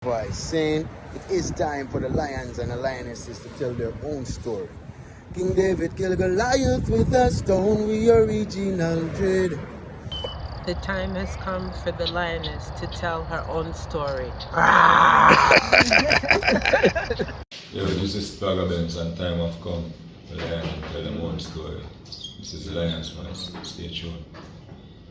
voice, saying it is time for the lions and the lionesses to tell their own story. King David killed Goliath with a stone, we original dread. The time has come for the lioness to tell her own story. Yo, this is Pagabens and time have come for the lion to tell them own story. This is the Lion's Voice. Stay tuned.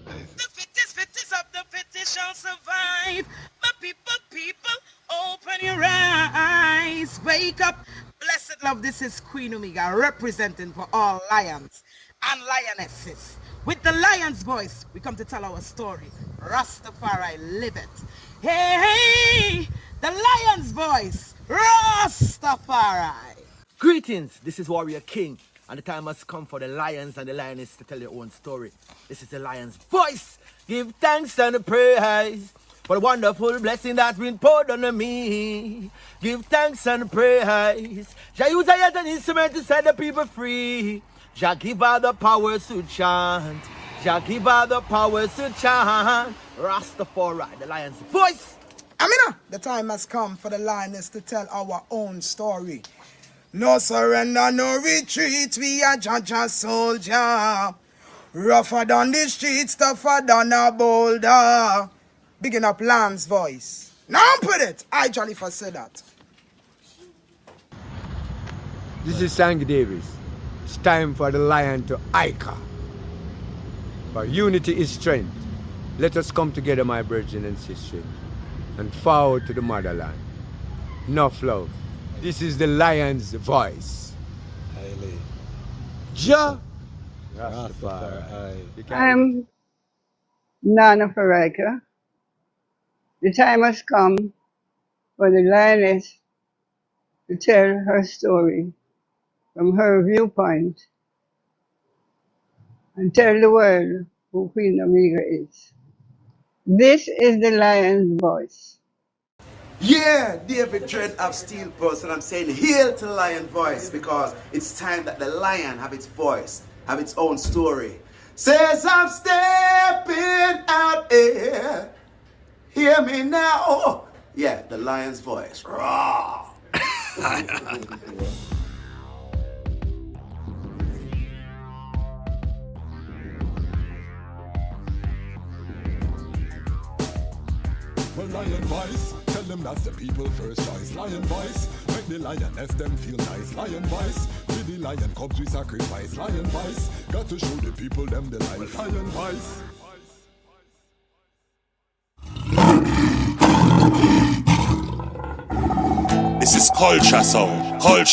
The fittest of the fittest shall survive. My people, open your eyes. Wake up. Blessed love, this is Queen Omega representing for all lions and lionesses. With the lion's voice, we come to tell our story. Ras Tafari, live it. Hey, the lion's voice, Ras Tafari. Greetings, this is Warrior King, and the time has come for the lions and the lionesses to tell their own story. This is the lion's voice. Give thanks and praise for the wonderful blessing that's been poured on me. Give thanks and praise. Jah use I as an instrument to set the people free. Jah give her the powers to chant. Jah give her the powers to chant. Rastafari, the lion's voice. Amina, the time has come for the lioness to tell our own story. No surrender, no retreat, we are Jaja soldier. Rougher than the streets, tougher than a boulder. Bigging up Lion's voice. Now put it, I jolly for say that. This is Sandy Davis. It's time for the lion to Ika. For unity is strength. Let us come together, my brethren and sisters, and forward to the motherland. Enough love. This is the lion's voice. Jah Rastafari. I'm Nana Farika. The time has come for the lioness to tell her story from her viewpoint and tell the world who Queen Omega is. This is the lion's voice. Yeah, David Dread of Steel Pulse, and I'm saying hail to the lion voice because it's time that the lion have its voice, have its own story. Says I'm stepping out here. Hear me now. Oh, yeah, the lion's voice. Raw. Well, lion voice, tell them that's the people first choice. Lion voice, make the lioness them feel nice. Lion voice, with the lion cubs we sacrifice. Lion voice, got to show the people them the life. Lion voice. This is culture sound, a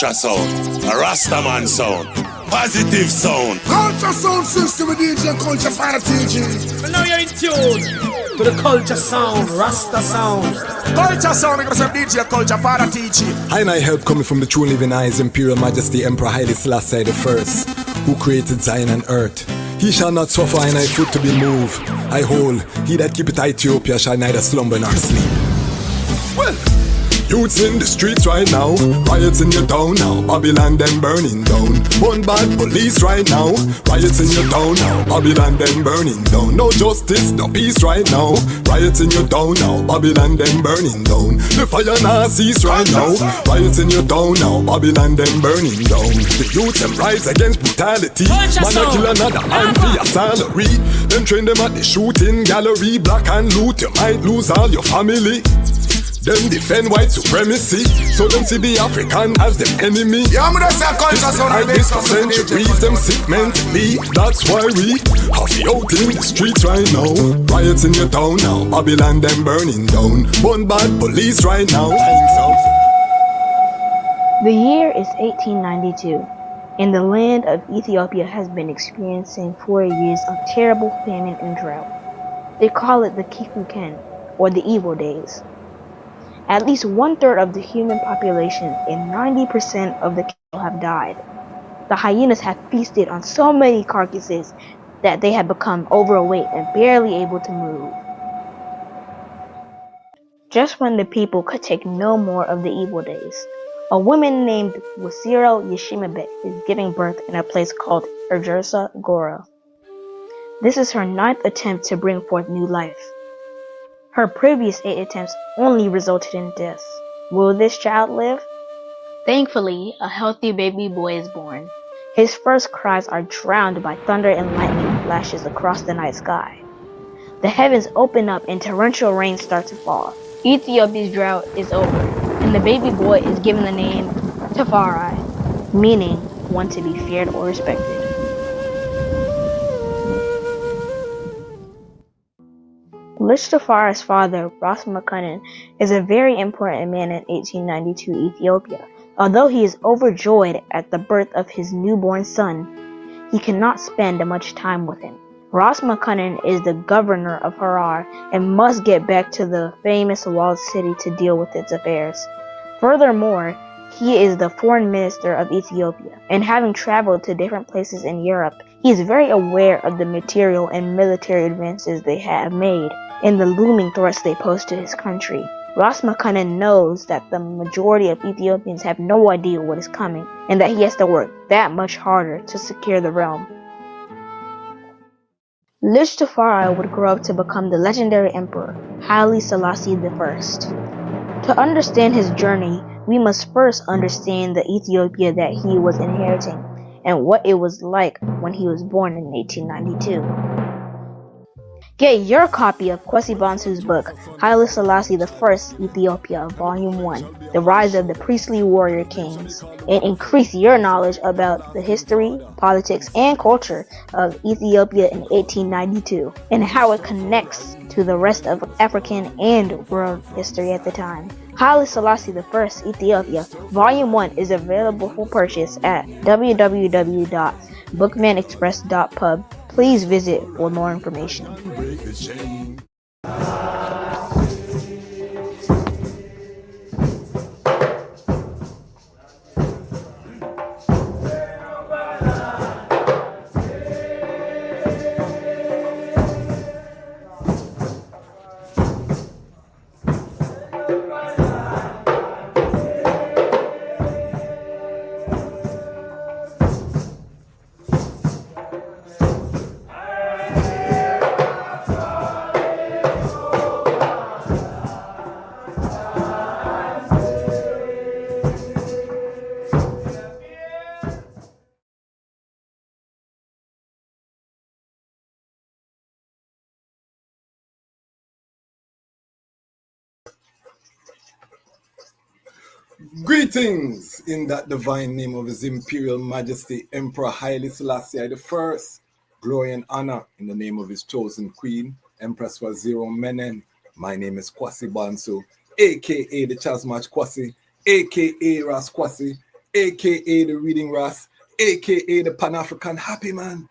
Rastaman sound, positive sound. Culture sound system with DJ Culture Fire TG. And now you're in tune to the culture sound, Rasta sound. Culture sound because of DJ Culture Fire TG. And I help coming from the true living eyes, Imperial Majesty Emperor Haile Selassie the First, who created Zion and earth. He shall not suffer and I foot to be moved. I hold, he that keepeth Ethiopia shall neither slumber nor sleep. Well, youths in the streets right now, riots in your town now, Babylon them burning down. One bad police right now, riots in your town now, Babylon them burning down. No justice, no peace right now, riots in your town now, Babylon them burning down. The fire now cease right now, riots in your town now, Babylon them burning down. The youths them rise against brutality, man a kill another man for your salary. Them train them at the shooting gallery, black and loot, you might lose all your family. Them defend white supremacy, so them see the African as them enemy. Yeah, I'm gonna say culture sound like this for centuries, them sick mentally. That's why we have you out in the streets right now. Riots in your town now, Babylon them burning down. One bad police right now. The year is 1892, and the land of Ethiopia has been experiencing 4 years of terrible famine and drought. They call it the Kikuken, or the evil days. At least 1/3 of the human population and 90% of the cattle have died. The hyenas have feasted on so many carcasses that they have become overweight and barely able to move. Just when the people could take no more of the evil days, a woman named Wasiro Yeshimabe is giving birth in a place called Erjersa Gora. This is her 9th attempt to bring forth new life. Her previous 8 attempts only resulted in deaths. Will this child live? Thankfully, a healthy baby boy is born. His first cries are drowned by thunder and lightning flashes across the night sky. The heavens open up and torrential rain starts to fall. Ethiopia's drought is over, and the baby boy is given the name Tafari, meaning one to be feared or respected. Ras Tafari's father, Ras is a very important man in 1892 Ethiopia. Although he is overjoyed at the birth of his newborn son, he cannot spend much time with him. Ras is the governor of Harar and must get back to the famous walled city to deal with its affairs. Furthermore, he is the foreign minister of Ethiopia, and having traveled to different places in Europe, he is very aware of the material and military advances they have made and the looming threats they pose to his country. Ras knows that the majority of Ethiopians have no idea what is coming, and that he has to work that much harder to secure the realm. Ras Tafari would grow up to become the legendary emperor, Haile Selassie I. To understand his journey, we must first understand the Ethiopia that he was inheriting, and what it was like when he was born in 1892. Get your copy of Kwesi Bansu's book, Haile Selassie I, Ethiopia, Volume 1, The Rise of the Priestly Warrior Kings, and increase your knowledge about the history, politics, and culture of Ethiopia in 1892, and how it connects to the rest of African and world history at the time. Haile Selassie I, Ethiopia, Volume 1 is available for purchase at www.bookmanexpress.pub. Please visit for more information. Greetings in that divine name of His Imperial Majesty Emperor Haile Selassie I. Glory and honor in the name of His chosen Queen, Empress Waziri Menen. My name is Kwesi Bansu, aka the Chasmach Kwesi, aka Ras Kwesi, aka the Reading Ras, aka the Pan-African Happy Man,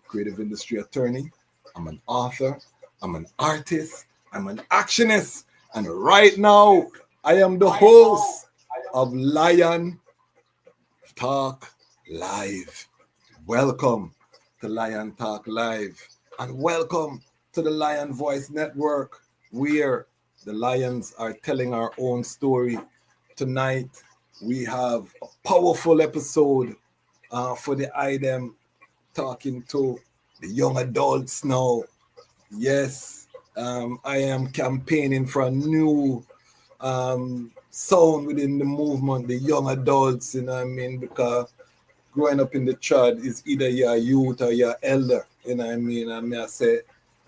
creative industry attorney. I'm an author, I'm an artist, I'm an actionist, and right now I am the host of Lion Talk Live. Welcome to Lion Talk Live, and welcome to the Lion Voice Network, where the lions are telling our own story. Tonight we have a powerful episode for the item, talking to the young adults now. Yes, I am campaigning for a new sound within the movement, the young adults, you know what I mean? Because growing up in the church is either you're a youth or you're elder, you know what I mean? And I say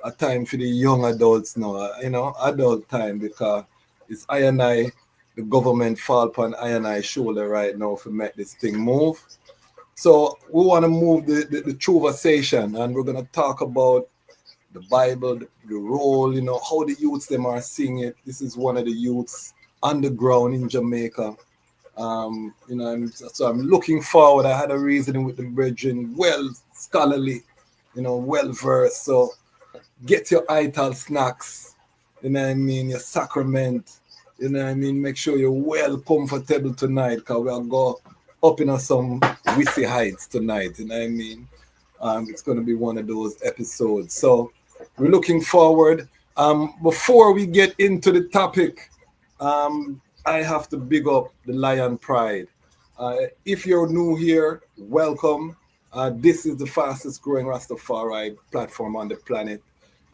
a time for the young adults now, you know, adult time, because it's I and I, the government fall upon I and I shoulder right now to make this thing move. So we want to move the conversation, and we're going to talk about the Bible, the role, you know, how the youths them are seeing it. This is one of the youths underground in Jamaica. You know, so I'm looking forward. I had a reasoning with the brethren, well scholarly, you know, well versed. So get your ital snacks, you know what I mean, your sacrament, you know what I mean. Make sure you're well comfortable tonight, because we'll go up in some wissy heights tonight, you know what I mean. It's going to be one of those episodes. So we're looking forward. Before we get into the topic, I have to big up the Lion Pride. If you're new here, welcome. This is the fastest growing Rastafari platform on the planet.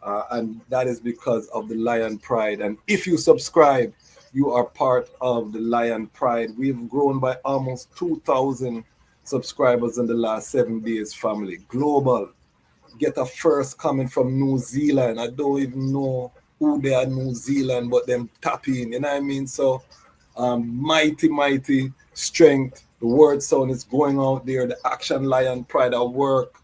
And that is because of the Lion Pride. And if you subscribe, you are part of the Lion Pride. We've grown by almost 2,000 subscribers in the last 7 days, family. Global. Get a first comment from New Zealand. I don't even know who they are, New Zealand, but them tapping, you know what I mean? So mighty strength. The word sound is going out there. The Action Lion Pride at work.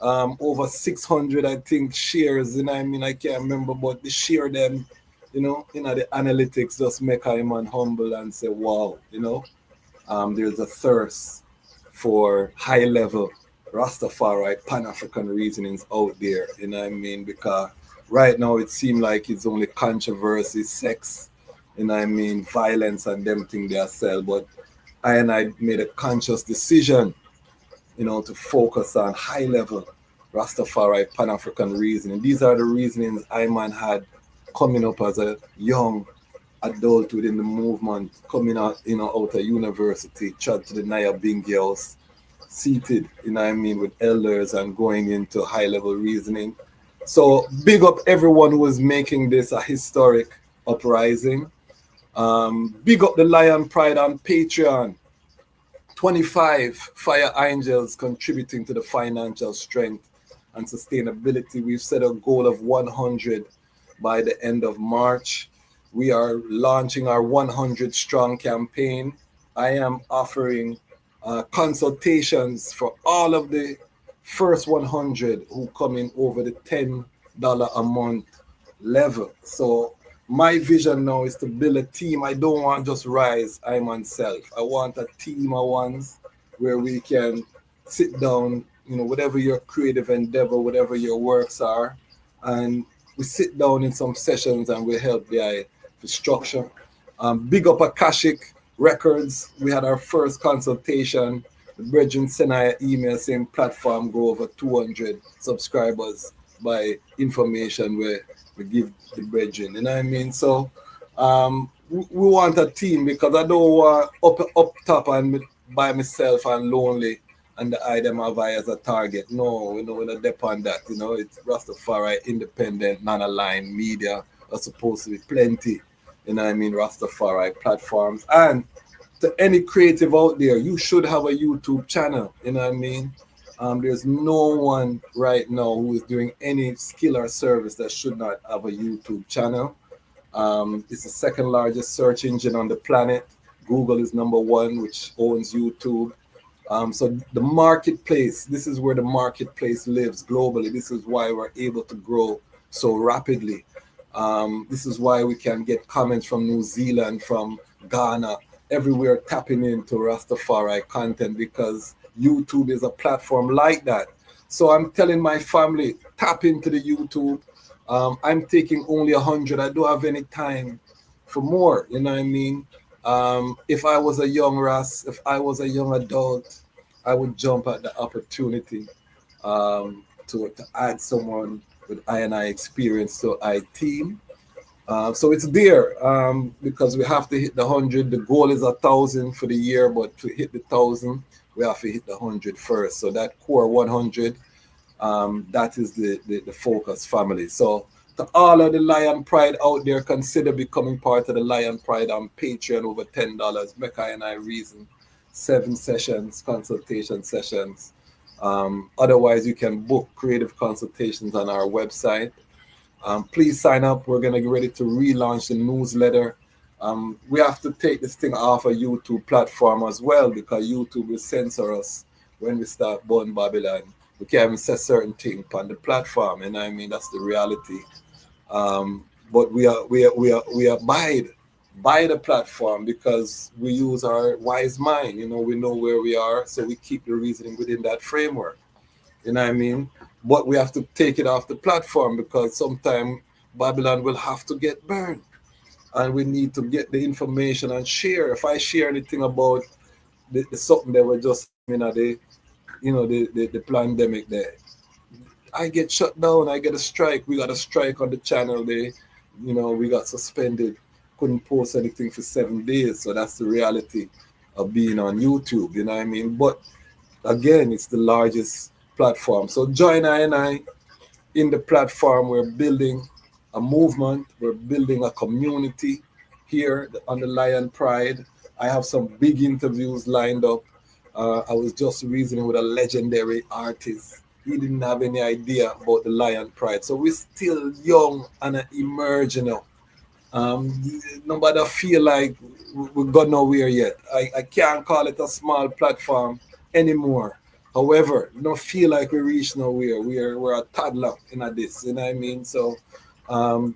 Over 600, I think, shares, you know what I mean? I can't remember, but they share them, the analytics just make a man humble and say, wow, there's a thirst for high level Rastafari Pan-African reasonings out there, you know what I mean? Because right now it seems like it's only controversy, sex, you know what I mean, violence and them things they sell. But I made a conscious decision, to focus on high level Rastafari Pan-African reasoning. These are the reasonings Iman had coming up as a young adult within the movement, coming out, out of university, chat to the Naya Bingi house, seated, with elders and going into high level reasoning. So big up everyone who was making this a historic uprising. Big up the Lion Pride on Patreon. 25 fire angels contributing to the financial strength and sustainability. We've set a goal of 100 by the end of March. We are launching our 100 strong campaign. I am offering consultations for all of the first 100 who come in over the $10 a month level. So my vision now is to build a team. I don't want just Rise, I myself. I want a team of ones where we can sit down, whatever your creative endeavor, whatever your works are, and we sit down in some sessions and we help the structure. Big up Akashic Records. We had our first consultation. The brethren sent an email saying platform go over 200 subscribers by information where we give the brethren, you know what I mean? So we want a team because I don't want up top and by myself and lonely and the item have I as a target. No, we don't depend on that. It's Rastafari, independent, non-aligned media are supposed to be plenty, Rastafari platforms. And to any creative out there, you should have a YouTube channel, there's no one right now who is doing any skill or service that should not have a YouTube channel. It's the second largest search engine on the planet. Google is number one, which owns YouTube. So the marketplace, this is where the marketplace lives globally. This is why we're able to grow so rapidly. This is why we can get comments from New Zealand, from Ghana, everywhere tapping into Rastafari content because YouTube is a platform like that. So I'm telling my family, tap into the YouTube. I'm taking only 100. I don't have any time for more, you know what I mean? If I was a young Ras, if I was a young adult, I would jump at the opportunity to add someone with I experience to I team. So it's there because we have to hit the 100. The goal is 1,000 for the year, but to hit the 1,000, we have to hit the 100 first. So that core 100, that is the focus, family. So to all of the Lion Pride out there, consider becoming part of the Lion Pride on Patreon over $10. Make I reason 7 sessions, consultation sessions. Otherwise, you can book creative consultations on our website. Please sign up. We're going to get ready to relaunch the newsletter. We have to take this thing off a YouTube platform as well because YouTube will censor us when we start Born Babylon. We can't even say certain things on the platform, and that's the reality. But we abide by the platform because we use our wise mind. We know where we are, so we keep the reasoning within that framework. But we have to take it off the platform because sometimes Babylon will have to get burned. And we need to get the information and share. If I share anything about the something that we're just the pandemic there, I get shut down, I get a strike. We got a strike on the channel there. We got suspended, couldn't post anything for 7 days. So that's the reality of being on YouTube, But again, it's the largest platform. So join I in the platform. We're building a movement, we're building a community here on the Lion Pride. I have some big interviews lined up. I was just reasoning with a legendary artist. He didn't have any idea about the Lion Pride. So we're still young and emerging now. Nobody feel like we got nowhere yet. I can't call it a small platform anymore. However, we don't feel like we reached nowhere. We're a toddler in this, you know what I mean? So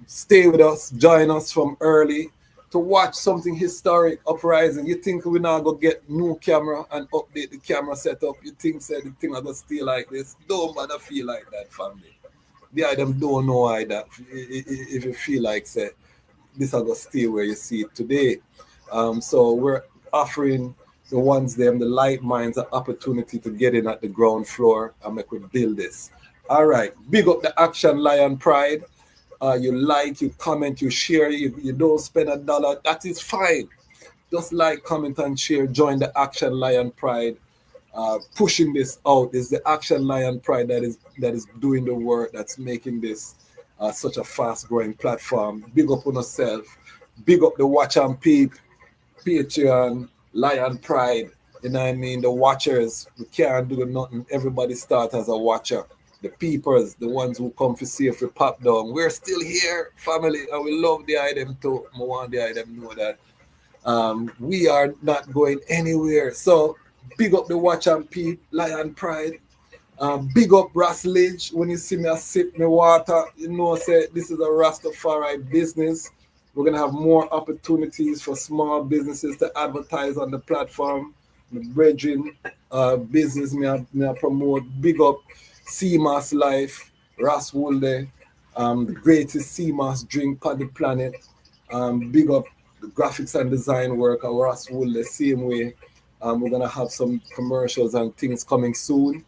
stay with us, join us from early to watch something historic uprising. You think we're not gonna get new camera and update the camera setup? You think the thing are gonna stay like this? Don't bother feel like that, family. The item don't know why that. If you feel like say this are gonna stay where you see it today. So we're offering the ones them, the light minds, an opportunity to get in at the ground floor and make we build this. All right, big up the Action Lion Pride. You like, you comment, you share, you don't spend $1. That is fine. Just like, comment, and share. Join the Action Lion Pride. Pushing this out is the Action Lion Pride that is doing the work, that's making this such a fast-growing platform. Big up on yourself. Big up the Watch and Peep, Patreon, Lion Pride. You know what I mean? The watchers. We can't do nothing. Everybody start as a watcher. The peepers, the ones who come to see if we pop down. We're still here, family, and we love the item too. I want the item know that we are not going anywhere. So big up the Watch and Peep, Lion Pride. Big up Raslage. When you see me I sip my water, you know, say this is a Rastafari business. We're gonna have more opportunities for small businesses to advertise on the platform. The brethren business me I promote. Big up CMAS Life, Ras Woolde, the greatest CMAS drink on the planet. Big up the graphics and design work of Ras Woolde, same way. We're gonna have some commercials and things coming soon.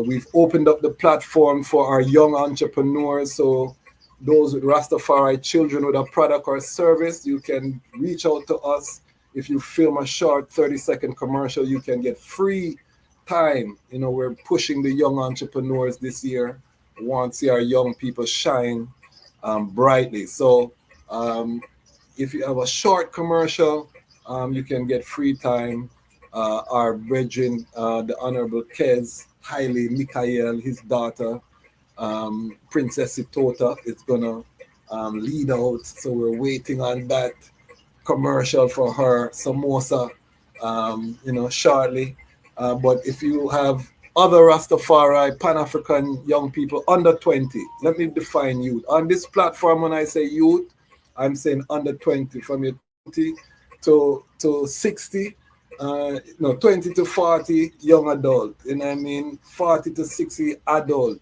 We've opened up the platform for our young entrepreneurs. So those with Rastafari children with a product or service, you can reach out to us. If you film a short 30-second commercial, you can get free time. You know, we're pushing the young entrepreneurs this year. We want to see our young people shine brightly. So if you have a short commercial, you can get free time. Our brethren, the Honorable Kez Haile Mikael, his daughter, Princess Itota, is gonna lead out. So we're waiting on that commercial for her samosa, shortly. But if you have other Rastafari, Pan-African young people under 20, let me define youth. On this platform, when I say youth, I'm saying under 20, from your 20 to 60, 20 to 40, young adult. You know what I mean? 40 to 60, adult.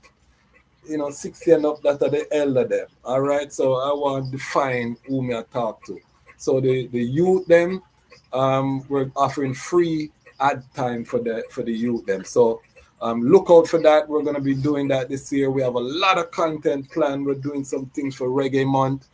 60 and up, that are the elder them. All right? So I want to define who me I talk to. So the youth them, we're offering free ad time for the youth them. So look out for that. We're going to be doing that this year. We have a lot of content planned. We're doing some things for Reggae Month.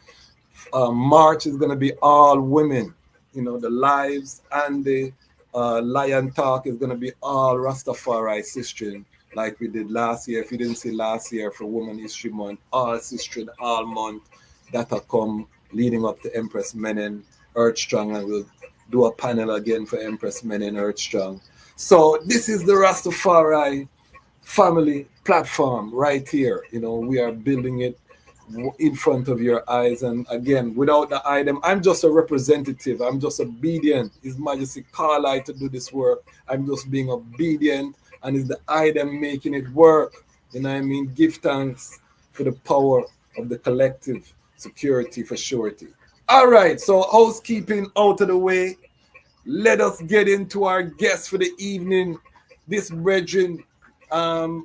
March is going to be all women. The lives and the Lion Talk is going to be all Rastafari sistering, like we did last year. If you didn't see last year for Women History Month, all sistering all month, that'll come leading up to Empress Menen, Earthstrong, and we'll do a panel again for Empress Menen, Earthstrong. So this is the Rastafari family platform right here. We are building it in front of your eyes, and again, without the item, I'm just a representative. I'm just obedient. His Majesty call I to do this work. I'm just being obedient, and it's the item making it work. You know what I mean? Give thanks for the power of the collective. Security for surety. All right, so housekeeping out of the way. Let us get into our guest for the evening. This brethren,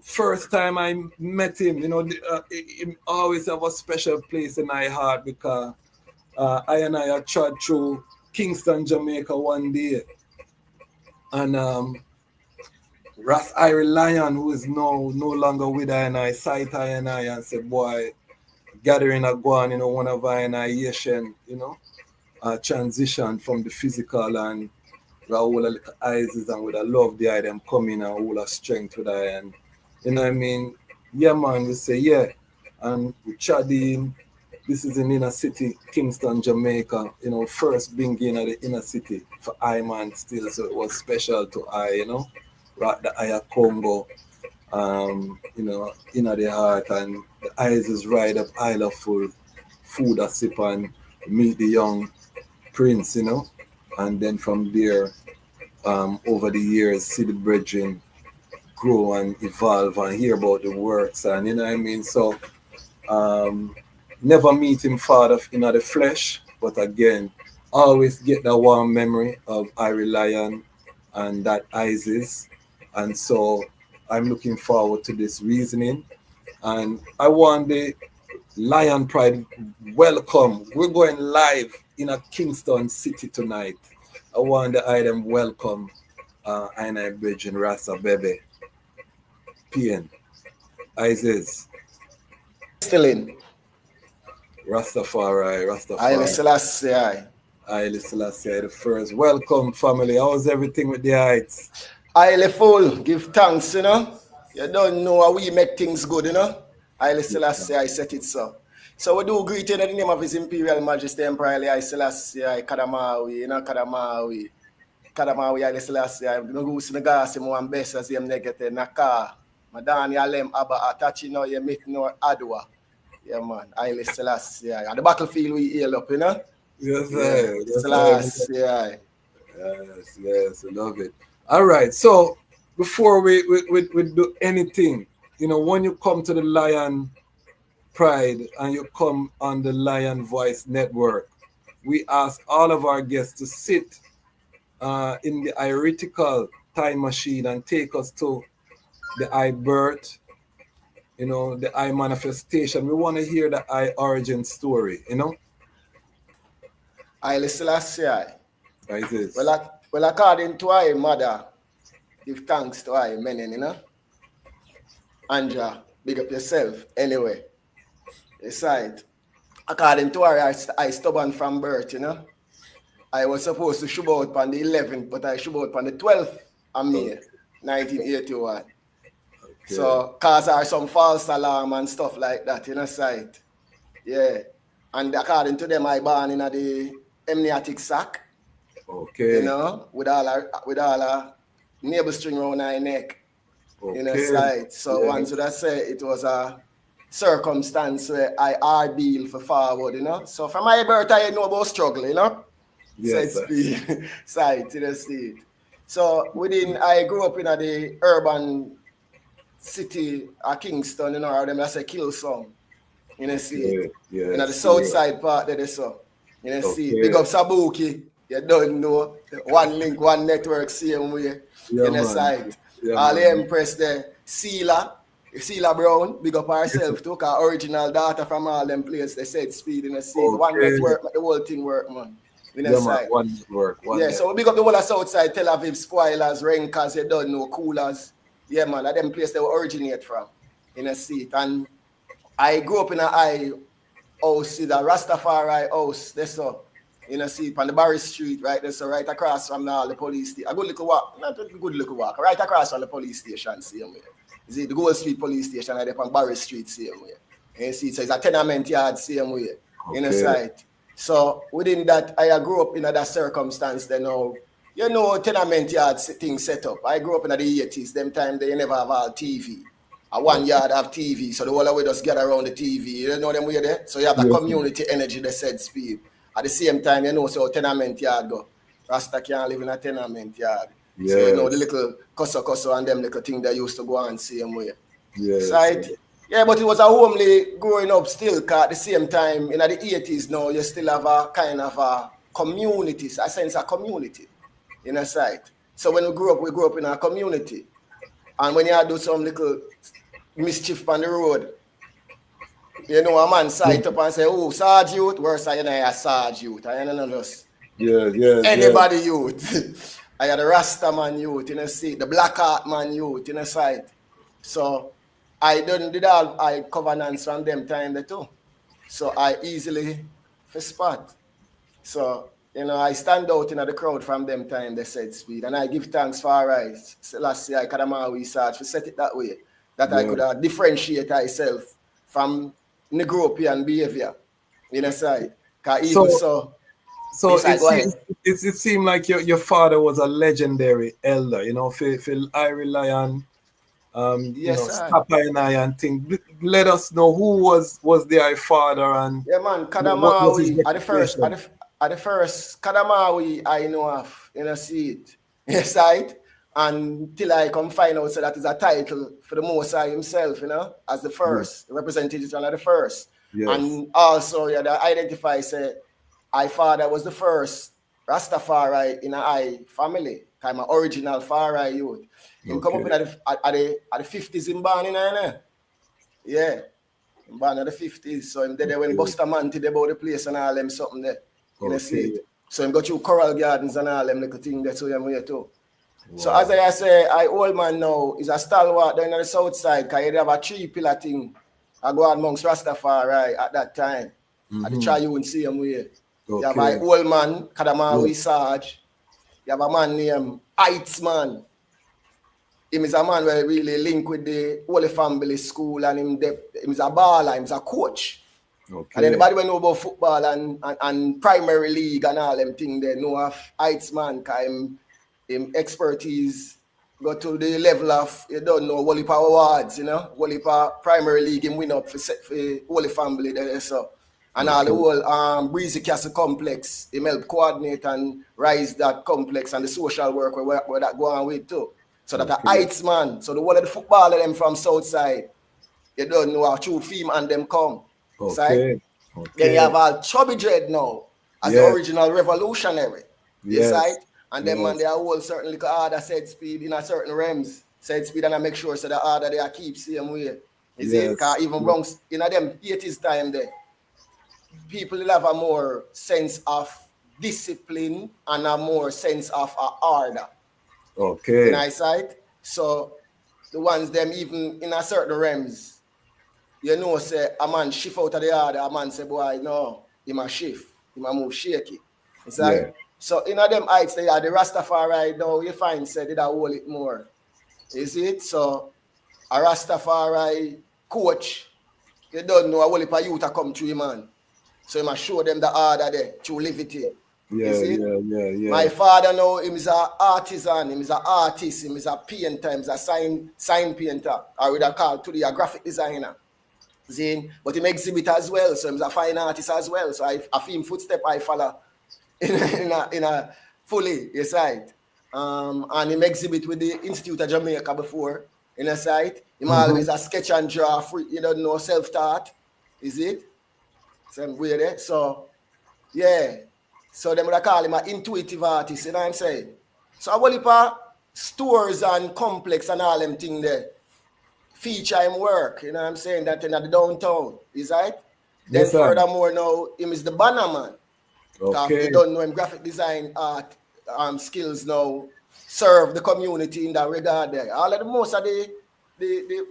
first time I met him, he always have a special place in my heart, because I and I trod through Kingston, Jamaica one day, and Ras Irie Lion, who is no longer with I and I, sight I and said, boy, gathering a guan, one of our annihilation, transition from the physical, and all of the eyes and with a love the item coming and all of strength with I, and you know what I mean, Yeah, man, we say, yeah. And Chadin, this is in inner city, Kingston, Jamaica. You know, first being in the inner city for I, man, still. So it was special to I, you know. Rock the Aya Congo, you know, in the heart. And the eyes is right up, Isle of Full, food a sip and meet the young prince, you know. And then from there, over the years, see the brethren grow and evolve and hear about the works and you know what I mean. So never meet him father in the flesh, but again, always get that warm memory of Irie Lion and that Isis. And so I'm looking forward to this reasoning. And I want the Lion Pride welcome. We're going live in a Kingston City tonight. I want the item welcome and I bridge in Ras Abbebe. PN. Isis. Still in. Rastafari, Haile Rastafari. Selassie. Haile Selassie the first. Welcome, family. How's everything with the heights? Haile full. Give thanks, you know. You don't know how we make things good, you know. Haile Selassie, I set it so. So we do greet in the name of His Imperial Majesty Emperor Haile Selassie, Kadamawi, you know, Kadamawi. Kadamawi Haile Selassie, Nugus Nagasi, Mwambesa, Ziem Negate, Naka, Madani Alem Abba Atachi, no, you meet no Adwa. Yeah, man. Haile Selassie. On the battlefield, we heal up, you know? Yes, sir. Yeah. Selassie. Yes, I love it. All right. So, before we do anything, you know, when you come to the Lion Pride and you come on the Lion Voice Network, we ask all of our guests to sit in the theoretical time machine and take us to the I birth, you know, the I manifestation. We want to hear the I origin story, you know? Haile Selassie. Isis. Well, according to I mother, give thanks to I Menin, you know? Anja, big up yourself. Anyway, aside, according to her, I stubborn from birth, you know? I was supposed to shoot out on the 11th, but I shoot out on the 12th of May, 1981. Okay. So, cause there are some false alarm and stuff like that, you know, sight. Yeah. And according to them, I born in the amniotic sac. Okay. You know, with all our navel string around my neck. Okay. In a sight. So once would I say it was a circumstance where I ordeal for forward, you know. So from my birth I know about struggle, you know. Yes. Sight, you know, see it. So I grew up in the urban city of Kingston, you know, or them that's a kill song. You know, see it. Yeah. In the south side part there, so. You know, see it. Big up Sabuki. You don't know. One link, one network, same way. You know, side. All the Empress there. Sheila Brown, big up herself too, because original data from all them places, they said speed in the sea. One network, the whole thing work, man. You know, side. One network. So we big up the whole of Southside, Tel Aviv, spoilers, rankers, you don't know, coolers. Yeah, man, that them place they originate from. In a seat. And I grew up in a house, the Ras Tafari house, that's so. You know, see, on the Barry Street, right there, so right across from the police station. A good little walk, not a good little walk, right across from the police station, same way. You see, the Gold Street police station, right there on Barry Street, same way. And you see, so it's a tenement yard, same way, in the site. So within that, I grew up in that circumstance, then now, you know, tenement yard thing set up. I grew up in the 80s, them time they never have all TV. A 1 yard have TV, so the whole of we just get around the TV. You know them way there? So you have the community energy that said speed. At the same time, you know, so tenement yard go. Rasta can't live in a tenement yard. Yes. So you know the little cusso and them little thing they used to go on same way. Yes. Right? Yeah, but it was a homely growing up still, cause at the same time, in the 80s now, you still have a kind of a community, a sense of community in a site. So when we grew up in a community. And when you do some little mischief on the road, you know, a man sight up and say, oh, Sarge youth, worse I a Sarge youth. I don't know just anybody youth. I had the Rasta man youth, you know, see, the Black Heart man youth, you know, sight. So I did all I covenants from them time there too. So I easily for spot. So, you know, I stand out in the crowd from them time they said speed. And I give thanks for our eyes. Selassie, I Kadamawi Sarge, for set it that way. that I could differentiate myself from Negropian behavior in a side. Because even so it seemed like your father was a legendary elder, you know, for Irie Lion, you know, Stapa and I and thing. Let us know who was their father and man, what was his Kadamawi reputation. at the first Kadamawi I know of, you know, see it. Yes, right? Until I come find out so that is a title for the Mosai himself, you know, as the first, the representative of the first. Yes. And also they identify say I father was the first Rastafari in I family, kind of original Fari youth. Him come up in at the 50s in born in there. Yeah. Born in the 50s. So him there when Buster Man did about the place and all them something there. You know see it. So him go through Coral Gardens and all them little thing there, so him here too. Wow. So as I say, I old man now is a stalwart down on the south side because he have a 3-pillar thing. I go on amongst Rastafari at that time. At the triune same way. You have an old man, Kadamawi Sarge. You have a man named Heights Man. Him is a man where really link with the Holy Family School and him is a baller, him is a coach. And anybody who know about football and primary league and all them things, they know of Heights Man because him expertise go to the level of, you don't know, Holy Power Awards, you know, Holy Power Primary League him win up for Holy Family there, so. And all the whole Breezy Castle complex, him help coordinate and rise that complex and the social work where that go on with too. So that a Heights Man, so the whole of the footballer them from Southside, you don't know how true Fame and them come. Then you have all Chubby Dread now as the original revolutionary. Yes. And then man, they are all certain little order said speed in a certain realms. Said speed and I make sure so the order they are keep same way. Is it? Because even Bronx, in them 80s time there, people will have a more sense of discipline and a more sense of order. In eyesight. So the ones them even in a certain realms, you know, say a man shift out of the order, a man say, boy, no, he must shift, he must move shaky. It's like so in them heights they are the Rastafari now you find say they hold it more. Is it? So a Rastafari coach, you don't know a whole heap of youth come through him, man. So you must show them the order there, through liberty. My father now, him is an artisan, him is an artist, him is a painter, him is a sign painter, or we call today a graphic designer. See? But him exhibit as well, so him is a fine artist as well. So I feel him footstep I follow in a fully, yes, right. And him exhibit with the Institute of Jamaica before, in a site. Him always a sketch and draw, free, you don't know, self-taught, is it? Same way there. So, yeah. So them would call him an intuitive artist, you know what I'm saying? So a whole heap of stores and complex and all them things there feature him work, you know what I'm saying, that in the downtown, is right? Then furthermore now, him is the banner man. If you don't know him, graphic design art skills now serve the community in that regard there. All of the most of the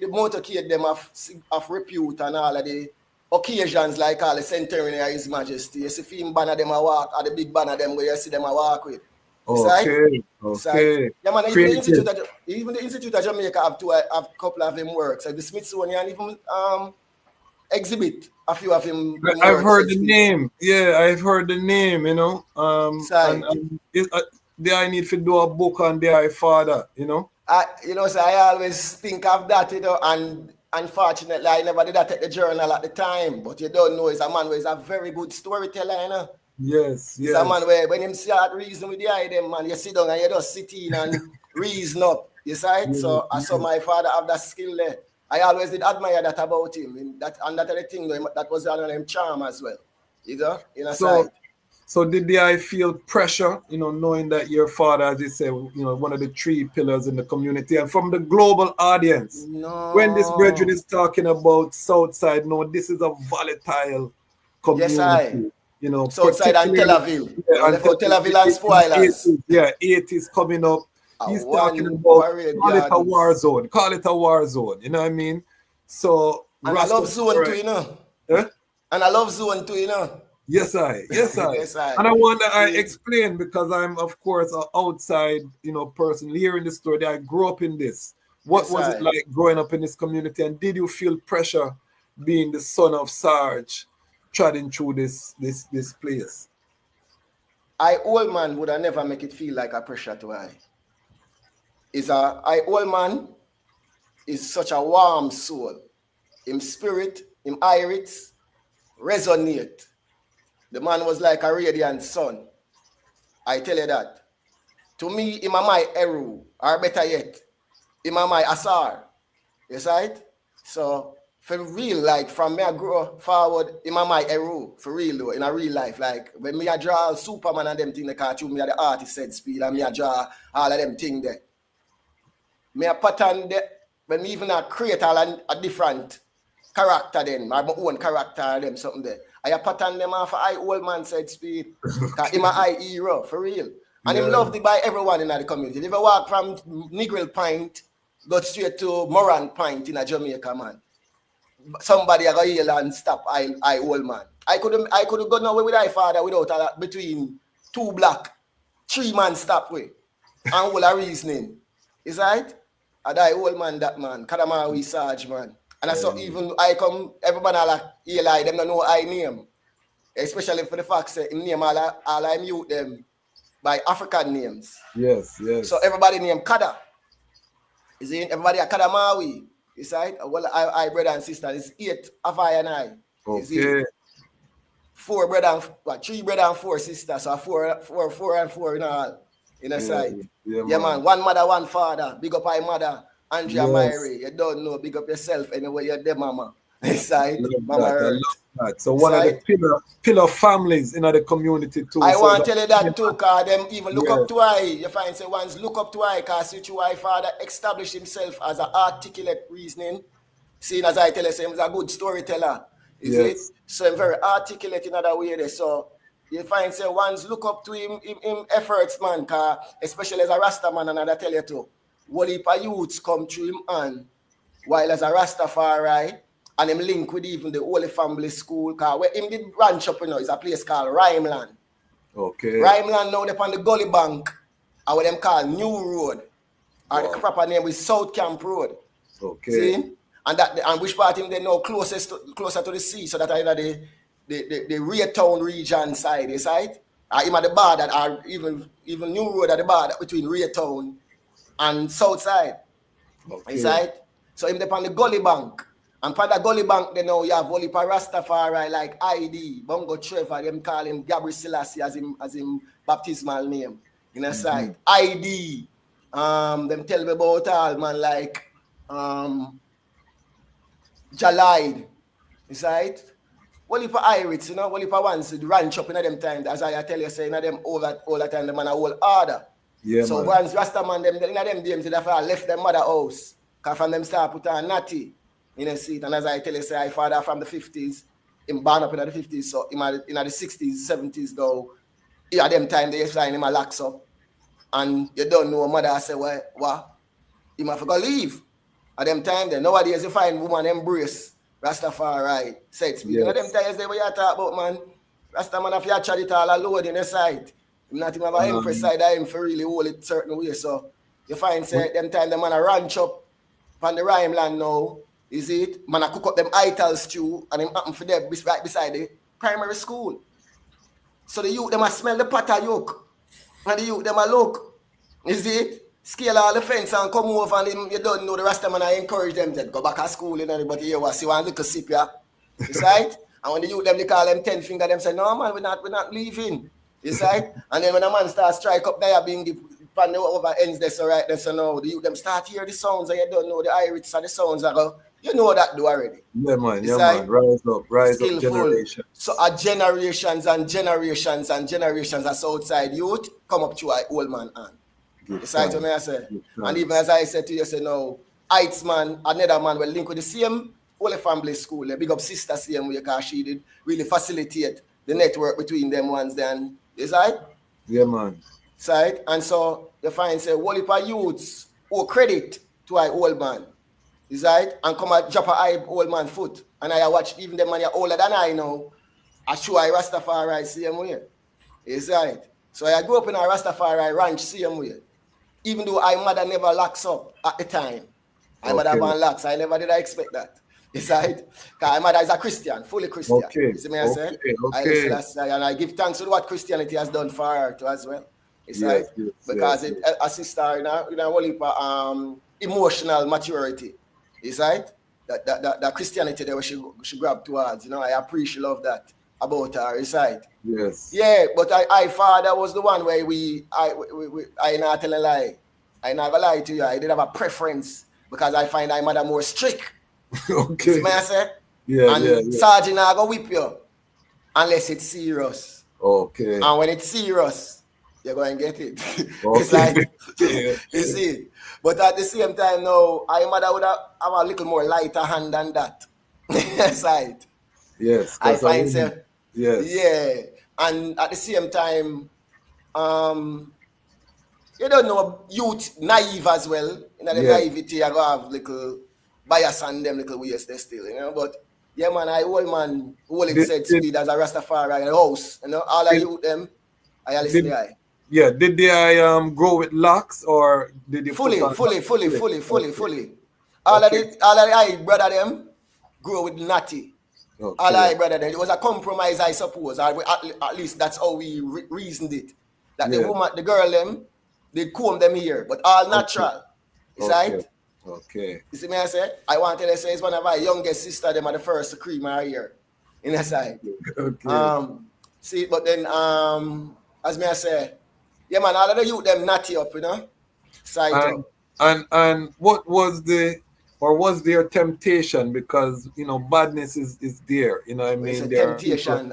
motorcade them of repute and all of the occasions like all the centenary of His Majesty. You see him banner them a walk, or the big banner them where you see them a walk with. Yeah, man, even the Institute of Jamaica have a couple of him works. Like the Smithsonian even exhibit a few of him. I've heard the name. Yeah, I've heard the name, you know. And I need to do a book on their father, you know. So I always think of that, you know, and unfortunately, I never did that at the journal at the time. But you don't know, he's a man who is a very good storyteller, you know. Yes. He's a man where when him start reason with the idea, man, you sit down and you just sit in and reason up. You see it? So I saw my father have that skill there. I always did admire that about him. That other thing, that was another name charm as well. You know, in a side. So did I feel pressure, you know, knowing that your father, as you say, you know, one of the 3 pillars in the community, and from the global audience, when this brethren is talking about Southside, no, this is a volatile community. Yes, you know, Southside and Tel Aviv. Yeah, and Tel Aviv and spoilers. 80s coming up. He's talking about call it a war zone. Call it a war zone. You know what I mean? So and I love zone too, you know. And I love zone too, you know. Yes, I. And I want that I explain because I'm, of course, an outside, you know, person hearing the story. I grew up in this. What was it like growing up in this community, and did you feel pressure being the son of Sarge, treading through this place? I old man would have never make it feel like a pressure to I. I old man is such a warm soul. Him spirit, him iris resonate. The man was like a radiant sun. I tell you that. To me, him my Eru, or better yet, him my Asar. Yes, right? So for real, like from me I grow forward, him my Eru, for real though, in a real life. Like when me I draw Superman and them thing the cartoon, me are the artist said speed, and me I draw all of them thing there. Me a pattern there, when me even create a different character then, my own character them something there. I pattern them off I old man said speed. Cause him a hero, for real. And him loved by everyone in the community. If you walk from Negril Point, go straight to Moran Point in a Jamaica, man. Somebody I go heal and stop I old man. I could have gone away with my father without between 2 block, 3 man stop way. And all a reasoning. Is right? And I old man that man. Kadama we Sarge man. And I saw even I come, everybody like Eli, them don't know I name. Especially for the fact that name all I mute them by African names. Yes, yes. So everybody name Kada. Is it everybody a Kada Maui? Is right? Well, I brother and sister. It's 8 of I and I. Okay. 4 brother and 3 brother and 4 sisters. So 4 and 4 in all. In a side. Yeah, man. 1 mother, 1 father. Big up my mother. Andrea Myrie, you don't know, big up yourself anyway, you're there, mama. Inside, mama Earth. That. So one of the pillar families in the community too. I want to tell you that too, because them even look up to I. You find say ones look up to I, because which I father established himself as an articulate reasoning. Seeing as I tell you, he's a good storyteller. Is it? So I'm very articulate in other way there. So you find say ones look up to him efforts, man, because especially as a Rasta man, and I tell you too. What if a youths come through him and while as a Rastafari and him link with even the Holy Family School, because where him did branch up, is a place called Rhymeland. Okay. Rhymeland now they're on the Gully Bank, or what them call New Road. Or the proper name is South Camp Road. Okay. See? And which part him they know closer to the sea, so that either the Rear Town region side, is right? Or him at the bar that are even New Road at the bar between Rear Town and south side. Okay. Right? So him on the Gully Bank. And for the Gully Bank, they know you have only Rastafari like ID, Bongo Trevor, them call him Gabriel Selassie as him baptismal name. In a side. ID. Them tell me about all man like Jalide. Is right? Only for Irish, only for ones to ranch up in them time, as I tell you, saying them all the time, the man a whole order. Yeah, so once Rastaman them in them games, they left their mother house. Cause from them start put a natty in a seat. And as I tell you, say I father from the 50s, him born up in the 50s, so in the 60s, 70s though, at them time they sign him a locks up. And you don't know mother say, what? Him have to go leave. At them time then nowadays you find woman embrace Rastafari, said speed. Yes. At them times they were you talk about man, Rastaman have you chat it all alone in the side. Not even about Empress side of him for really hold it certain way. So you find say them time the man a ranch up on the Rhymeland now. Is it? Man a cook up them ital stew and him happen for them right beside the primary school. So the youth them a smell the pot of yolk. And the youth them a look. Is it? Scale all the fence and come over and him, you don't know the rest of them and I encourage them to go back to school and everybody here was see one little sip here. Is right? And when the youth them they call them 10 finger, them say, no man, we're not leaving. Is right? And then when a man starts strike up there being the pan over ends there, so right then so now the youth them start hear the sounds and you don't know the Irish and the sounds that go. You know that do already. Yeah man, man. Rise up generation. So generations and generations and generations as outside youth come up to our old man and it's right to me I say. And even as I said to you, say no, Heights man, another man will link with the same Holy Family School. They big up sister same way because she did really facilitate the network between them ones then. Is right? Yeah, man. Right? And so you find say whole heap of youths owe credit to our old man. Is right? And come and drop a old man foot. And I watch even them man are older than I know. I show I Rastafari same way. Is right? So I grew up in a Rastafari ranch same way. Even though I mother never locks up at the time. I mother born locks. I never did I expect that. It's right. Because my mother is a Christian, fully Christian. Okay. You see me I say? I listen, and I give thanks to what Christianity has done for her too as well. It's right. Because it assists her in a whole heap of emotional maturity. It's right. That Christianity that she grab towards, I appreciate love that about her, it's right. Yes. Yeah, but I father was the one where I not tell a lie. I never lie to you. I did have a preference because I find my mother more strict. Okay. See me I say? Yeah, and Sergeant I go whip you unless it's serious. Okay. And when it's serious, you're going to get it. Okay. It's like, you see. But at the same time now, I mother would have a little more lighter hand than that. That's right. Yes. I find so. Yes. Yeah. And at the same time, you don't know, youth naive as well. The naivety, I go have little bias on them little ways they still, But yeah, man, I old man, hold it said speed as a Rastafari in the house. All of you them, I listen to I. Yeah, did they grow with locks or did you fully? All of the I brother them grow with natty. Okay. All I brother them. It was a compromise, I suppose. At least that's how we reasoned it. That the girl them, they comb them here, but all natural. Is right? Okay. You see me I say? I wanted to say it's one of my youngest sister, them are the first to cream her hair. In the side. Okay. See, but then as me I say, yeah man, all of the youth them natty up, Side up. And what was was there temptation? Because badness is there. You know what I mean? It's a temptation.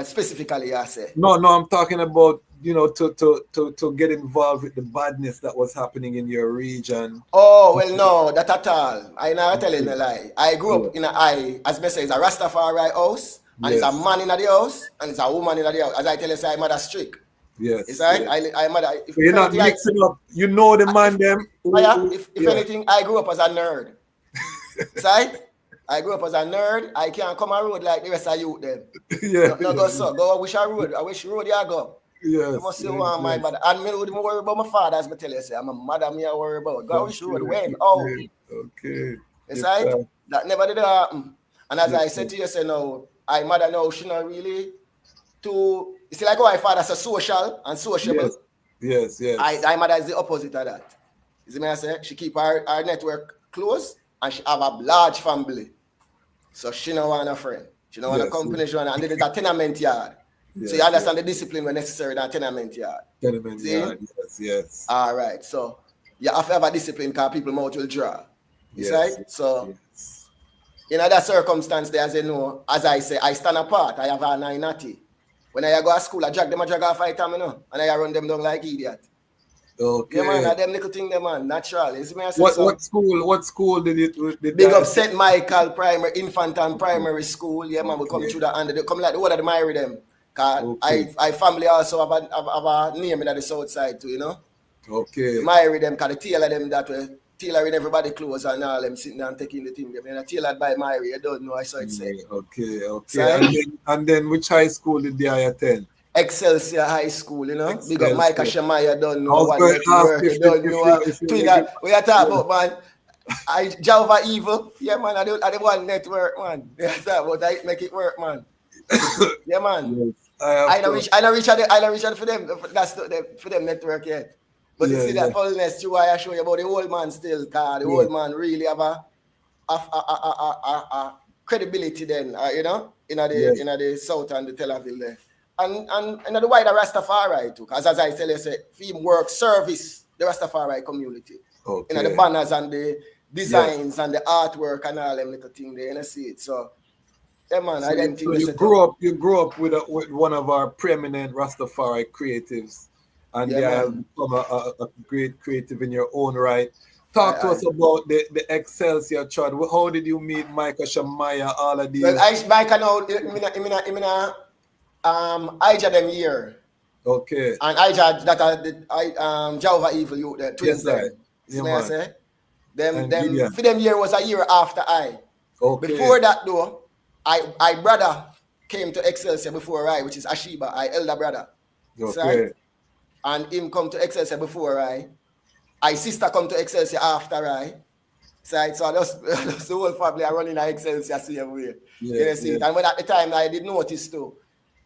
Specifically, I say. No, I'm talking about to get involved with the badness that was happening in your region. Oh well, no, that at all. I never telling a lie. I grew up in as me say, it's a Rastafari house, and it's a man in the house, and it's a woman in the house. As I tell you, say I'm mother strict. Yes. It's right. Yes. I mother. So you're not mixing up. The man them. If anything, I grew up as a nerd. Right? I grew up as a nerd. I can't come a road like the rest of you them. Yeah. No go so. Go wish a road. I wish road you go. Yes. You must see my mother. And me would worry about my father, as I tell you, say I'm a mother me I worry about. Go wish road when. Oh. Okay. It's right. That never did happen. And as I said to you, say no, I mother now she not really to. You see, like how my father's a social and sociable. Yes. I mother is the opposite of that. You see me I say? She keep her network close and she have a large family. So she don't want a friend. She don't want a company. She want and there is a tenement yard. So you understand the discipline when necessary in a tenement yard. Tenement yard, yes. All right. So you have to have a discipline because people mouth will draw. Yes. Right? So in other circumstance, there, as I say, I stand apart. I have a 990. When I go to school, I drag off my time, and I run them down like idiot. Okay. Yeah, man, them little thing, them, man, natural. What school did it? Big up St. Michael Primary, Infant and Primary School. Yeah, man, we come through that, and they come like the word of the marry them. Cause I family also have a name in the south side too, Okay. Marry them, cause the tailor them that way. Tailoring everybody clothes and all them sitting and taking the thing. They're tailored by Mary. I don't know. I saw it say. Okay. And then which high school did they attend? Excelsior High School, Big up Micah Shemaya, don't know what network. You don't know. We are talking about, man. Java Evil. Yeah, man. I don't want network, man. They are talking about I make it work, man. Yeah, man. Yes, I don't reach out for them. That's for them network yet. But you see that fullness too, I show you about the old man still, cause the old man really have a credibility then, in the south and the Tel Aviv there. And the wider Rastafari too, because as I tell you, say, film work service the Rastafari community. Okay. The banners and the designs and the artwork and all them little things there, see it. So yeah, man, so you grew up with one of our preeminent Rastafari creatives. And they have become a great creative in your own right. Talk to us about the Excelsior Chad. How did you meet Micah Shemaya, all of these? Well, Micah now, Ija them year. Okay. And Ija that Java Evil youth, the twins there. Yeah, man. Say? For them year was a year after I. Okay. Before that though, I brother came to Excelsior before I, which is Ashiba, I elder brother. Okay. Right? And him come to Excelsior before I sister come to Excelsior after So just the whole family are running an Excelsior same way. Yeah, You see yeah. it. And when at the time I did notice too,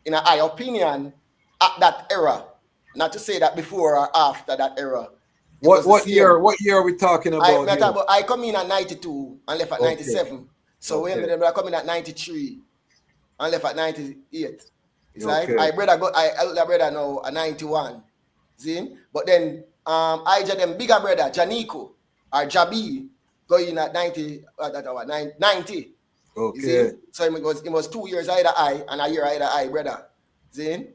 in my opinion, at that era, not to say that before or after that era. What year are we talking about here? I come in at 92 and left at 97. So when I come in at 93 and left at 98. Right? I elder brother now at 91. See? But then I just them bigger brother, Janico or Jabi, going at 90. Okay. So it was 2 years either I and a year either I, brother. See?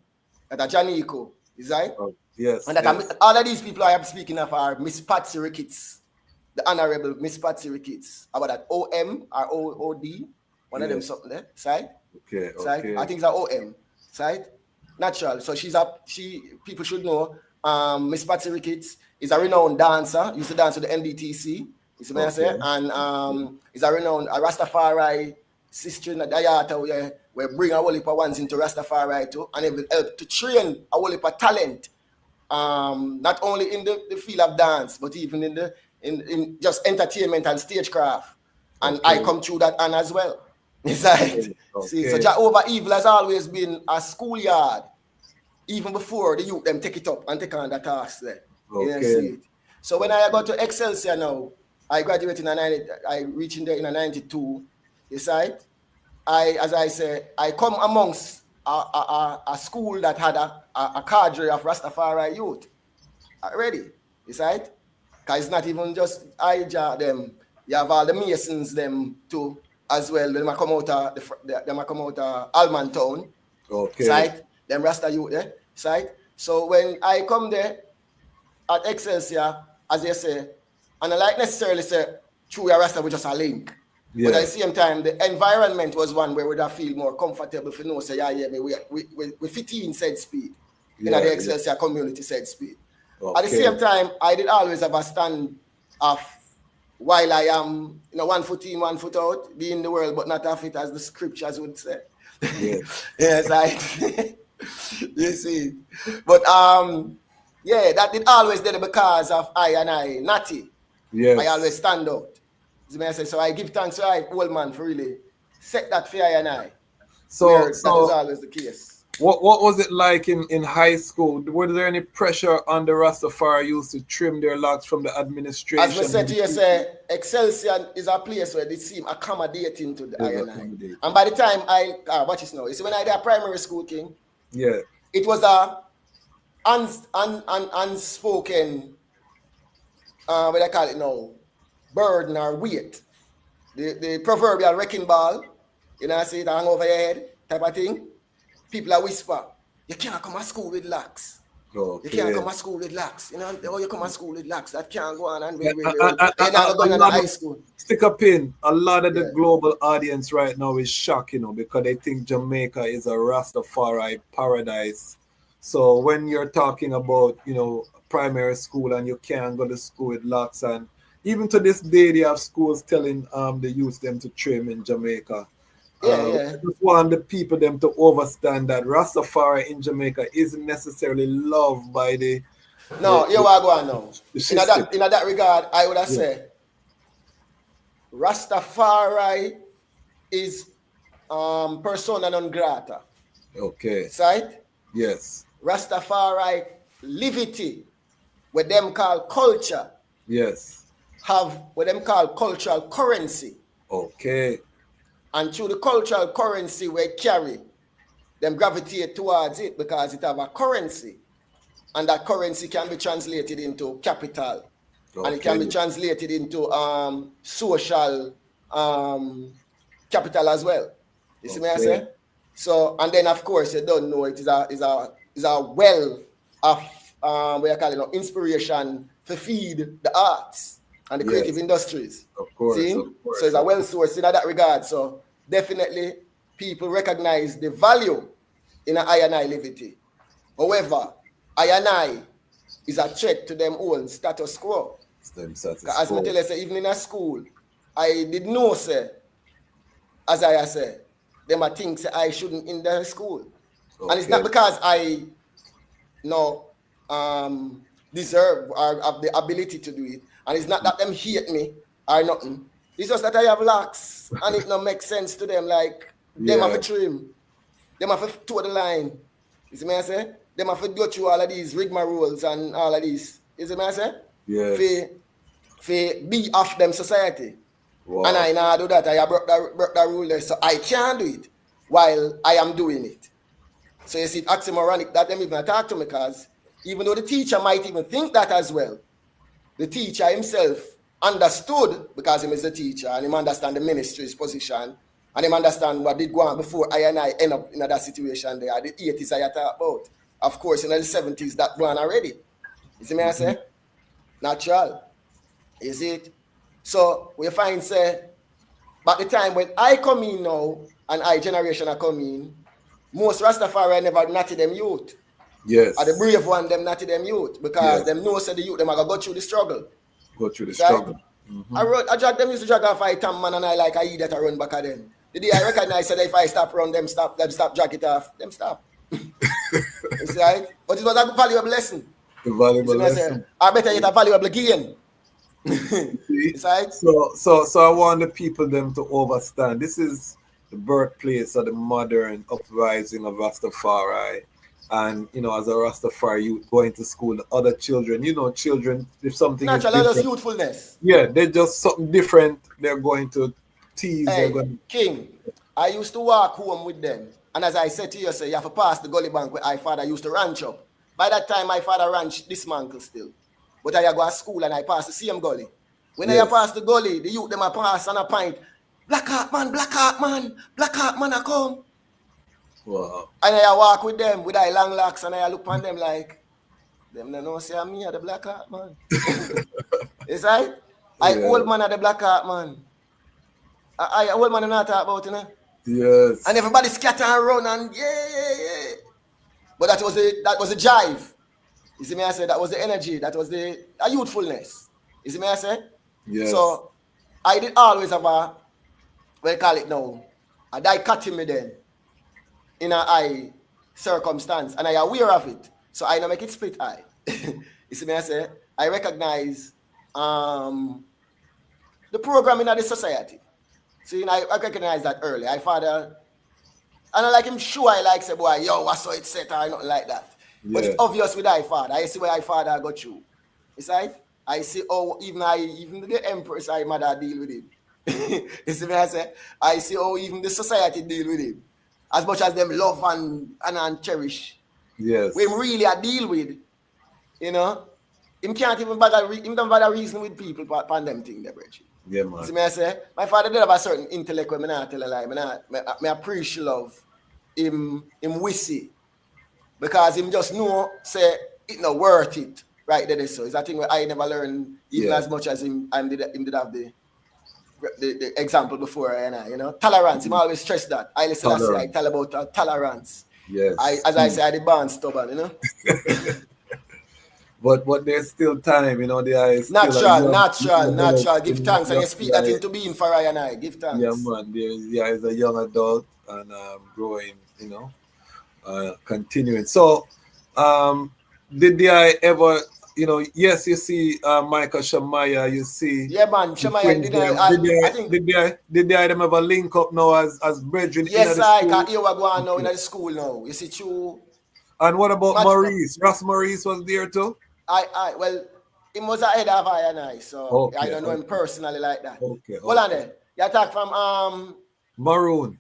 That a Janico. Is right? Yes. And that all of these people I am speaking of are Miss Patsy Ricketts, the Honorable Miss Patsy Ricketts. About that OM or OOD, one of them something there, side. Okay. Side. I think it's an OM, side. Natural. So people should know. Miss Patsy Ricketts is a renowned dancer. Used to dance with the NDTC. You see what I say? And is a renowned Rastafari sister in the Dayata where we bring a whole heap of ones into Rastafari too, and it will help to train a whole heap of talent. Not only in the field of dance, but even in just entertainment and stagecraft. And I come through that and as well. It's like, see, so Jehovah Evil has always been a schoolyard, even before the youth them take it up and take on the task there. You see it. So when I got to Excelsior now, I graduated I reached in there in 92. You see it? As I say, I come amongst a school that had a cadre of Rastafari youth already. You see it? Because it's not even just Ija them. You have all the Masons them too as well. They might come out of Alman Town. Okay. Site. Them Rasta youth there. Site. So when I come there at Excelsior, as you say, and I like necessarily say through your Rasta with just a link. Yeah. But at the same time, the environment was one where we'd feel more comfortable for no say, we fit in said speed. In the Excelsior community said speed. At the same time, I did always have a stand of while I am, 1 foot in, 1 foot out, be in the world, but not of it, as the scriptures would say. Yeah. Yes, you see. But that did always did it because of I, Natty. Yes. I always stand out. So I give thanks to I, old man, for really set that for I. So that is always the case. What was it like in high school? Was there any pressure on the Rastafari youth to trim their locks from the administration? As we said to you, Excelsior is a place where they seem accommodating to the I. And by the time watch this now. You see, when I did a primary school, King, it was a unspoken, what do I call it now, burden or weight. The proverbial wrecking ball, I see it hang over your head type of thing. People are whisper, you can't come to school with locks. You can't come to school with locks. You come to school with locks. That can't go on. And you're not going to high school. Stick a pin. A lot of the global audience right now is shocked, because they think Jamaica is a Rastafari paradise. So when you're talking about, primary school and you can't go to school with locks, and even to this day, they have schools telling the youth them to trim in Jamaica. I just want the people them to understand that Rastafari in Jamaica isn't necessarily loved by the. No, you are going now. In that regard, I would have said Rastafari is persona non grata. Okay. Right? Yes. Rastafari livity, what them call culture. Yes. Have what them call cultural currency. Okay. And through the cultural currency we carry, them gravitate towards it because it have a currency. And that currency can be translated into capital. Okay. And it can be translated into social capital as well. You see what I say? So, and then of course you don't know it is a well of what you call it, inspiration to feed the arts and the creative industries. Of course. So it's a well source in that regard. So definitely people recognize the value in an I liberty. However, I is a threat to them own status quo. As I tell you, say, even in a school, I did know, say, as I said, them are things I shouldn't in the school. Okay. And it's not because I deserve or have the ability to do it. And it's not that them hate me or nothing. It's just that I have locks and it don't make sense to them. Like, them have to trim. Them have to toe the line. You see me I say? Them have to go through all of these rigmaroles and all of these. You see me I say? Yes. For be off them society. Wow. And I now do that. I broke that rule there. So I can't do it while I am doing it. So you see, it's oxymoronic that them even talk to me, because even though the teacher might even think that as well, the teacher himself understood, because he is the teacher and he understand the ministry's position and he understand what did go on before I and I end up in that situation there. The 80s I talk about. Of course, in the 70s that go on already. You see me I say? Natural. Is it? So we find say, by the time when I come in now and I generation are coming, most Rastafari never natty them youth. Yes. Are the brave one them natty them youth, because them know say the youth them are gonna go through the struggle. Go through the struggle. I drag them used to drag off fight man and I like I eat that I run back at them. The day I recognize that if I stop run them stop drag it off, them stop. It's right? But it was a valuable lesson. A valuable lesson. I better get a valuable gain. It's right? So I want the people them to understand. This is the birthplace of the modern uprising of Rastafari. And as a Rastafari, you going to school, the other children, children, if something natural, is just youthfulness. Yeah, they're just something different. They're going to tease. Hey, King, I used to walk home with them. And as I said to you, you have to pass the gully bank where my father used to ranch up. By that time, my father ranch dismantled still. But I go to school and I pass the same gully. When I pass the gully, the youth them a pass on a pint. Black heart man, I come. Wow. And I walk with them with I long locks and I look on them like, them they know say I'm me at the black heart man. Is right? I old man at the black heart man. I old man not talk about, Yes. And everybody scatter and run and yeah. But that was a jive. You see me I say that was the energy, that was the youthfulness. You see me I say? Yes. So I did always have a, what you call it now, a dichotomy then in an eye circumstance, and I am aware of it. So I don't make it split eye. You see me I say? I recognize the programming of the society. See, I recognize that early. I father, and I like him sure I like say, boy, yo, what's so it set or nothing like that. But it's obvious with I father. I see where I father got you. It's right? I see even the empress I mother deal with him. You see me I say? I see even the society deal with him. As much as them love and cherish. Yes. We really a deal with, him can't even bother reason with people upon them thing, the bridge. Yeah, man. See me I say? My father did have a certain intellect when I not tell a lie. I appreciate love him wissy. Because him just know, say, it not worth it. Right there, so it's a thing where I never learned even as much as him did have the example before, tolerance. Him always stress that. I listen to I tell about tolerance. Yes. I say, I the born stubborn, But there's still time, there is natural. Give thanks and you speak that into being for I and I. Give thanks. Yeah, man. There is a young adult and growing, continuing. So, did I ever, yes, you see Michael Shamaya, you see. Yeah, man, Shamaya, did they them ever link up now as brethren? Yes, I can hear what going on now in the school now. You see, true. And what about Maurice? Ras Maurice was there too? Well, he was ahead of I and I, so I don't know him personally like that. Okay. Hold on there. You talk from Maroon.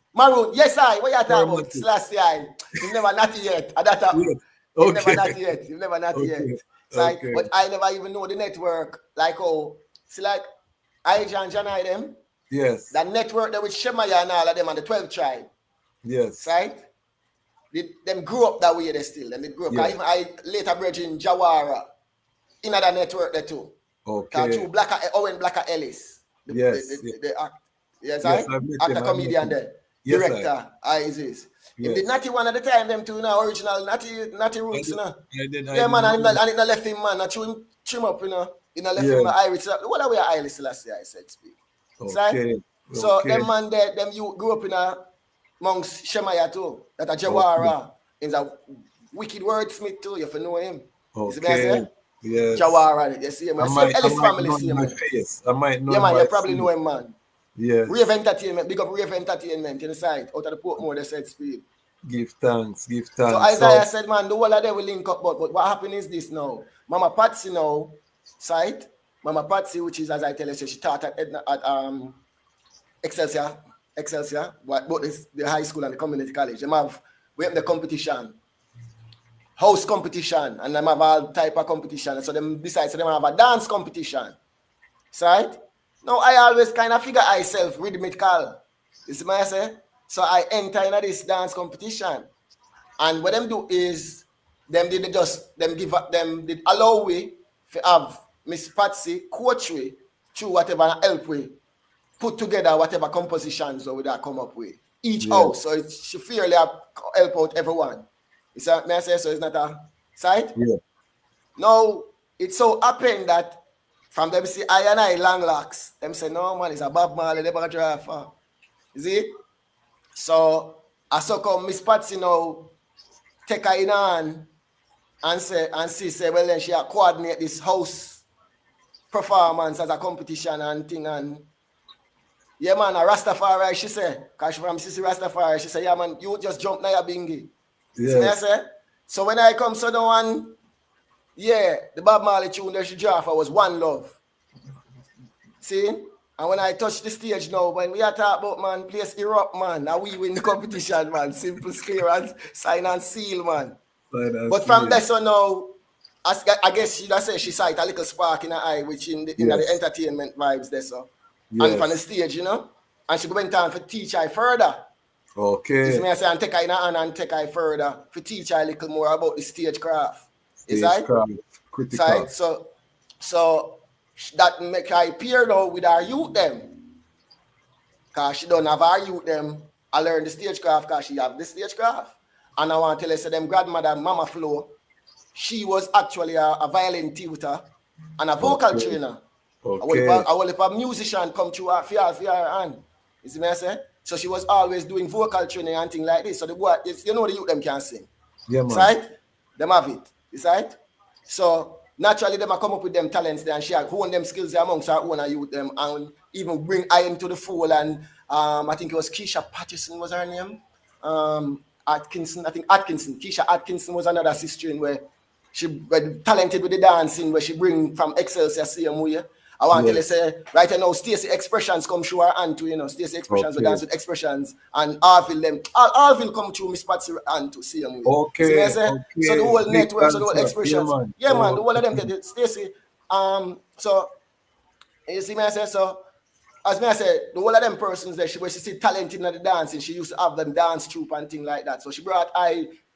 Yes, what you talk about? Last year. You never natty yet. You never natty yet. So but I never even know the network. Like see like I John I them. Yes. That network that with Shemaya and all of them and the 12 tribe. Yes. Right? Them grew up that way they still. And they grew up. Yeah. Even I later bridge in Jawara. In that network there too. Okay. Through Owen Blacker Ellis. The act. Yes, actor comedian there. Yes, director, Isis. Yes. He did Natty one at the time, them two now, original Natty Roots, I did, man, and it not left him, man. I trim up, It not left him Irish. What are we Irish last year, I said, speak. Okay. So, them man there, them you grew up in amongst Shemaya too. That a Jawara is a wicked wordsmith too, you have to know him. Okay. Yes. Jawara, you see him. Same Ellis family, know see him. my face. I might know. Yeah, man, my you probably know him, man. Yes. Rave Entertainment, big up Rave Entertainment in the side, out of the Portmore, they said speed. Give thanks, give thanks. So Isaiah said, man, the whole of them will link up, but what happened is this now. Mama Patsy now, site, Mama Patsy, which is, as I tell you, she taught at Excelsior, both the high school and the community college. We have the competition, house competition, and them have all type of competition. So them decide, so them have a dance competition. Right? Now I always kind of figure myself rhythmical. You see what I say? So I enter into this dance competition. And what them do is them did allow we to have Miss Patsy coach we through whatever help we put together whatever compositions or that come up with each house. So she fairly help out everyone. You see what I say? So it's not a side. Yeah. Now it so happened that from them see I and I long locks. Them say no man, it's a Bob Marley, they better drive far. Is it? So I saw come Miss Patsy now take her in hand and say well then she coordinate this house performance as a competition and thing and yeah man a Ras Tafari she say cause she from Sissy Ras Tafari she say yeah man you just jump now your bingy. Yes. So when I come so the one the Bob Marley tune that she draw for was One Love. See? And when I touch the stage now, when we are talking about, man, place erupt, man, now we win the competition, man. Simple, clear, and sign and seal, man. But from there, so now, I guess she sight a little spark in her eye, which in the entertainment vibes there, so. Yes. And from the stage, you know, and she went on for teach I further. Okay. You see me, I say, and take her in her hand and take her further for teach her a little more about the stage craft. Is that? Critical. So that make her appear though with our youth them. Cause she don't have our youth them. I learned the stagecraft because she have the stagecraft. And I want to tell you, so them grandmother, Mama Flo, she was actually a violin tutor and a vocal trainer. Okay. I will if a musician come to her, for her hand. You see me I say? So she was always doing vocal training and things like this. So the boy, you know the youth them can sing. Yeah, man. Right? Them have it. Is right? So naturally, them come up with them talents there and she hone them skills amongst her own and youth them and even bring iron to the fold. And I think it was Keisha Patterson was her name. Atkinson. Keisha Atkinson was another sister in where she was talented with the dancing where she bring from Excelsior same way. I want to tell you, say, right now, Stacey Expressions come through her hand too, you know. Stacey Expressions will dance with Expressions and Arville come through Miss Patsy hand to see them. Okay. So the whole network, so the whole Expressions. Yeah, man, the whole of them, Stacey. So, you see me, I say, so, as me I said, the whole of them persons there, she see talented in the dancing, she used to have them dance troupe and things like that. So she brought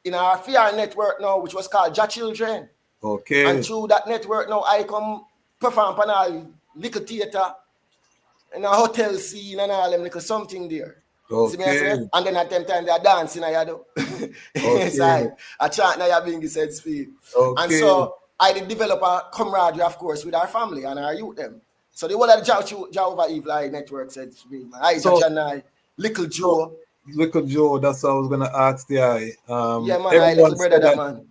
in our fear network now, which was called Ja Children. Okay. And through that network now, I come perform on a little theater in a hotel scene and all them little something there. Okay. See me I say? And then at them time they are dancing I do. Okay. I chant now being said speed. Okay. And so I did develop a camaraderie, of course, with our family and our youth them. So the whole of the Jehovah Evil network said speed. Little Joe. Little Joe, that's what I was gonna ask the eye. Yeah, man, I little brother that man.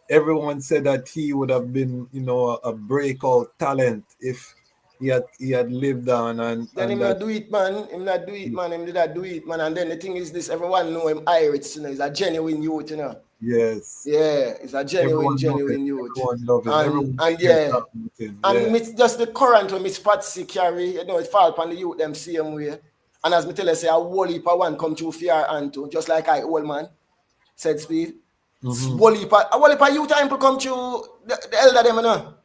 Everyone said that he would have been, you know, a breakout talent if he had lived on and then him not do it, man. Him not do it, man. Him did not do it, man. And then the thing is this, everyone know him Irish, you know, he's a genuine youth, you know. Yes. Yeah, it's a genuine youth. Everyone love him. And just the current when Miss Patsy carry, you know, it fall upon the youth them same way. And as me tell you, say a whole heap of one come through fear and too, just like I old man said speed. A whole heap of youth time to come through the elder them, you know.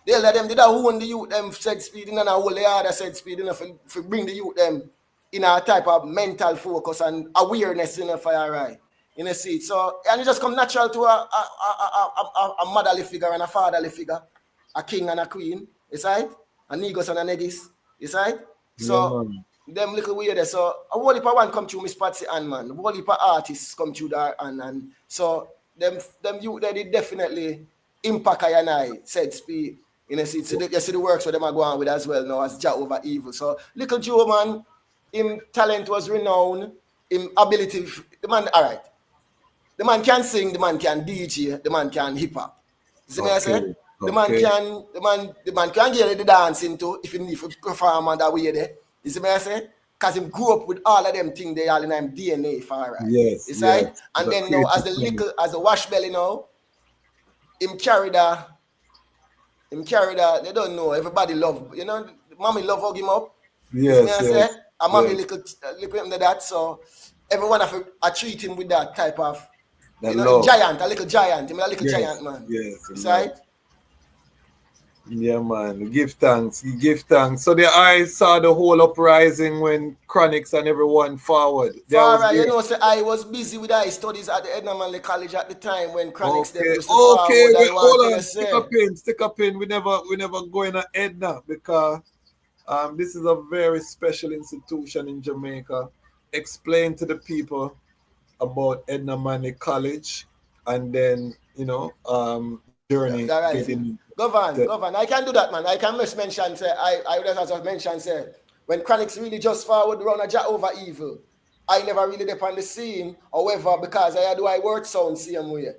The elder them did a own the youth them said speed and a whole the other said speed, you know, for bring the youth them in a type of mental focus and awareness, you know, for your right. You know, see it. So and it just come natural to a motherly figure and a fatherly figure, a king and a queen, is right? A Negos and a Negis, is right? So them little weird there. So a whole heap of one come through Miss Patsy and man, a whole heap of artists come through there and so them youth they did definitely impact I and I said speed. You know, see, you see the works where them are going with as well now as Jah over evil. So little Joe man, him talent was renowned, him ability, the man, all right. The man can sing, the man can DJ, the man can hip hop. See me I say? The man can get the dancing too if he need to perform on that way there. You see me I say? Because him grew up with all of them things they all in him DNA for right. Yes, It's yes. right. And then now as the wash belly now, him carry that, they don't know, everybody love, you know, mommy love hug him up. Yes, you see me I say? And mommy little him to that, so everyone have to treat him with that type of that you know, love. a little giant, him a little giant man. Yes. It's right. Yeah, man. Give thanks. So I saw the whole uprising when Chronics and everyone forward. You know, so I was busy with my studies at the Edna Manley College at the time when Chronics them used to forward. Hold on. Stick a pin. We never go in at Edna because this is a very special institution in Jamaica. Explain to the people about Edna Manley College and then, you know, journey. Govern. I can do that, man. I can just mention, say, I just mention, say, when Chronics really just forward run a jack over evil, I never really dip on the scene. However, because I do word sound same way.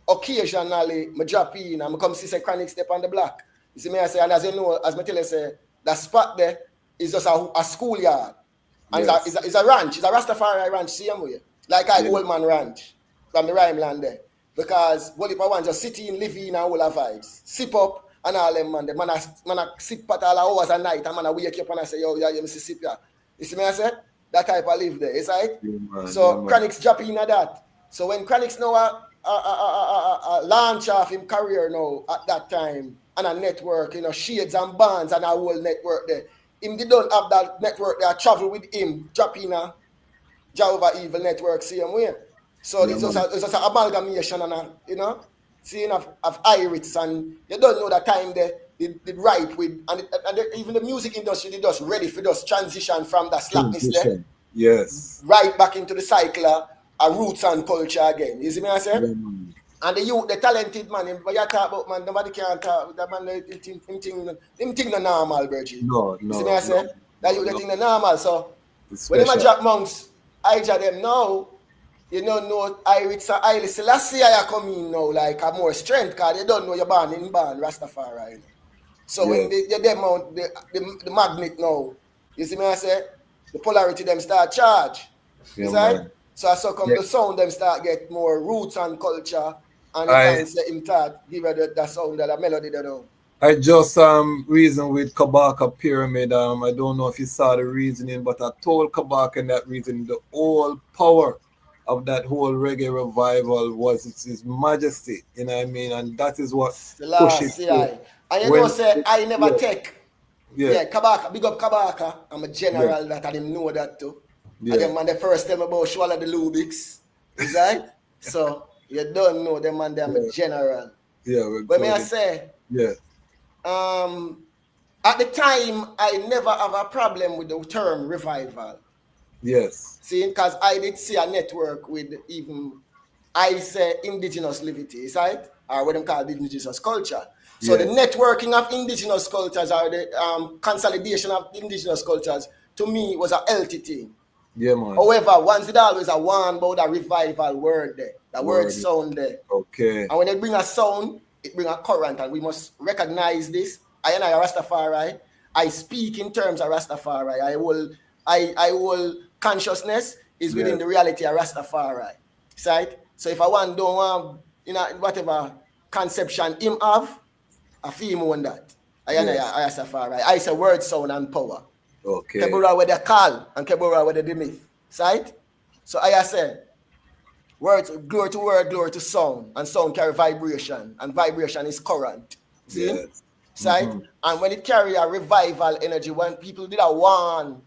Occasionally, I drop in and I come see say Chronics step on the block. You see me I say, and as you know, as I tell you say, that spot there is just a schoolyard. And it's a ranch, it's a Rastafari ranch same way. Like Old Man Ranch from the Rhyme Land there. Because what if I want just sit in, live in and all the vibes. Sip up and all them man. The man a sip at all hours at night and man a wake up and I say, yo, yeah, you sip ya. You see me I say? That type of live there, is right? Chronics drop in at that. So when Chronics now a launch off him career now at that time and a network, you know, Shades and Bands and a whole network there. Him they don't have that network there, travel with him, drop in a Jehovah Evil network same way. So it's just an amalgamation and you know, seeing of Irish and you don't know that time they write with and even the music industry they just ready for just transition from that slackness there. Yes. Right back into the cycle of roots and culture again. You see me I say? And the youth, the talented man, but you talk about man, nobody can talk that man him think no normal, Virgil. No. You see me I say? That you think no normal. So when them drop monks, I judge them now. You don't know Irish and Haile Selassie I come in now like a more strength because they don't know you're born Rastafari. You know? So when they mount the magnet now, you see me I say, the polarity them start charge. Right? So I saw come the sound them start get more roots and culture and I say him start give her the sound that the melody they know. I just reason with Kabaka Pyramid. I don't know if you saw the reasoning, but I told Kabaka in that reasoning the whole power of that whole reggae revival was his majesty, you know what I mean? And that is what pushes it. And you know say I never take. Yeah, Kabaka, big up Kabaka. I'm a general that I didn't know that too. And then man the first time about swallow the Lubics. Is right? So you don't know them man, I'm a general. But may I say at the time I never have a problem with the term revival. Yes. See, because I did see a network with even, I say, indigenous livity, right? Or what them call indigenous culture. So the networking of indigenous cultures or the consolidation of indigenous cultures, to me, was a healthy thing. Yeah, man. However, once it always a one about a revival word there, the word sound there. Okay. And when they bring a sound, it bring a current, and we must recognize this. I am a Rastafari. I speak in terms of Rastafari. I will consciousness is within the reality of Rastafari. Right? So if I don't want, you know, whatever conception him have, I feel him on that. I Rastafari. I say word, sound, and power. Okay. Kebura with the call and Kebura with the myth. Right? So I say words, glory to word, glory to sound, and sound carry vibration, and vibration is current. See? Yes. Right? And when it carry a revival energy, when people did a warn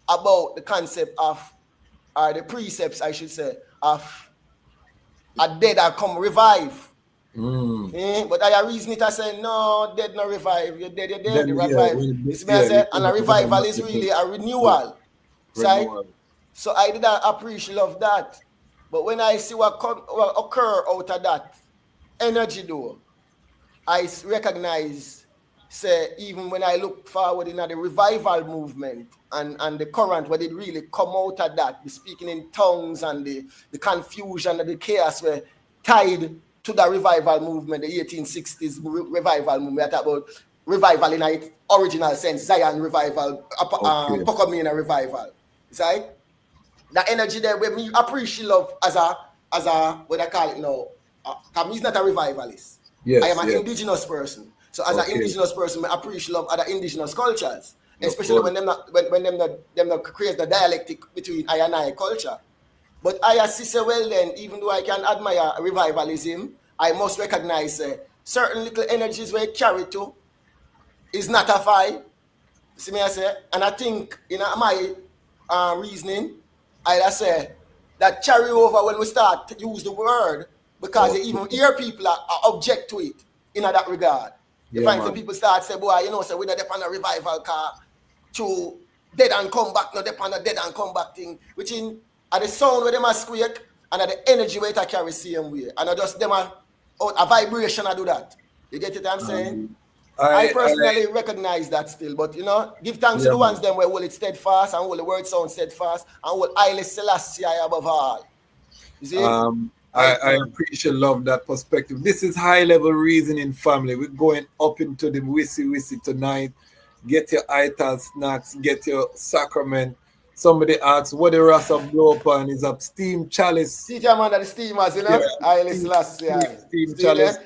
about the concept of, or the precepts, I should say, of a dead that come revive. But I reason it, I say, no, dead no revive. You're dead, the revive. And a revival is really a renewal. Right? So I did appreciate of that. But when I see what occur out of that energy though, I recognize, say, even when I look forward in the revival movement and the current, where it really come out of that, the speaking in tongues and the confusion and the chaos were tied to the revival movement, the 1860s revival movement. I talk about revival in its original sense, Zion revival, Pocomina revival. It's like the energy there where me appreciate love as a what I call it now. Because he's not a revivalist. Yes, I am an indigenous person. So as an indigenous person, I appreciate love other indigenous cultures. Especially when them not create the dialectic between I and I culture. But I say, well then, even though I can admire revivalism, I must recognize certain little energies where it carry to is not a fight. See me I say? And I think in my reasoning, I say that carry over when we start to use the word, because you even hear people are object to it in that regard. You find some people start say, boy, you know, so we don't depend on a revival car to dead and come back, no depend on dead and come back thing, which in at the sound where them are squeak and at the energy where it carry same way. And I just them are a vibration I do that. You get it I'm saying? I personally recognize that still, but you know, give thanks to the ones them where will it steadfast and will the word sound steadfast and will Haile Selassie above all. You see? I appreciate love that perspective. This is high level reasoning, family. We're going up into the wissy tonight. Get your ital snacks, get your sacrament. Somebody asks, what the Ras Abbebe and is up steam chalice. See man that the steamers, you know? Haile Selassie. Steam chalice.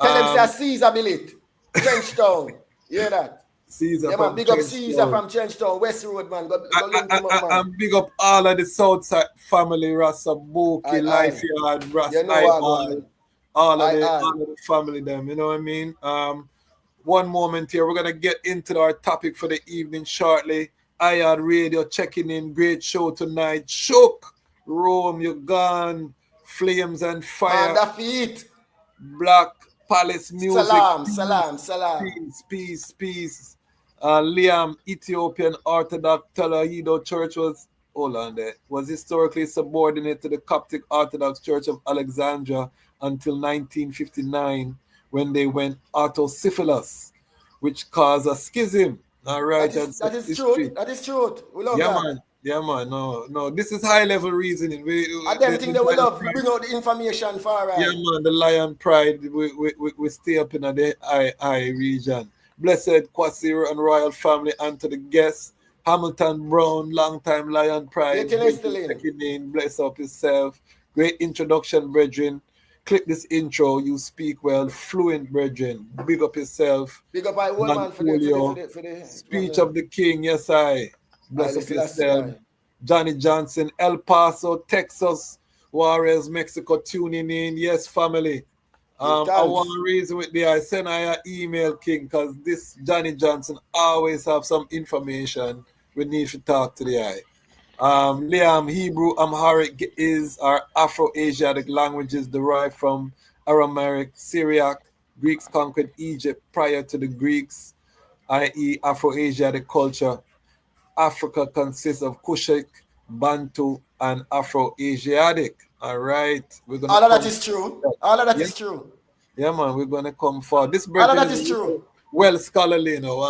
Tell them say Caesar billet. Trenchtown. You hear that? Caesar man, big up Caesar from Trenchtown, West Road, man. Go link him up, man. And big up all of the Southside family, Ras Abbebe, Life Yard, Ras Tafari, all of the family them, you know what I mean? One moment here, we're going to get into our topic for the evening shortly. IR Radio checking in, great show tonight. Shook, Rome, you gone, Flames and Fire. And the feet. Black Palace Music. Salam. Peace. Liam, Ethiopian Orthodox Tewahedo Church was historically subordinate to the Coptic Orthodox Church of Alexandria until 1959 when they went autocephalous, which caused a schism. All right, that is truth. We love that. Man. No. This is high level reasoning. I don't think they will love bring out the information for us. Yeah, man. The Lion Pride. We stay up in the I region. Blessed Kwasi and royal family, and to the guests, Hamilton Brown, long time Lion Pride. Bless up yourself. Great introduction, brethren. Click this intro. You speak well, fluent, brethren. Big up yourself. Big up my woman for the speech of the king. Yes, I. Bless up yourself. Johnny Johnson, El Paso, Texas, Juarez, Mexico, tuning in. Yes, family. I want to reason with the I send I an email, King, because this Johnny Johnson always have some information we need to talk to the eye. Liam, Hebrew, Amharic is our Afro-Asiatic languages derived from Aramaic, Syriac. Greeks conquered Egypt prior to the Greeks, i.e. Afro-Asiatic culture. Africa consists of Cushitic, Bantu, and Afro-Asiatic. All right. All of that is true. Is true. Yeah, man, we're going to come forward. This all of that is true. Well scholarly, you know.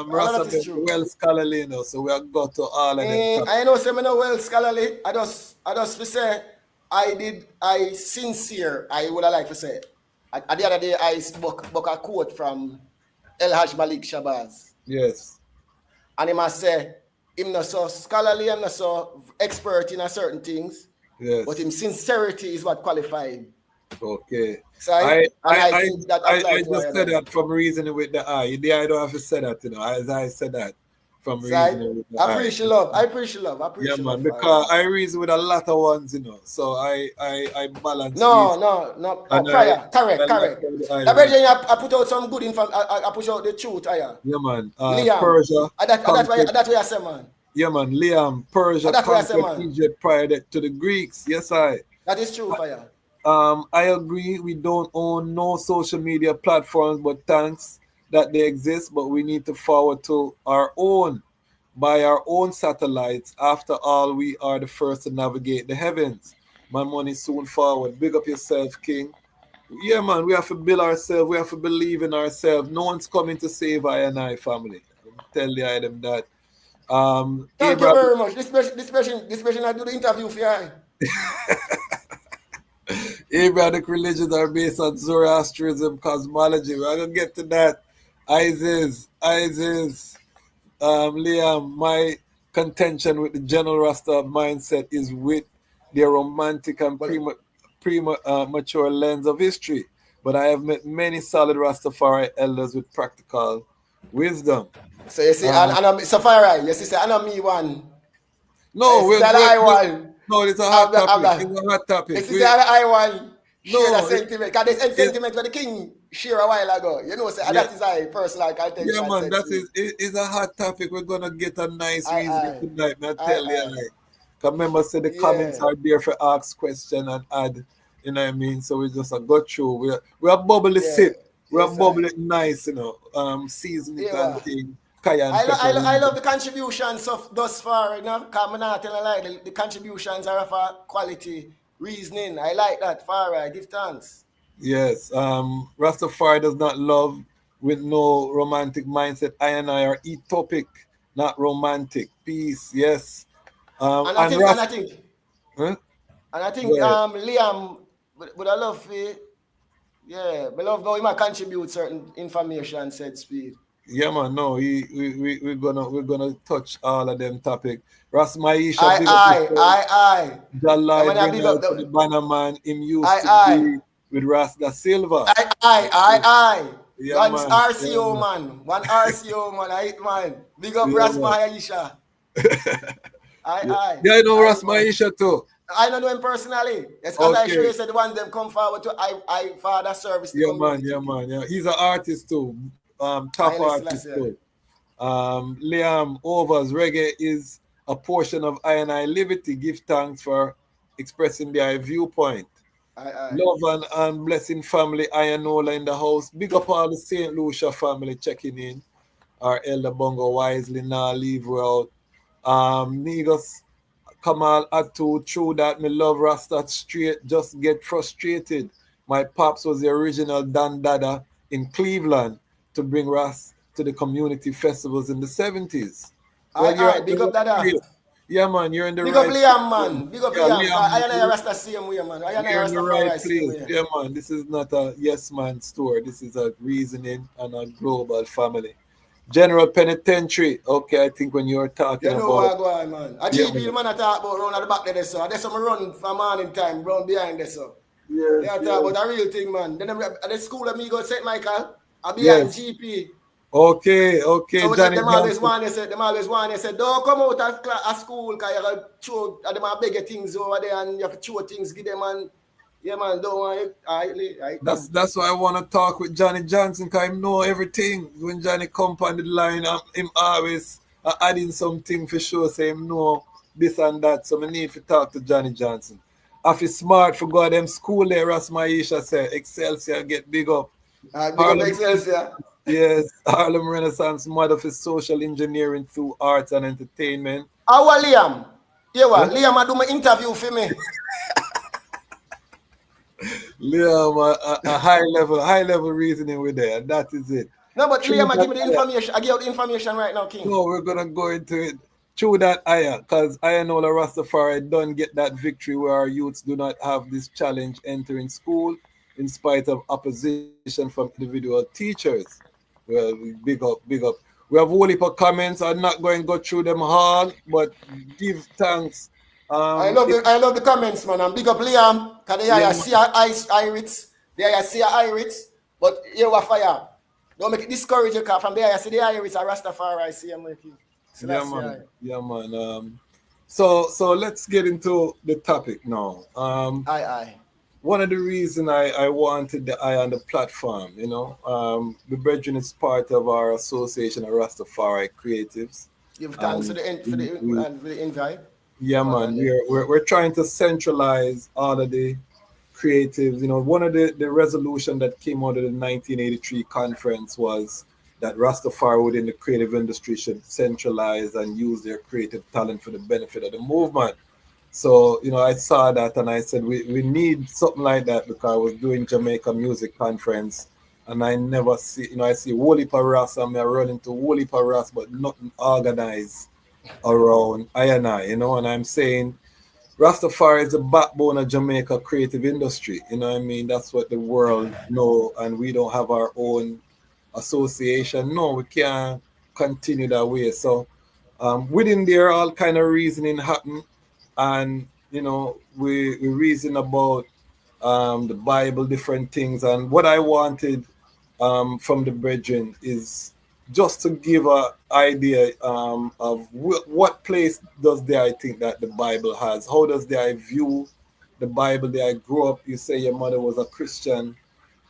Ras well scholarly, you know. So we have got to all of them. I know some well scholarly. I just say I sincere. I would like to say. At the other day I spoke a quote from El Haj Malik Shabazz. Yes. And he must say, him not so scholarly, I'm not so expert in certain things. Yes. But him sincerity is what qualifies him. Okay. So I think that I just said that from reasoning with the eye. The eye don't have to say that, you know. As I said that from reasoning with the eye. I appreciate love. Yeah, man. Because I reason with a lot of ones, you know. So I balance. No. Correct. I put out some good info. I push out the truth. Yeah, man. Liam, Persia. That's what I say, man. Yeah, man. Liam, Persia conquered Egypt prior to the Greeks. Yes, that is true, Fire. I agree. We don't own no social media platforms, but thanks that they exist. But we need to forward to our own, by our own satellites. After all, we are the first to navigate the heavens. My money soon forward. Big up yourself, King. Yeah, man. We have to build ourselves. We have to believe in ourselves. No one's coming to save I and I family. Tell the item that. Thank you very much. This person I do the interview for you. Abrahamic religions are based on Zoroastrianism, cosmology. We're gonna get to that. Isis, Liam, my contention with the general Rasta mindset is with their romantic and premature lens of history. But I have met many solid Rastafari elders with practical wisdom. So you see, and Safari, you see, and me one. No, no, it's a hot topic. It's a hot topic. This is I want share No, the sentiment. Because this sentiment with the king share a while ago. You know, so that is I personal contention. Yeah, man, it's a hot topic. We're gonna get a nice reason tonight. I tell you, because remember, say the comments are there for ask question and add. You know what I mean? So we just go through. We're bubbly sip. We're bubbly nice, you know. Season it and thing. I love the contributions of thus far, you know, because I'm not telling a lie, the contributions are of a quality reasoning. I like that. Farah, give thanks. Yes. Rastafari does not love with no romantic mindset. I and I are utopic, not romantic. Peace, yes. And I think Liam, but I love it. Yeah, I love how he might contribute certain information, said speed. Yeah, man. No, we're gonna touch all of them topic. Ras Maisha, aye. Jalai bring out to the banner man. Him used to be with Ras Da Silva. Aye. Yeah, One RCO man. One RCO man. Man. Big up Ras Maisha. Aye. Yeah, I know Ras Maisha too. I don't know him personally. Yes, as I sure you said, the ones them come forward to I father service. Yeah, man. He's an artist too. Top artist too. Liam Overs, reggae is a portion of I and I liberty. Give thanks for expressing their viewpoint. Love and blessing family, Ayanola in the house. Big up all the St. Lucia family checking in. Our elder Bongo wisely now leave out. Niggas Kamal Atu, true that me love Rasta straight, just get frustrated. My pops was the original Dan Dada in Cleveland to bring Ras to the community festivals in the 70s. Big up Dada. Yeah, man, you're in the big right place. Big up Liam, man. Big up Liam. I am Rasta same way, man. You're in the right place. Yeah, man, this is not a yes man store. This is a reasoning and a global family. General Penitentiary. Okay, I think when you're talking about... You know what I go on, man. I keep you, man, I talk about round at the back there, so. There's some run for morning time, round behind there, so. Yeah. They talk about a real thing, man. Then at the school of me go St. Michael, I be behind GP. Okay. So them always want to say, don't come out of school because you got to throw them bigger things over there and you have to throw things, give them and yeah, man, don't want it. That's why I want to talk with Johnny Johnson because I know everything. When Johnny come on the line, him always adding something for sure, say him know this and that. So I need to talk to Johnny Johnson. If he's smart for go to them school there, Ras Maisha say, Excelsior get big up. Big up Excelsior. Yes, Harlem Renaissance mother for social engineering through arts and entertainment. How Liam? Yeah, Liam, I do my interview for me. Liam, a high level reasoning with there, and that is it. No, but Liam, I give me the information. I give out the information right now, King. No, we're gonna go into it through that ayah, because I know the Rastafari don't get that victory where our youths do not have this challenge entering school in spite of opposition from individual teachers. Well, big up. We have a whole heap of comments. I'm not going to go through them all, but give thanks. I love the comments, man. And big up Liam, because they see Irish. They see Irish, but you are fire. Don't make it discourage you, because from there I see the Irish are Rastafari. I see them with you. So yeah, man. So let's get into the topic now. One of the reasons I wanted the eye on the platform, you know, the Brethren is part of our association of Rastafari Creatives. Give thanks for the invite. Yeah, man. We're trying to centralize all of the creatives. You know, one of the resolution that came out of the 1983 conference was that Rastafari within the creative industry should centralize and use their creative talent for the benefit of the movement. So, you know, I saw that and I said, we need something like that, because I was doing Jamaica Music Conference and I never see, you know, I see whole heap of Ras and I run into whole heap of Ras, but nothing organized around I and I, you know, and I'm saying Rastafari is the backbone of Jamaica creative industry. You know what I mean? That's what the world know, and we don't have our own association. No, we can't continue that way. So within there, all kind of reasoning happen, and you know, we reason about the Bible, different things, and what I wanted from the brethren is just to give a idea of what place does I think that the Bible has. How does I view the Bible? I grew up. You say your mother was a Christian,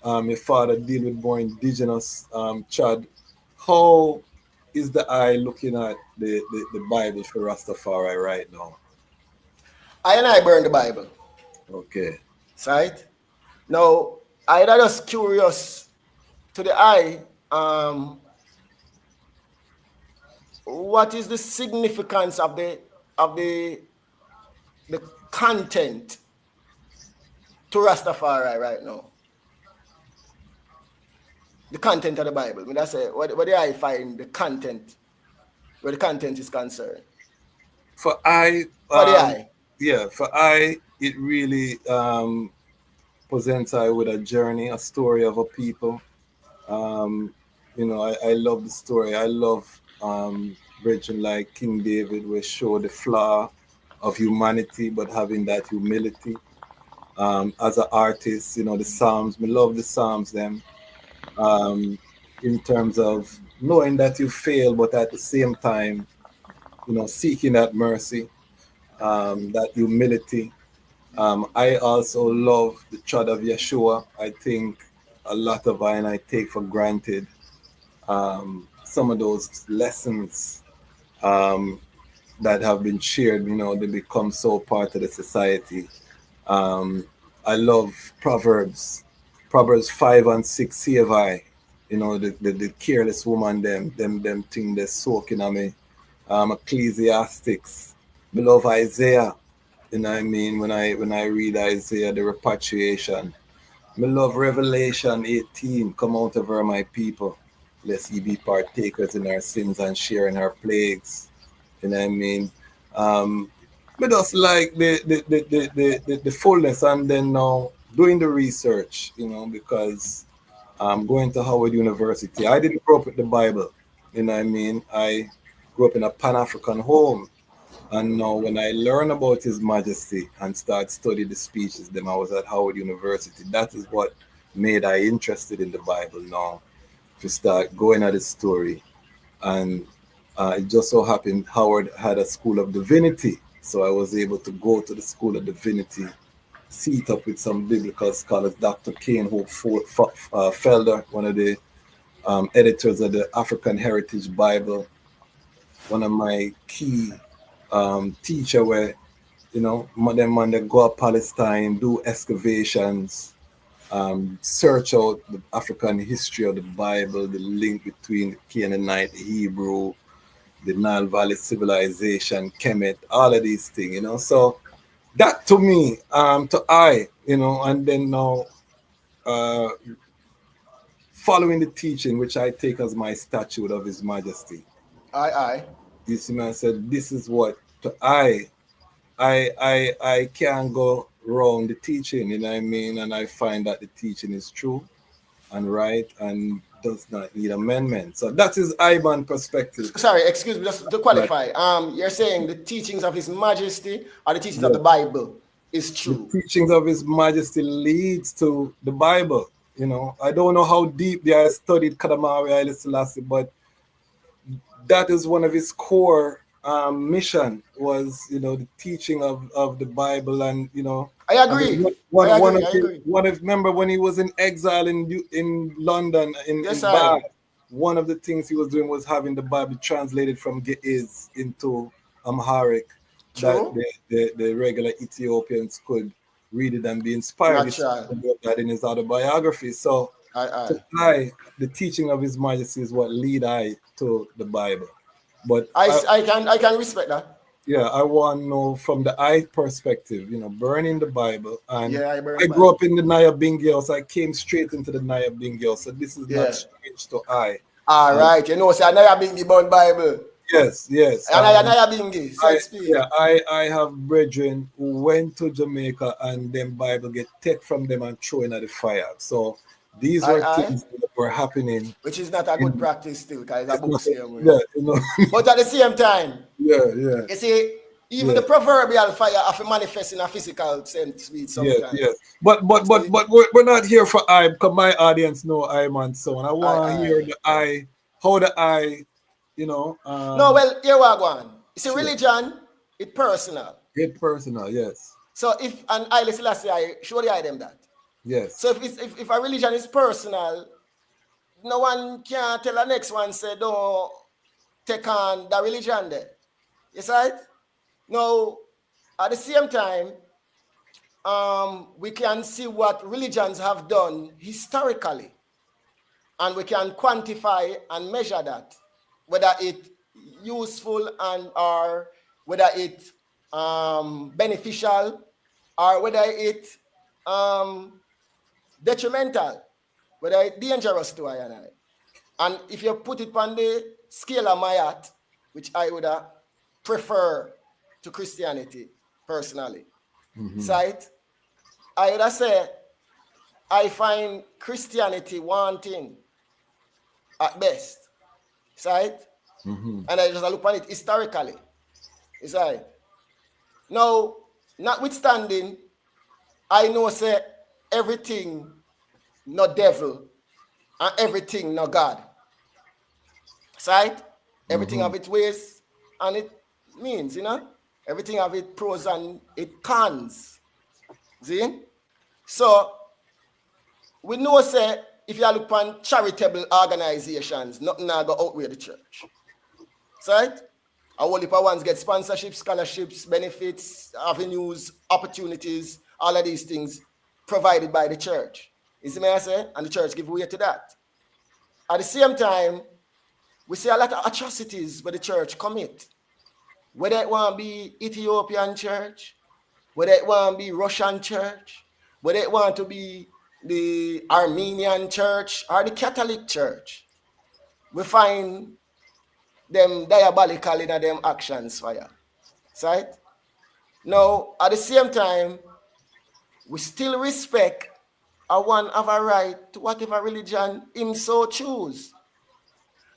your father deal with more indigenous Chad. How is the eye looking at the Bible for Rastafari right now? I burn the Bible. Okay. Right? Now, I just curious to the eye, what is the significance of the content to Rastafari right now? The content of the Bible. I mean, that's it. What do I find the content, where the content is concerned? For I, yeah, for I, it really presents I with a journey, a story of a people. You know, I love the story. I love brethren like King David, where show the flaw of humanity, but having that humility. As an artist, you know, the Psalms, me love the Psalms, them. In terms of knowing that you fail, but at the same time, you know, seeking that mercy, that humility. I also love the trod of Yeshua. I think a lot of I take for granted. Some of those lessons that have been shared, you know, they become so part of the society. I love Proverbs 5 and 6 save I. You know, the careless woman, them thing they soaking on me. Ecclesiastics. I love Isaiah. You know what I mean? When I read Isaiah, the repatriation. I love Revelation 18. Come out of her, my people, lest ye be partakers in our sins and share in our plagues. You know what I mean? But just like the fullness, and then now doing the research, you know, because I'm going to Howard University. I didn't grow up with the Bible, you know what I mean? I grew up in a Pan-African home. And now when I learn about His Majesty and start studying the speeches, then I was at Howard University. That is what made I interested in the Bible now, to start going at the story. And it just so happened Howard had a School of Divinity. So I was able to go to the School of Divinity, seat up with some biblical scholars, Dr. Kane Hope Felder, one of the editors of the African Heritage Bible, one of my key teacher where, you know, them they go to Palestine, do excavations, search out the African history of the Bible, the link between the Canaanite, the Hebrew, the Nile Valley civilization, Kemet, all of these things, you know. So that to me, you know, and then now following the teaching, which I take as my statute of His Majesty. You see, man, said this is what I can't go wrong the teaching, you know what I mean? And I find that the teaching is true and right and does not need amendment. So that is Iban perspective. Sorry, excuse me, just to qualify. You're saying the teachings of His Majesty or the teachings of the Bible is true? The teachings of His Majesty leads to the Bible. You know, I don't know how deep I studied Kadamawi Haile Selassie, but that is one of his core mission was, you know, the teaching of the Bible. And, you know, I agree. Remember when he was in exile in London, in Bath, one of the things he was doing was having the Bible translated from Ge'ez into Amharic, that the regular Ethiopians could read it and be inspired. He wrote that in his autobiography. So the teaching of His Majesty is what lead I to the Bible. But I can respect that. Yeah, I want to know from the I perspective, you know, burning the Bible. And I grew up in the Nyabingi house. I came straight into the Nyabingi house. So this is not strange to I. All right, you know, say Nyabingi born Bible. Yes, yes. And I bingi, so I, speak. yeah, I have brethren who went to Jamaica and then Bible get take from them and thrown at the fire. So these were things that were happening. Which is not a good practice still, because it's a book same way. Yeah, you know. But at the same time, yeah. You see, even the proverbial fire have to manifest in a physical sense sometimes. Yes. But we're not here for I, because my audience know I man so and I want to hear the I, how the I, you know. No, well, here we are going. You see, religion, it's personal. It's personal, yes. So if an I Selassie, I surely I them that. Yes. So if a religion is personal, no one can tell the next one say don't take on the religion there. Yes, right? Now, at the same time, we can see what religions have done historically, and we can quantify and measure that, whether it's useful and or whether it's beneficial or whether it's detrimental, whether it's dangerous to I and I. And if you put it on the scale of my heart, which I would prefer to Christianity personally, right? I would say I find Christianity wanting at best, right? And I just look at it historically, right? Now, notwithstanding, I know say everything no devil and everything no God, right? Everything have its ways and it means, you know, everything have its pros and its cons. See? So we know say if you look on charitable organizations, nothing now go outweigh the church. Right? A whole heap of ones get sponsorships, scholarships, benefits, avenues, opportunities, all of these things provided by the church. You see me I say? And the church give way to that. At the same time, we see a lot of atrocities where the church commit. Whether it want to be Ethiopian church, whether it want to be Russian church, whether it want to be the Armenian church or the Catholic church, we find them diabolical in them actions fire. Right? Now, at the same time, we still respect a one have a right to whatever religion him so choose.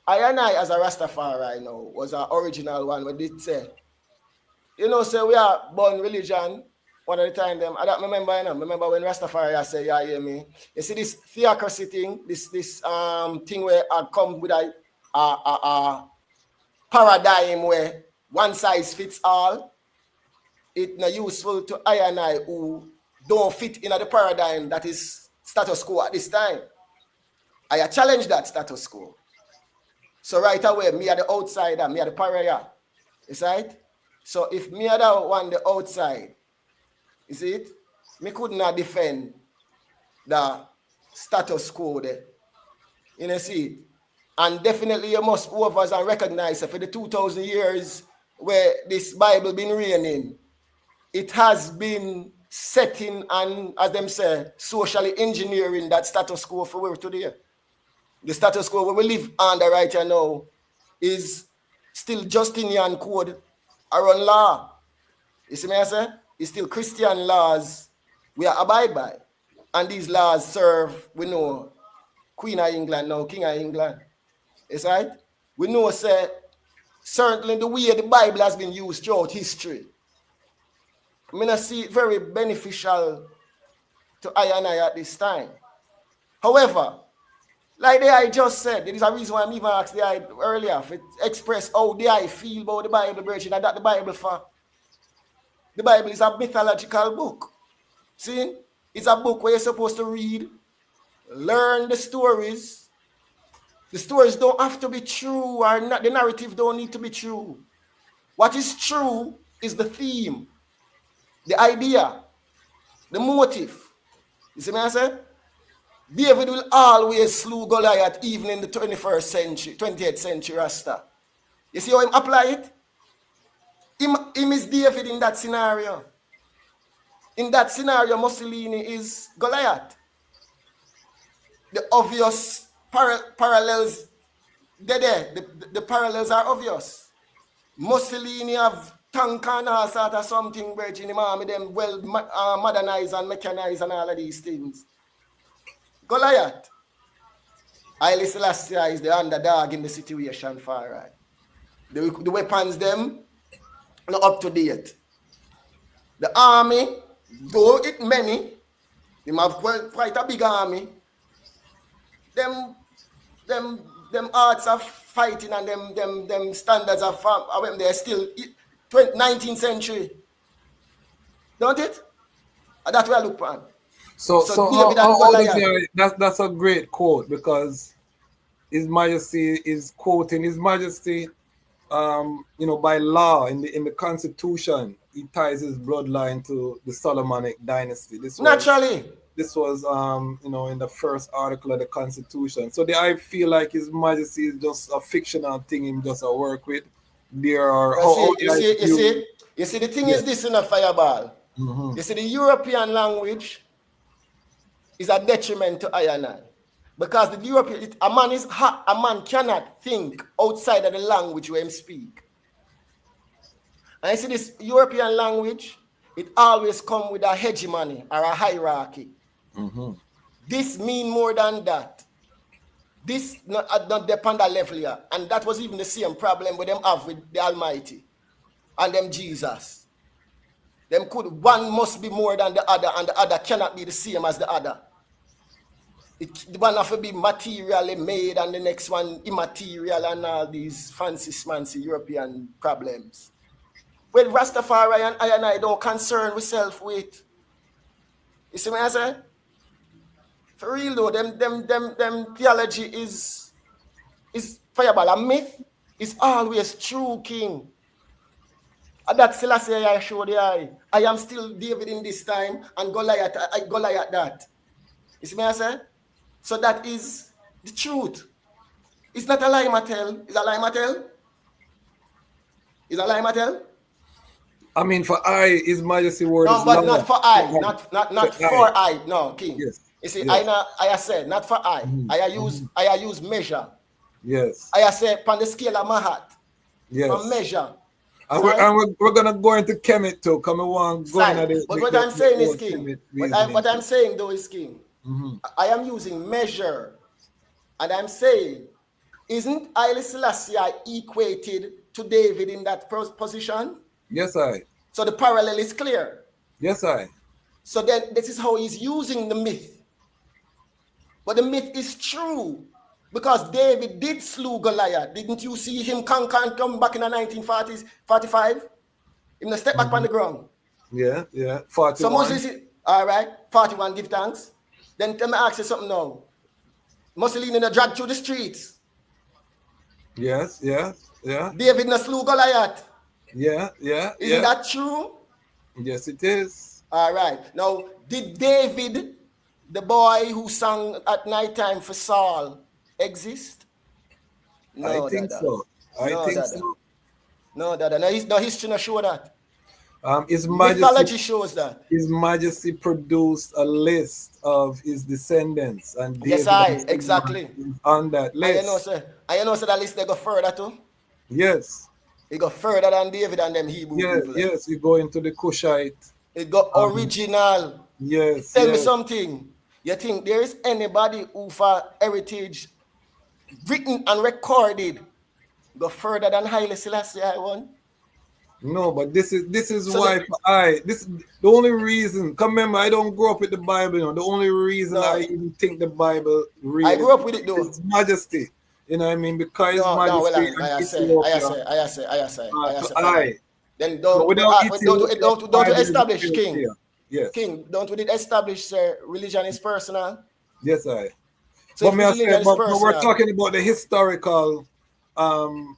I and I, as a Rastafari, know, was an original one. We did say, you know, say we are born religion. One of the time, them I don't remember. You know, remember when Rastafari I say, yeah, hear me. You see this theocracy thing, this thing where I come with a paradigm where one size fits all. It's not useful to I and I who don't fit in the paradigm that is status quo at this time. I challenge that status quo. So right away, me are the outsider, me are the pariah. Is right? So if me are the one the outside, is it? Me could not defend the status quo there. You know, see it? And definitely you must over and recognize that for the 2,000 years where this Bible been reigning, it has been setting and, as them say, socially engineering that status quo for where today. The status quo where we live under right now is still Justinian code around law. You see me I say? It's still Christian laws we are abide by. And these laws serve, we know, Queen of England now, King of England. It's right? We know, say, certainly the way the Bible has been used throughout history. I mean, I see it very beneficial to I and I at this time. However, like the I just said, there is a reason why I'm even asked the I earlier to express how the I feel about the Bible, brethren, and that the Bible for. The Bible is a mythological book. See? It's a book where you're supposed to read, learn the stories. The stories don't have to be true, or not, the narrative don't need to be true. What is true is the theme, the idea, the motive. You see what I say? David will always slew Goliath even in the 21st century, 20th century Rasta. You see how him apply it? Him is David in that scenario. In that scenario, Mussolini is Goliath. The obvious parallels, they're there. The parallels are obvious. Mussolini have tank and all sort of something, Virgin Army, them well modernized and mechanized and all of these things. Goliath. Haile Selassie is the underdog in the situation, far right. The weapons, them, not up to date. The army, though it many, they have quite a big army. Them arts of fighting and them standards of when they're still 19th century. Don't it? And that's where I look on. So how does that's a great quote, because His Majesty is quoting His Majesty, by law in the Constitution, he ties his bloodline to the Solomonic dynasty. This was in the first article of the Constitution. So I feel like His Majesty is just a fictional thing him just a work with. There are you see the thing is this in a fireball. You see the European language is a detriment to I and I. Because the European, a man cannot think outside of the language where he speak. And you see this European language, it always comes with a hegemony or a hierarchy. This mean more than that. This not depend on level here. And that was even the same problem with them have with the Almighty and them Jesus. One must be more than the other, and the other cannot be the same as the other. The one have to be materially made and the next one immaterial, and all these fancy European problems. Well, Rastafari and I don't concern ourselves with. You see what I say? For real though, them theology is fireball. A myth is always true, King. And that Selassie I showed the eye. I am still David in this time, and Goliath that. You see what I say? So that is the truth. It's not a lie, Mattel. It's a lie, Mattel. It's a lie, Mattel. I mean, for I, His Majesty word no, is but love. not for I, not for I. No, King. Yes. You see, yes. I said not for I. I use measure. Yes. I say upon the scale of my heart. Yes. A measure. And we're gonna go into Kemet too. Come on, go into But what I'm saying is, King. What I'm saying though is, King. I am using measure, and I'm saying, isn't Haile Selassie equated to David in that position? Yes, I. So the parallel is clear. Yes, I. So then this is how he's using the myth. But the myth is true, because David did slew Goliath. Didn't you see him conquer and come back in the 1940s, 45? Him the step back on the ground. Yeah. 41. So Moses, all right, 41, give thanks. Then tell me ask you something now. Mussolini drag through the streets. Yes. David no slew Goliath. Yeah. Isn't that true? Yes, it is. All right. Now, did David, the boy who sang at nighttime for Saul, exist? No, I think so. No, Dada. No history no show that. His mythology shows that. His Majesty produced a list of his descendants, and David exactly on that list. I know that list they go further too. Yes, it go further than David and them Hebrew people. Yes, you go into the Cushite. It got original. Yes. Tell me something. You think there is anybody who for heritage written and recorded go further than Haile Selassie I one? No, but this is so why the only reason. Come remember, I don't grow up with the Bible. The only reason I even think the Bible really. I grew up with it though. His Majesty, you know what I mean? Because His Majesty. I say. Then don't establish King. Yes. King, don't we establish religion is personal? Yes, I. So but we're talking about the historical. You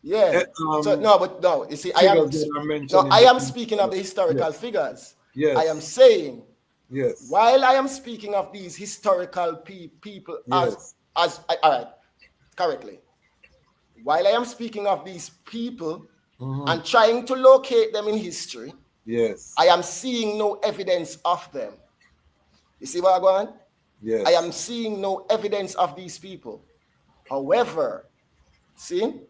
see, I am speaking of the historical figures. Yes. I am saying, yes, while I am speaking of these historical people all right, correctly. While I am speaking of these people and trying to locate them in history, yes, I am seeing no evidence of them. You see where I'm going? Yes. I am seeing no evidence of these people. However, see,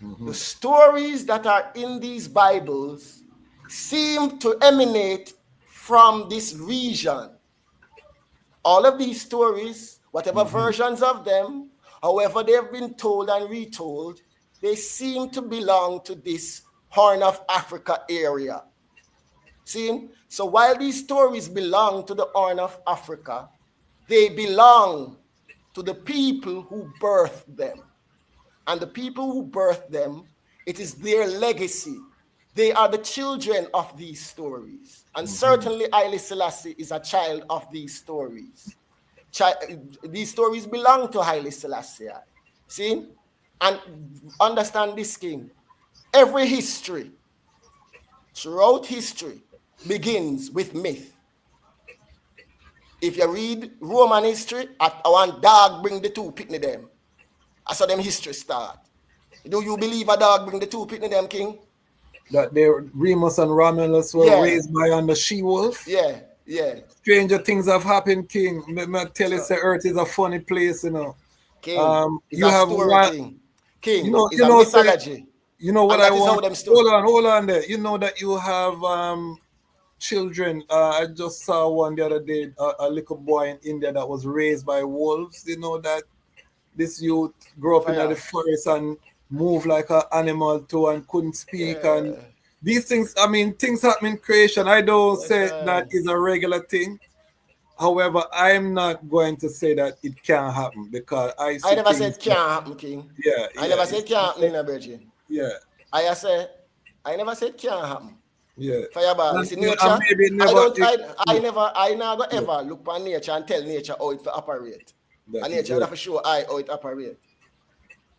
The stories that are in these Bibles seem to emanate from this region. All of these stories, whatever versions of them, however they have been told and retold, they seem to belong to this Horn of Africa area. See? So while these stories belong to the Horn of Africa, they belong to the people who birthed them. And the people who birthed them, it is their legacy. They are the children of these stories. And certainly Haile Selassie is a child of these stories. These stories belong to Haile Selassie. See? And understand this, King. Every history, throughout history, begins with myth. If you read Roman history, at one dog bring the two pitney them. That's how them history start. Do you believe a dog bring the two pitney them, King? That they Remus and Romulus were raised by on the she-wolf? Yeah, yeah. Stranger things have happened, King. Me tell you, Earth is a funny place, you know. King, it's you a have story, one, King. King, you know, it's a mythology. You know what and I that is want? how them story. Hold on there. You know that you have children. I just saw one the other day, a little boy in India that was raised by wolves. You know that this youth grew up in the forest and moved like an animal too and couldn't speak. And these things, I mean, things happen in creation. I don't say that is a regular thing. However, I'm not going to say that it can't happen because I never said it can't happen, King. Yeah. I never said it can't happen in a virgin. Yeah. I never said it can't happen. Yeah. Fireball, it's nature. I never ever look on nature and tell nature how it operate. And nature would have to show how it operate.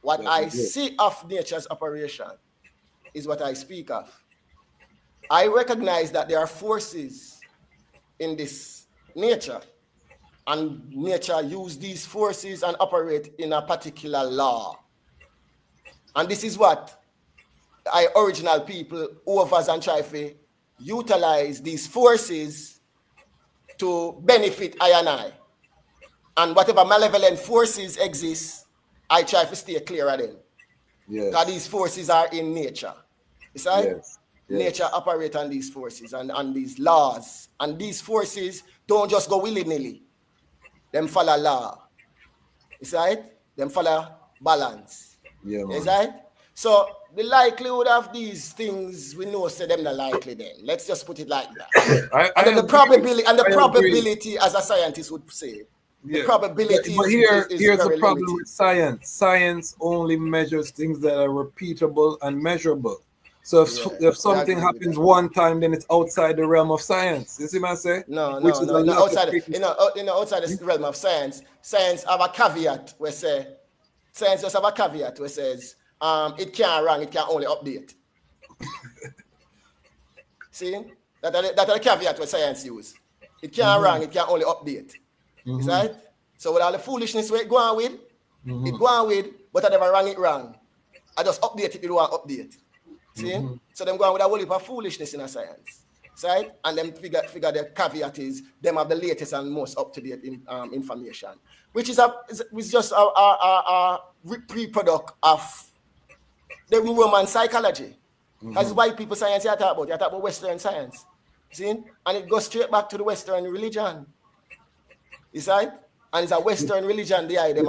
What I see of nature's operation is what I speak of. I recognize that there are forces in this nature, and nature use these forces and operate in a particular law. And this is what original people, Overs and Trife, utilize these forces to benefit I and I. And whatever malevolent forces exist, I try to stay clear of them. Yes. Because these forces are in nature. You see? Yes. Nature operates on these forces and these laws. And these forces don't just go willy-nilly. Them follow law. You see? Them follow balance. Yeah, man. You see? So the likelihood of these things, we know say them not likely then. Let's just put it like that. And then the probability, as a scientist would say, the probability but is here's very the problem limited. with science. Science only measures things that are repeatable and measurable. So if something happens one time, then it's outside the realm of science. You see what I say? No, outside the realm of science. Science have a caveat where science just have a caveat where says it can't run, it can only update. See? That's the caveat where science use. It can't run, it can only update. Right? So with all the foolishness where it go on with, it go on with, but I never rang it wrong. I just update it, it won't update. See? So them go on with a whole heap of foolishness in a science. Right? And them figure the caveat is them have the latest and most up-to-date information. Which is just a pre-product of the Roman psychology. Because white people science you talk about Western science. See? And it goes straight back to the Western religion. Is right? And it's a Western religion they them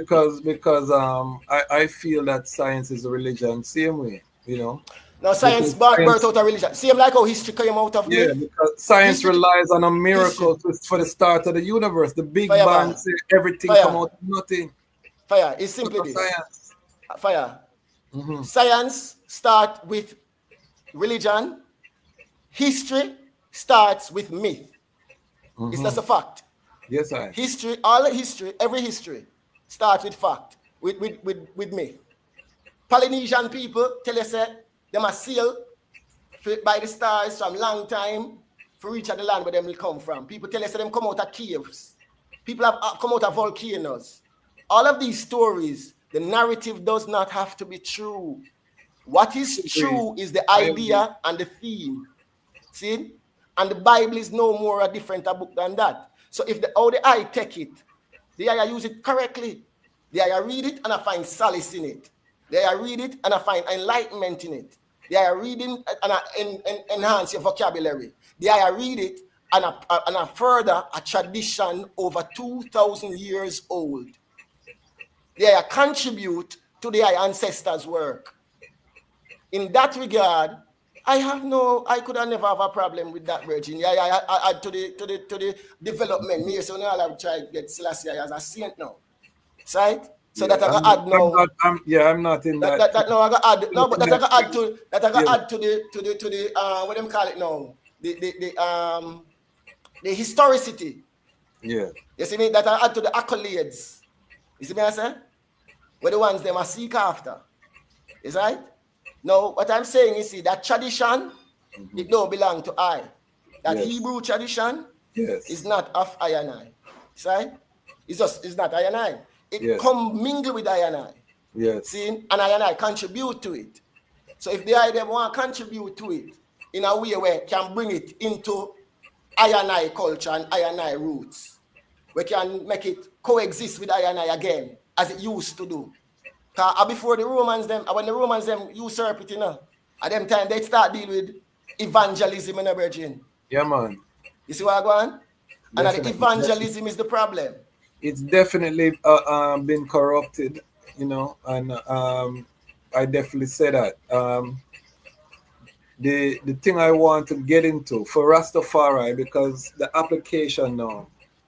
because I feel that science is a religion same way, you know. Now science birth out a religion. Same like how history came out of myth. Because science relies on a miracle for the start of the universe. The Big Bang say everything come out of nothing. Fire. It's simply this. Fire. Science starts with religion. History starts with myth. It's just a fact. Yes, I. History, every history starts with fact, with myth. Polynesian people tell us that they must sail by the stars from long time for reach the land where them will come from. People tell us that them come out of caves. People have come out of volcanoes. All of these stories, the narrative does not have to be true. What is true is the idea and the theme. See? And the Bible is no more a different book than that. So if how the eye take it, the eye use it correctly. The eye read it and I find solace in it. They are read it and I find enlightenment in it. They are reading and enhance your vocabulary. They are read it and a further a tradition over 2,000 years old. They are contribute to their ancestors' work. In that regard, I could have never have a problem with that, Virgin. Yeah, I add to the development. Me, so now I'll try to get Selassie as a saint now. Right? So yeah, that I got add now. I'm not in that. That now I got add. No, but that I got add to that I got add to the what do you call it now? The historicity. Yeah. You see me? That I add to the accolades. You see me I say? Where the ones them I seek after. Is right? Now, what I'm saying is, see, that tradition, it don't belong to I. That Hebrew tradition is not of I and I. Right? It's not I and I. It come mingle with I and I. Yes. See? And I contribute to it. So if the I them want to contribute to it in a way where can bring it into I and I culture and I and I roots, we can make it coexist with I and I again, as it used to do. Before the Romans them, when the Romans them usurp it, at them time they start deal with evangelism in the Virgin. Yeah, man. You see what I go on? And the evangelism is the problem. It's definitely been corrupted, and I definitely say that. The thing I want to get into for Rastafari, because the application now,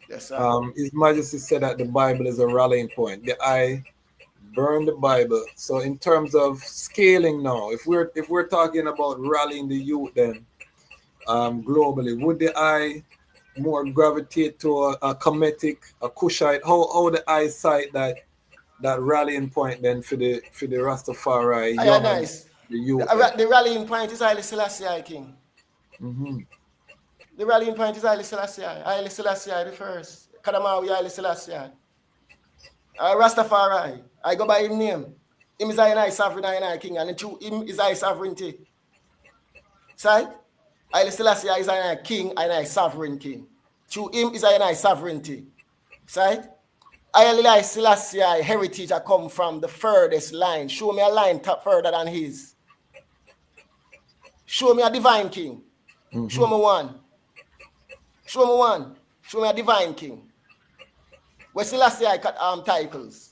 yes, sir. His Majesty said that the Bible is a rallying point. I burn the Bible. So in terms of scaling now, if we're talking about rallying the youth, then globally, would the I more gravitate to a Kemetic, a Kushite? How the I cite that rallying point then for the Rastafari? Nice. The youth. The rallying point is Haile Selassie I King. Mm-hmm. The rallying point is Haile Selassie I. Haile Selassie I the first. Kadamawi Haile Selassie I. Rastafari. I go by his name. Him is I sovereign, I king, and through him is I sovereignty. Right? Haile Selassie is I king, and I sovereign king. Through him is I sovereignty. Right? Haile Selassie heritage I come from the furthest line. Show me a line further than his. Show me a divine king. Mm-hmm. Show me one. Show me one. Show me a divine king. Where Selassie got titles.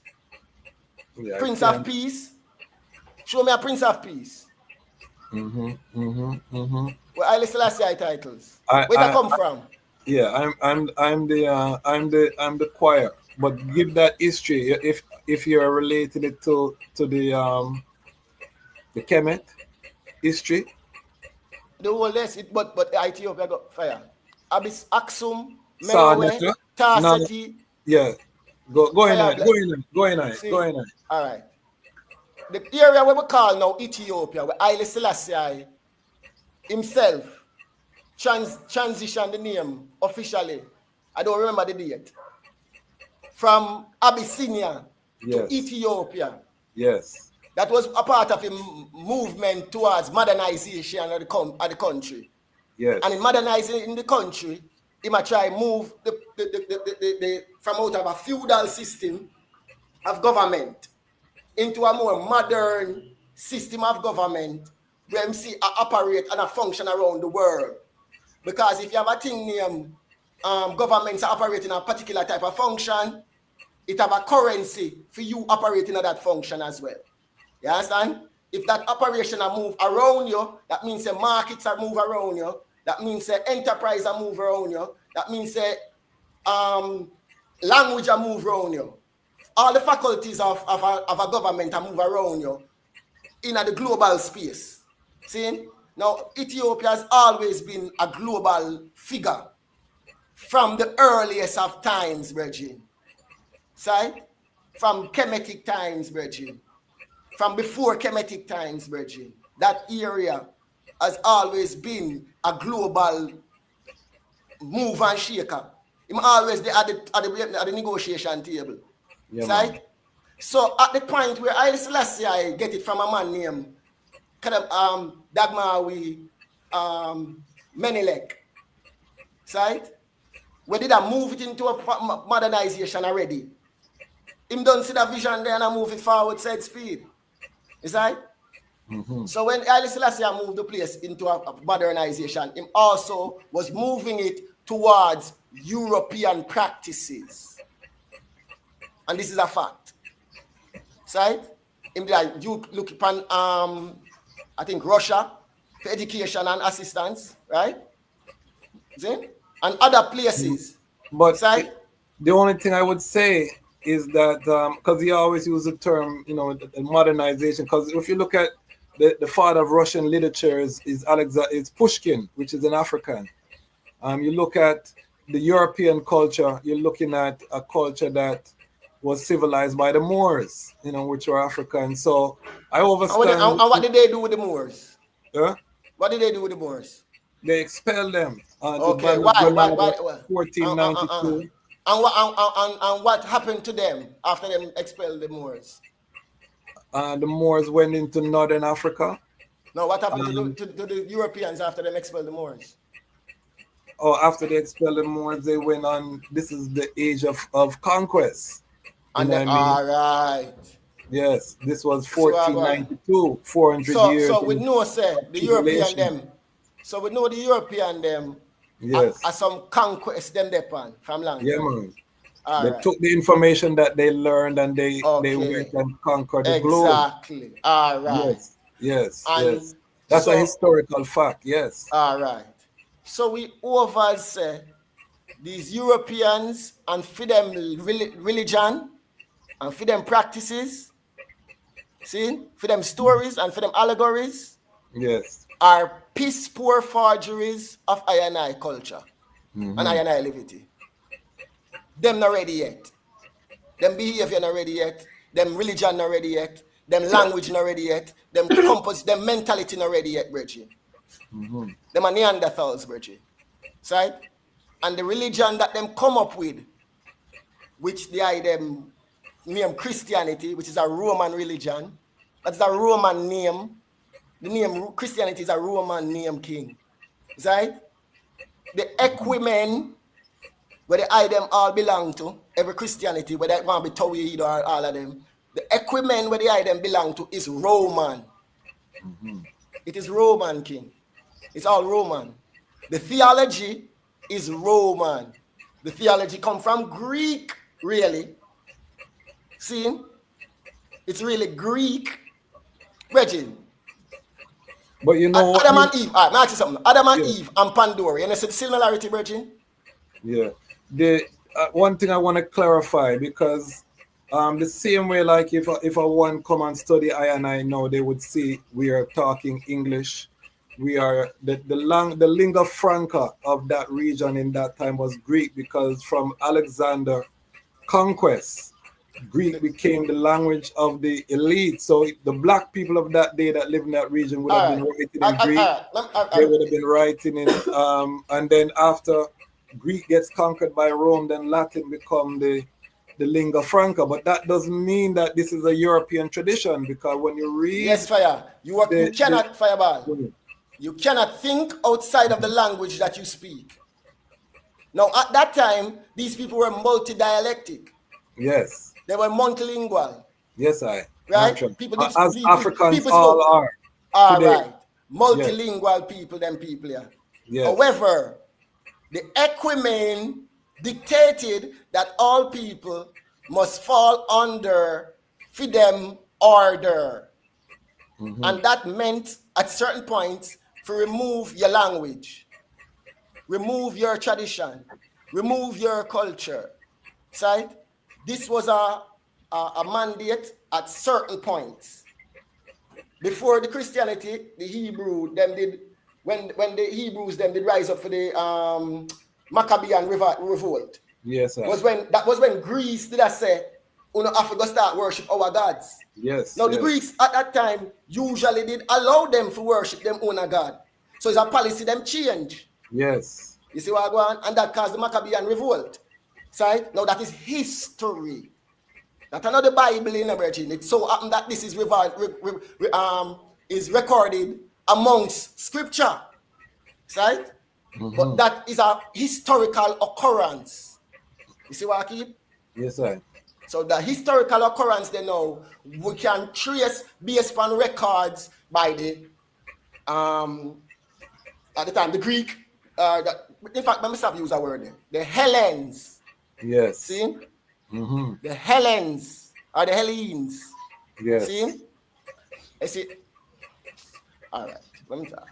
Yeah, Prince of Peace. Show me a Prince of Peace. Where Haile Selassie titles. Where that come from? Yeah, I'm the choir. But give that history if you're related it to the Kemet history. The whole less but Ethiopia got fire. Abyss Aksum, Merowe, Tarseti. Yeah. Go in. All right. The area where we call now Ethiopia, where Haile Selassie himself transitioned the name officially. I don't remember the date. From Abyssinia to Ethiopia. Yes. That was a part of a movement towards modernization of the country. Yes. And in modernizing in the country, he might try move the from out of a feudal system of government into a more modern system of government where MC operate and a function around the world. Because if you have a thing named governments operating a particular type of function, it have a currency for you operating at that function as well. You understand? If that operation are move around you, that means the markets are move around you. That means the enterprise are move around you. That means the language are move around you. All the faculties of a government are move around you in the global space. See? Now, Ethiopia has always been a global figure from the earliest of times, Virgin. See? From Kemetic times, Virgin. From before Kemetic times, Virgin. That area has always been a global move and shaker. I'm always there at the negotiation table. Yeah, right? So at the point where Haile Selassie get it from a man named Dagmawi Menelek, right? We did I move it into a modernization already. Him don't see the vision there and I move it forward, said speed. Is that? Mm-hmm. So when Haile Selassie moved the place into a modernization, he also was moving it towards European practices. And this is a fact. Right? Like you look upon I think Russia for education and assistance, right? See? And other places. But right? The only thing I would say is that because he always use the term, the modernization. Because if you look at the father of Russian literature is Pushkin, which is an African. You look at the European culture, you're looking at a culture that was civilized by the Moors, which were African. So I understand. And what did they do with the Moors? Yeah? What did they do with the Moors? They expelled them. Okay, the why? 1492. And what happened to them after them expelled the Moors? The Moors went into northern Africa. No, what happened to the Europeans after them expelled the Moors? Oh, after they expelled the Moors, they went on. This is the age of conquest. And then, all right. Yes, this was 1492, 400 years. So we know, say the European them. So we know the European them. Yes. Are some conquest them depend from land. Yeah, man. They took the information that they learned and they went and conquered the globe. Exactly. All right. Yes. That's a historical fact. Yes. All right. So we overall say these Europeans and for them religion and for them practices, see, for them stories and for them allegories, yes, are piss poor forgeries of I culture and I liberty. Them not ready yet. Them behavior not ready yet. Them religion not ready yet. Them language not ready yet. Them them mentality not ready yet, Bridget. Them are Neanderthals, Bridget. Right? And the religion that them come up with, which they them name Christianity, which is a Roman religion. That's a Roman name. The name Christianity is a Roman name king. Right? The Equimen, where the them all belong to, every Christianity, whether it want to be Tawhid or all of them, the Equimen where the them belong to is Roman. It is Roman king. It's all Roman. The theology is Roman. The theology come from Greek, really. See? It's really Greek. Reggie. But you know Adam and Eve. All right, let me ask you something. Adam and Eve and Pandora. You know the similarity, Virgin? Yeah. The one thing I want to clarify, because the same way, like if a one come and study I know, they would see we are talking English. We are the lingua franca of that region in that time was Greek, because from Alexander conquest, Greek became the language of the elite. So the black people of that day that lived in that region would have been writing in Greek. They would have been writing in, and then after Greek gets conquered by Rome, then Latin become the lingua franca. But that doesn't mean that this is a European tradition, because when you read, yes, fire, you cannot fireball. You cannot think outside of the language that you speak. Now, at that time, these people were multi-dialectic. Yes. They were multilingual. Yes, right? People as Africans all are. All today. Right. Multilingual people, them people here. Yes. However, the Equimen dictated that all people must fall under Fidem order. And that meant at certain points to remove your language, remove your tradition, remove your culture. Right? This was a mandate at certain points. Before the Christianity, the Hebrew them did when the Hebrews them did rise up for the Maccabean revolt. Yes, sir. That was when Greece did say, "You know, Africa start worship our gods." Yes. Now the Greeks at that time usually did allow them to worship them own god. So it's a policy them change. Yes. You see what I go on? And that caused the Maccabean revolt. Right? Now that is history. That's another Bible in the Virgin. It so happened that this is recorded amongst scripture. Right? But that is a historical occurrence. You see what I keep? Yes, sir. So the historical occurrence they know we can trace based on records by the at the time the Greek. In fact, let me stop use a word there. The Hellenes. Yes. See? Mm-hmm. The Hellenes or the Hellenes. Yes. See? I see. All right. Let me talk.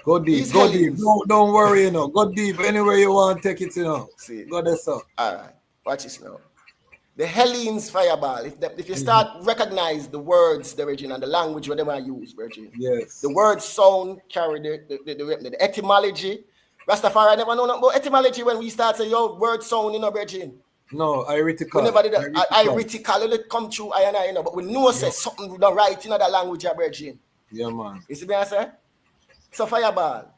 Go deep. Go deep. Don't worry, you know. Go deep anywhere you want. Take it, you know. See. Go there, sir. All right. Watch this now. The Hellenes fireball. If you start recognize the words, the origin and the language, whatever I use, Virgin. Yes. The word sound carry the etymology. Rastafari never know about etymology when we start say yo word sound, you know, Virgin. No, iritical. We never did iritical. It come through I and I, you know, but we know say something not right in that language, Virgin. Yeah, man. You see me I say? So fireball.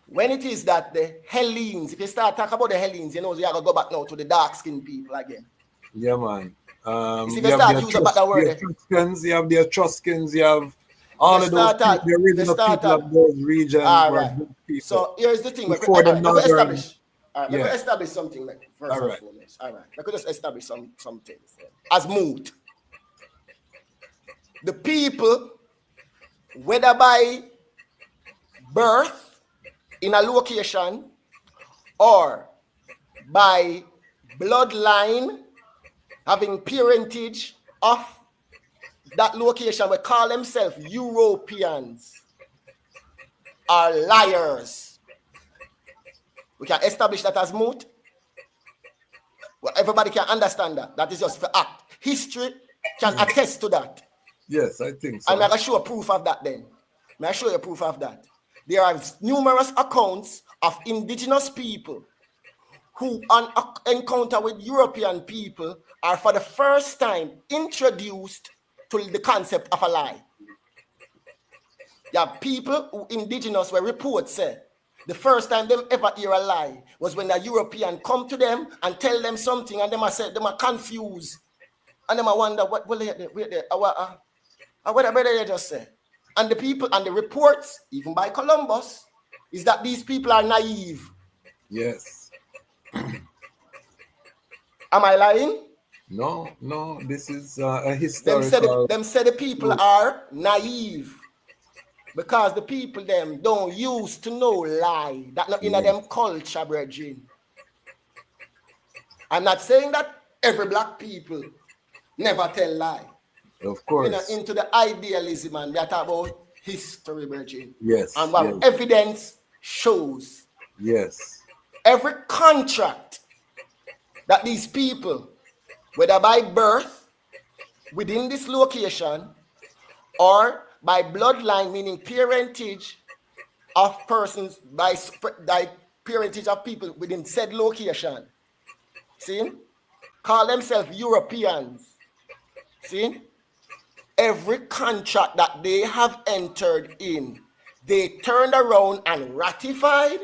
When it is that the Hellenes, if you start talking about the Hellenes, you know, you have to go back now to the dark-skinned people again. Yeah, man. If you start using about that word, you have the Etruscans, you have all of those people, the original people of those regions. All right. So here's the thing. Before the northern. Let me establish something like first and foremost. All right. Let me just establish some things. As mood. The people, whether by birth, in a location or by bloodline having parentage of that location, we call themselves Europeans, are liars. We can establish that as moot. Well, everybody can understand that. That is just for act. History can attest to that. Yes, I think so. And I'm going to show proof of that then. May I show you proof of that? There are numerous accounts of indigenous people who on encounter with European people are for the first time introduced to the concept of a lie. You have people who indigenous where reports say the first time them ever hear a lie was when a European come to them and tell them something and them are say them are confused and them are wonder what they just say. And the people and the reports, even by Columbus, is that these people are naive. Yes. Am I lying? No. This is a historical. Them say the people are naive because the people them don't used to know lie. That not in them culture, brethren. I'm not saying that every black people never tell lie. Of course. Into the idealism and we are talking about history, Virgin. Yes. And what evidence shows. Yes. Every contract that these people, whether by birth within this location or by bloodline, meaning parentage of persons, by parentage of people within said location, see, call themselves Europeans. See? Every contract that they have entered in, they turned around and ratified,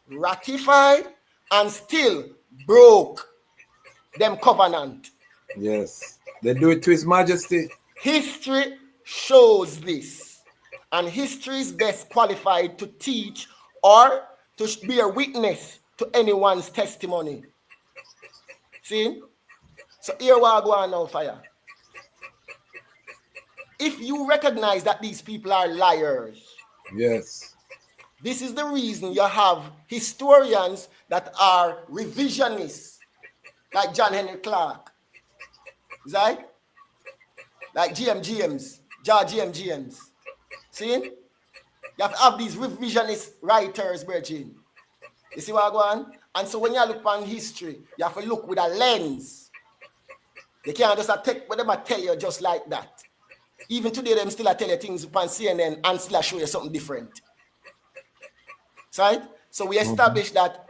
and still broke them covenant. Yes. They do it to His Majesty. History shows this. And history is best qualified to teach or to bear witness to anyone's testimony. See? So here we are going now, fire. If you recognize that these people are liars, yes, this is the reason you have historians that are revisionists, like John Henry Clark, right? Like G.M. James, George G.M. James. See? You have to have these revisionist writers, Virgin. You see what I go on? And so when you look on history, you have to look with a lens. You can't just take what they tell you just like that. Even today, them still tell you things upon CNN and still show you something different. Right? So we established that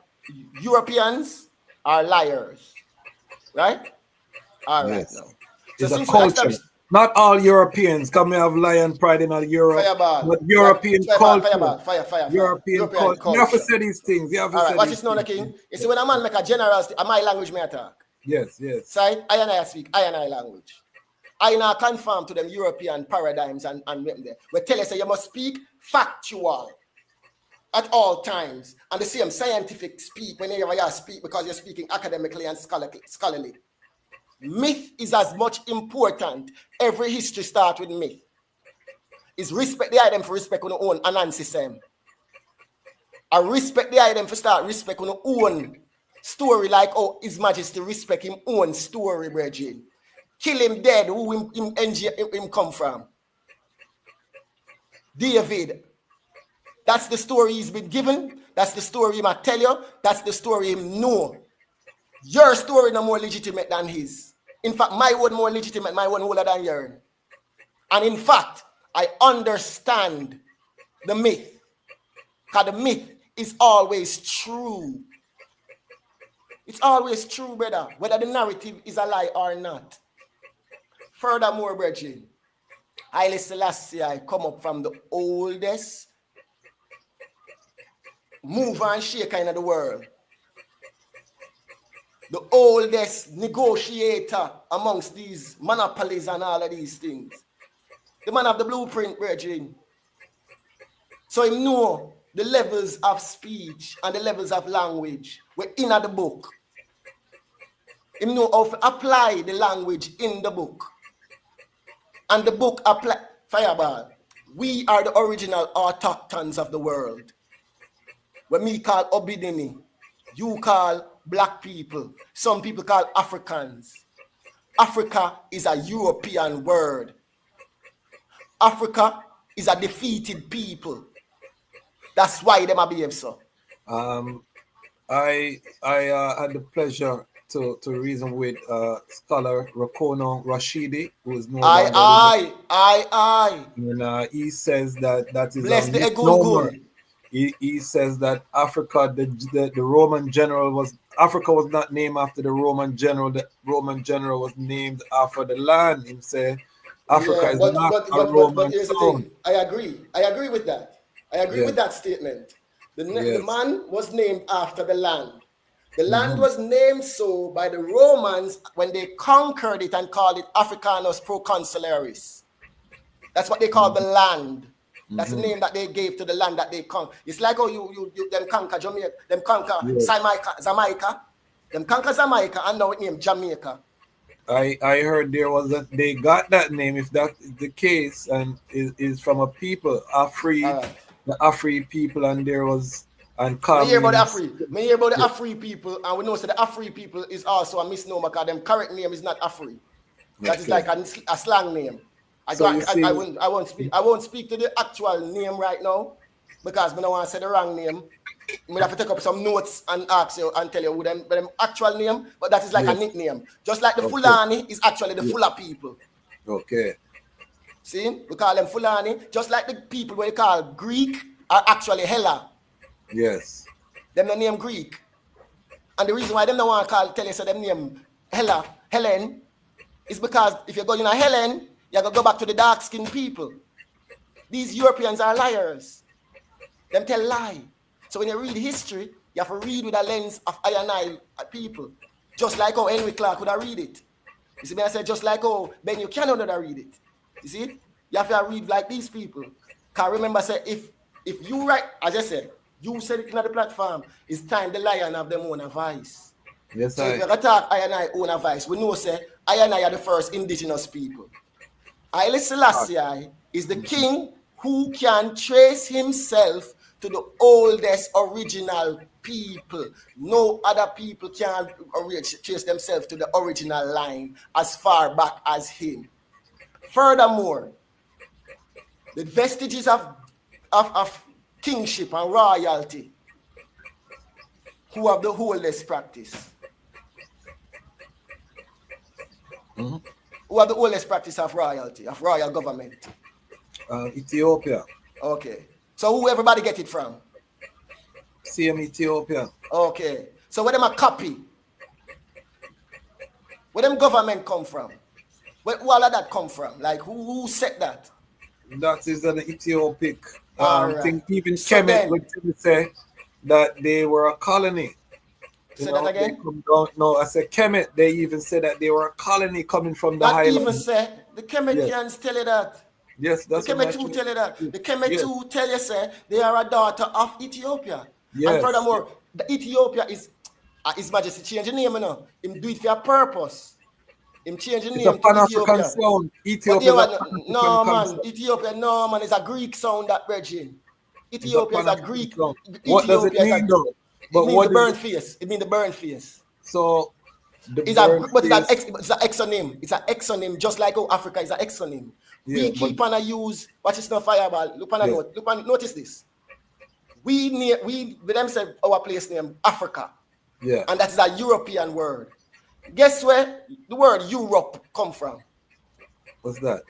Europeans are liars. Right? All right. Yes. Now. It's So a culture. Not all Europeans come here have lion pride in Europe. Fireball. But European culture. Fire. European culture. You have to say these things. You have to say watch these this now, King. You see, when a man make a general, my language may attack. Yes. Right? I and I speak, I and I language. I now conform to them European paradigms and we tell you say you must speak factual at all times. And the same scientific speak whenever you speak because you're speaking academically and scholarly. Myth is as much important. Every history starts with myth. Is respect the item for respect on your own and system. I respect the item for start respect on your own story, like oh His Majesty respect him own story, brethren. Kill him dead, who him come from. David. That's the story he's been given. That's the story he might tell you. That's the story him know. Your story no more legitimate than his. In fact, my one more legitimate, my one older than yours. And in fact, I understand the myth. Because the myth is always true. It's always true, brother, whether the narrative is a lie or not. Furthermore, brethren, Haile Selassie I come up from the oldest mover and shaker in the world. The oldest negotiator amongst these monopolies and all of these things. The man of the blueprint, brethren. So he know the levels of speech and the levels of language were in the book. He know how to apply the language in the book. And the book apply Fireball. We are the original autochthones of the world. When me call Obidini, you call black people. Some people call Africans. Africa is a European word. Africa is a defeated people. That's why they might behave so. I had the pleasure to reason with scholar Rakono Rashidi, who is no longer Aye. And he says that is bless a the misnomer. He says that Africa, the Roman general was not named after the Roman general. The Roman general was named after the land. He said Africa is not a Roman but here's the town. thing. I agree with that. I agree with that statement. The man was named after the land. The land was named so by the Romans when they conquered it and called it Africanus Proconsularis. That's what they called the land. That's the name that they gave to the land that they conquered. It's like how you them conquer Jamaica, them conquer Jamaica, them conquer Jamaica, and now it named Jamaica. I heard they got that name, if that is the case, and is from a people, the Afri people, and there was and me hear about the Afri people, and we know that the Afri people is also a misnomer because them correct name is not Afri. That is like a slang name. I won't speak to the actual name right now because I don't want to say the wrong name. I have to take up some notes and ask you and tell you who them actual name, but that is like a nickname. Just like the Fulani is actually the Fula people. Okay. See, we call them Fulani, just like the people we call Greek are actually Hella. Yes. Them the name Greek. And the reason why them don't want to tell you so them name Helen, is because if you go in a Helen, you have to go back to the dark-skinned people. These Europeans are liars. Them tell lie. So when you read history, you have to read with a lens of I and I people. Just like how Henry Clark would have read it. You see me, I said just like how Ben Buchanan would have read it. You see it? You have to read like these people. Because remember, say, if you write, as I said, you said it in the platform, it's time the lion have them own a voice. Yes, so if you attack I and I own a voice, we know say I and I are the first indigenous people. Haile Selassie is the king who can trace himself to the oldest original people. No other people can trace themselves to the original line as far back as him. Furthermore, the vestiges of kingship and royalty, who have the oldest practice? Who have the oldest practice of royalty, of royal government? Ethiopia. Okay. So who everybody get it from? Same Ethiopia. Okay. So where them a copy? Where them government come from? Where all of that come from? Like who said that? That is an Ethiopic thing. Even So Kemet would say that they were a colony. Say that again? No, I said Kemet. They even said that they were a colony coming from the highlands. Even say the Kemetians tell you that. Yes, that's the Kemetu tell you that. The Kemetu tell you say they are a daughter of Ethiopia. Yes. And furthermore, the Ethiopia is His Majesty change the name, you know. Him do it for a purpose. Him change the It's a name to Pan-African Ethiopia. sound. But Ethiopia they is a want, Pan-African no man, concept. Ethiopia, no man, it's a Greek sound that bridging. It's a Ethiopia is a Pan-African Greek. sound. What does it Ethiopia is mean though? it But means the what is burnt it? face. It means the burnt face. So the It's burnt but face. it's an exonym. It's an exonym, just like how Africa is an exonym. Yeah, We keep on a use, watch this, no fireball. Look on a Yeah. note. Look on, notice this. We with them say our place name Africa. Yeah. And that is a European word. Guess where the word Europe come from? What's that?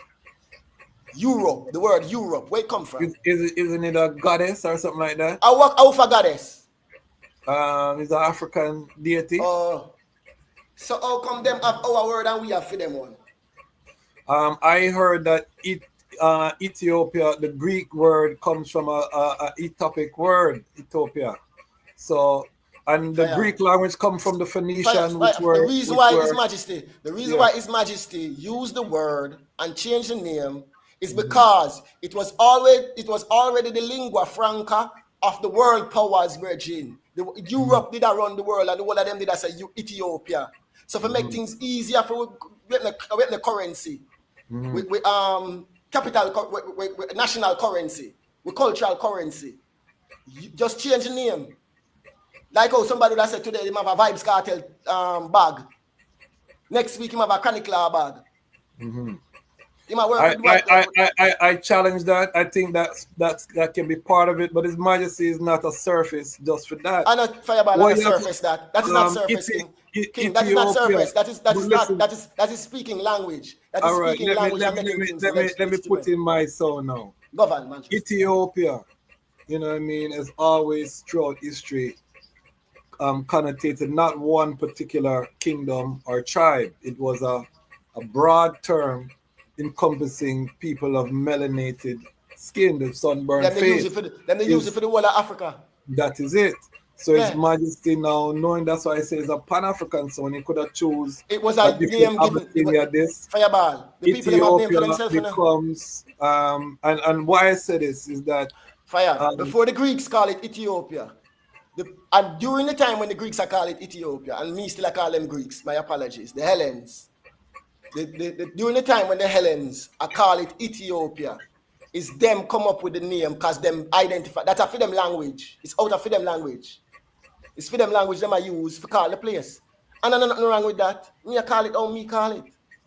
Europe. The word Europe. Where it come from? Isn't it a goddess or something like that? Our goddess. It's an African deity. So how come them have our word and we have for them one? I heard that Ethiopia, the Greek word comes from a Ethiopic word, Ethiopia. So, and the Greek language comes from the Phoenician, which were the reason why His Majesty, why His Majesty used the word and changed the name is because it was already the lingua franca of the world powers, Virgin. Europe did run the world, and the one of them did say Ethiopia. So for make things easier for with the currency, with capital, with national currency, with cultural currency, you just change the name. Like how somebody that said today, him have a Vibes Cartel bag. Next week, him have a Chronic Law bag. I challenge that. I think that can be part of it, but His Majesty is not a surface just for that. I'm not fireball on the surface. That is not surface, King. That is not surface. That is speaking language. That is all right, speaking language. Let me put in my sound now. Govern, man. Ethiopia, you know what I mean, has always throughout history connotated not one particular kingdom or tribe. It was a broad term encompassing people of melanated skin, the sunburned face. Then they use it for the whole of Africa. That is it. So His Majesty now, knowing that's why I say it's a Pan-African sound, he could have chose it was a name given. This Fireball. The people have name for themselves. Becomes and why I say this is that before the Greeks call it Ethiopia. And during the time when the Greeks are call it Ethiopia, and me still I call them Greeks, my apologies, the Hellenes. During the time when the Hellenes are call it Ethiopia, is them come up with the name because them identify. That's a for them language. It's out of for them language. It's for them language them I use to call the place. And there's nothing wrong with that. Me I call it how me call it.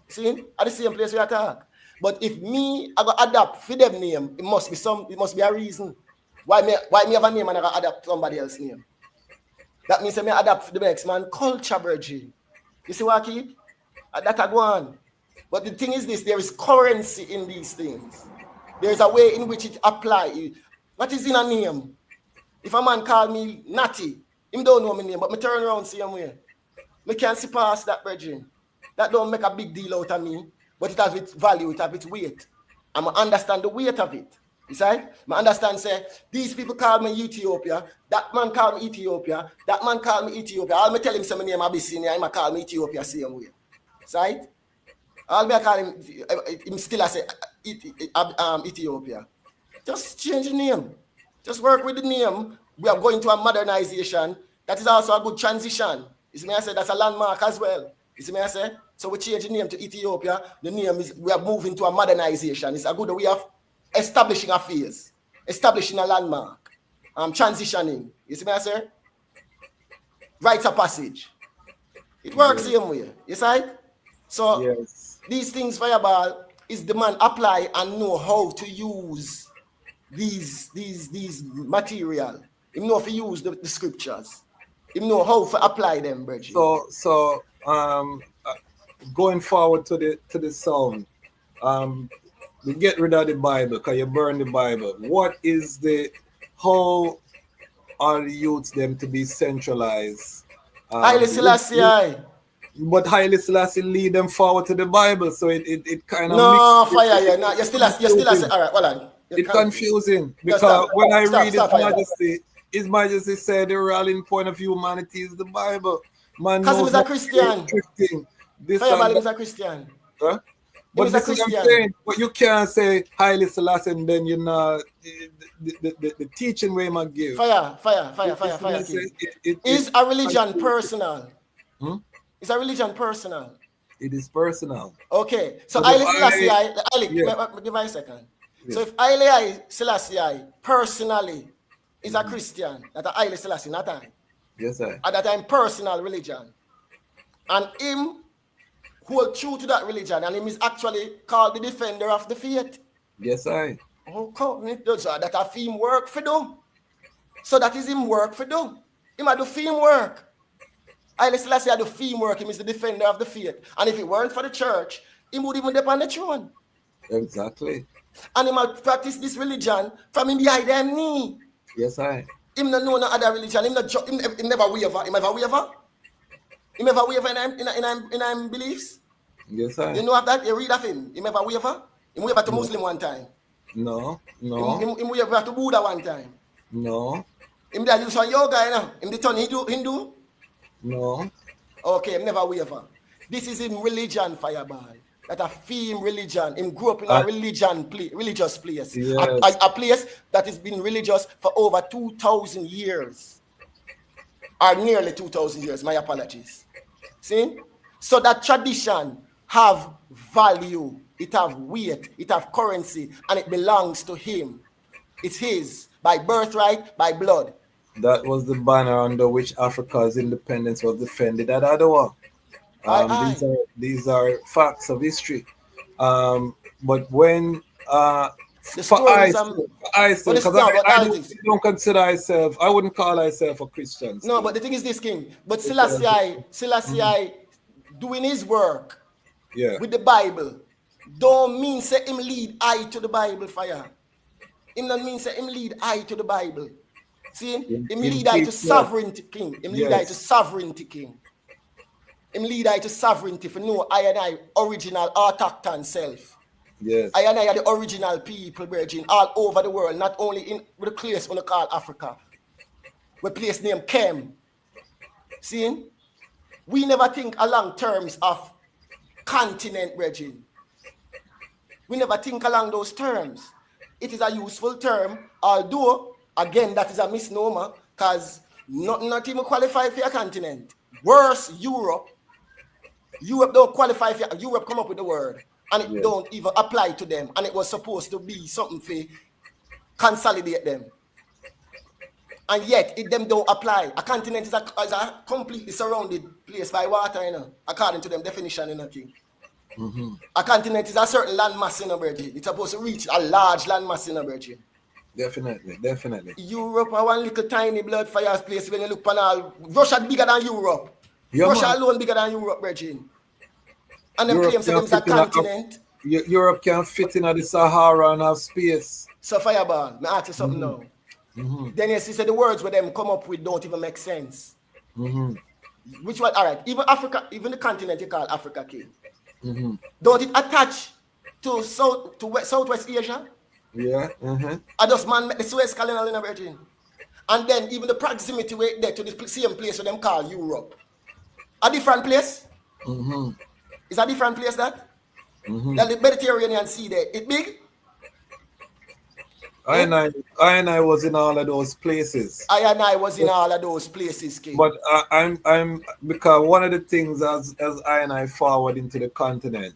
See? At the same place we attack. But if me I go adapt for them name, it must be a reason. Why me have a name and I go adapt somebody else's name? That means I may adapt for the next man culture, Virgin. You see what I keep? That I go on. But the thing is this, there is currency in these things. There is a way in which it applies. What is in a name? If a man call me Natty, him don't know my name, but me turn around see him way. Me can't see past that, Virgin. That don't make a big deal out of me, but it has its value, it has its weight. And I understand the weight of it. You see? I understand, say, these people call me Ethiopia, that man call me Ethiopia, that man call me Ethiopia. I'll me tell him some name Abyssinia, him call me Ethiopia same way. See? I'll be call him still I say Ethiopia. Just change the name. Just work with the name. We are going to a modernization. That is also a good transition. You see me I say that's a landmark as well. You see me I say? So we change the name to Ethiopia. The name is we are moving to a modernization. It's a good way of establishing a phase, establishing a landmark, transitioning. You see me I say? Rites of passage. It works the same way. You see? So these things, Fireball, is the man apply and know how to use these material. He know how to use the scriptures. He know how to apply them, Bridget. So going forward to the sound, you get rid of the Bible because you burn the Bible. How are the youths them to be centralized? Haile Selassie. But Haile Selassie lead them forward to the Bible, so it kind of you still say all right, hold on. It's confusing because when I read His Majesty said the rallying point of humanity is the Bible. Man, because he was a Christian. Fireball is a Christian. Huh? But this is what I'm saying. But you can't say Haile Selassie and then you know the teaching way man give. Fire. Is a religion personal? Is a religion personal? It is personal. Okay, so But if Haile Selassie, yeah. give me a second. Yeah. So if Haile Selassie personally is a Christian, that a Haile Selassie, not I. Yes, I. At that time, personal religion. And him hold true to that religion, and him is actually called the defender of the faith. Yes, I. Oh, come, it does that a theme work for do. So that is him work for do. Him a do theme work. Haile Selassie do theme work, him is the defender of the faith. And if it weren't for the church, he would even depend on the throne. Exactly. And he might practice this religion from him behind them knee. Yes, I. Him no know no other religion. Him never waver. Him ever waver? Him ever waver in him beliefs? Yes, I. You know of that? You read of him. Him ever waver? Him waver to Muslim one time. No. Him waver to Buddha one time. No. Him there do some yoga, you know. Him the turn Hindu? No. Okay, him never waver. This is in religion, Fireball. That a theme religion. Him grew up in a religious place. Yes. A place that has been religious for over 2,000 years. Or nearly 2,000 years, my apologies. See? So that tradition have value, it have weight, it have currency, and it belongs to him. It's his, by birthright, by blood. That was the banner under which Africa's independence was defended at Ottawa. These are facts of history. But when I don't consider myself, I wouldn't call myself a Christian. No, but the thing is this, King. But Selassie doing his work with the Bible don't mean say him lead I to the Bible fire. Him don't mean say him lead I to the Bible. See, him lead I to sovereignty, King. Him lead I to sovereignty, King. Him lead I to sovereignty for no I and I original autochthon self. Yes. I and I are the original people, virgin, all over the world, not only in the place we call Africa. We place named Kem. See? We never think along terms of continent, virgin. We never think along those terms. It is a useful term, although, again, that is a misnomer, because not even qualified for a continent. Worse, Europe. Europe don't qualify for Europe come up with the word and it don't even apply to them, and it was supposed to be something for consolidate them, and yet them don't apply. A continent is a completely surrounded place by water, you know, according to them definition in a thing. A continent is a certain landmass in a virgin. It's supposed to reach a large landmass in a virgin. Definitely. Europe are one little tiny blood fire place when you look on all. Russia bigger than Europe. Russia alone bigger than Europe, virgin. And them claims that it's a continent. Europe can fit in the Sahara and have space. So Fireball, I ask you something now. Then you see the words where them come up with don't even make sense. Which one? All right, even Africa, even the continent you call Africa, King. Don't it attach to Southwest Asia? Yeah. I just man make the Suez Canal in a virgin. And then even the proximity way there to the same place where them call Europe. A different place? It's a different place that? That the Mediterranean Sea there. It big? I and I was in all of those places. I was in all of those places, King. But I'm because one of the things as I and I forward into the continent,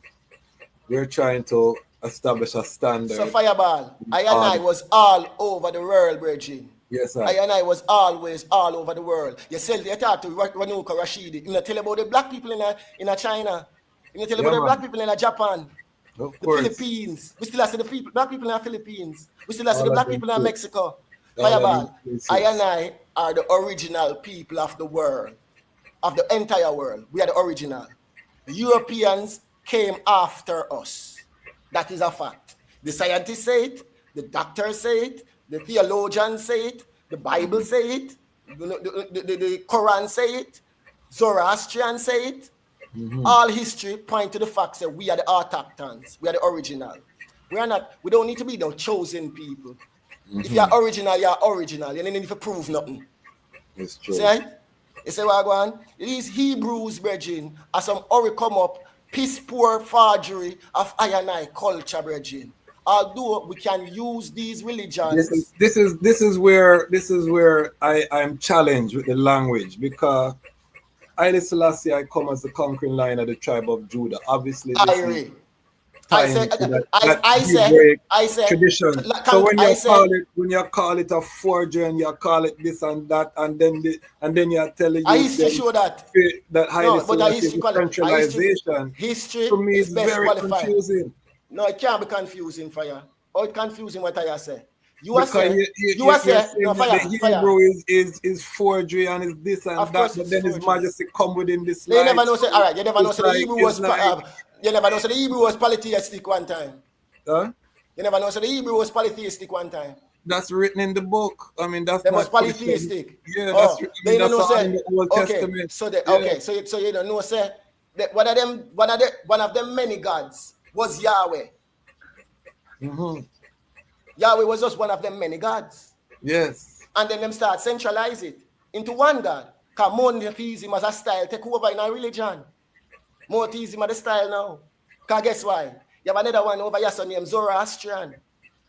we're trying to establish a standard. So Fireball, I was all over the world, Virgin. Yes, sir. I was always all over the world. You talk to Ranuka Rashidi. You tell about the black people in China. You tell about the black people in Japan. Of the course. Philippines. We still have the black people in the Philippines. We still have the black people in Mexico. Fireball, I are the original people of the world, of the entire world. We are the original. The Europeans came after us. That is a fact. The scientists say it, the doctors say it, the theologians say it, the Bible say it, the Quran say it, Zoroastrian say it. All history point to the fact that we are the autochtons, we are the original. We don't need to be the chosen people. If you're original, you're original. You don't need to prove nothing. It's true. See? You say what going on? These Hebrews, brethren, are some ori come up, piss poor forgery of I culture, brethren. Although we can use these religions. This is where I'm challenged with the language, because Haile Selassie I come as the conquering lion of the tribe of Judah. Obviously, this is tying to that I say, tradition. So when you call it a forgery and you call it this and that, and then you're telling you show that Haile Selassie is centralization. History to me is it's best very qualified. confusing. No, it can't be confusing for you. Or it confusing what I say. You're saying that the Hebrew is forgery and is this and that, but then His Majesty come within this light. You never know. Say, all right. You never know. Say the Hebrew was. You never know. Say the Hebrew was polytheistic one time. Huh? You never know. Say the Hebrew was polytheistic one time. That's written in the book. I mean, that's they was polytheistic. Yeah, that's written in the Old Testament. So so you don't know. Say that one of them many gods was Yahweh. Mm-hmm. Yahweh was just one of them many gods. Yes. And then them start centralize it into one God. Because monotheism as a style take over in our religion. Monotheism as the style now. Because guess why? You have another one over here named Zoroastrian.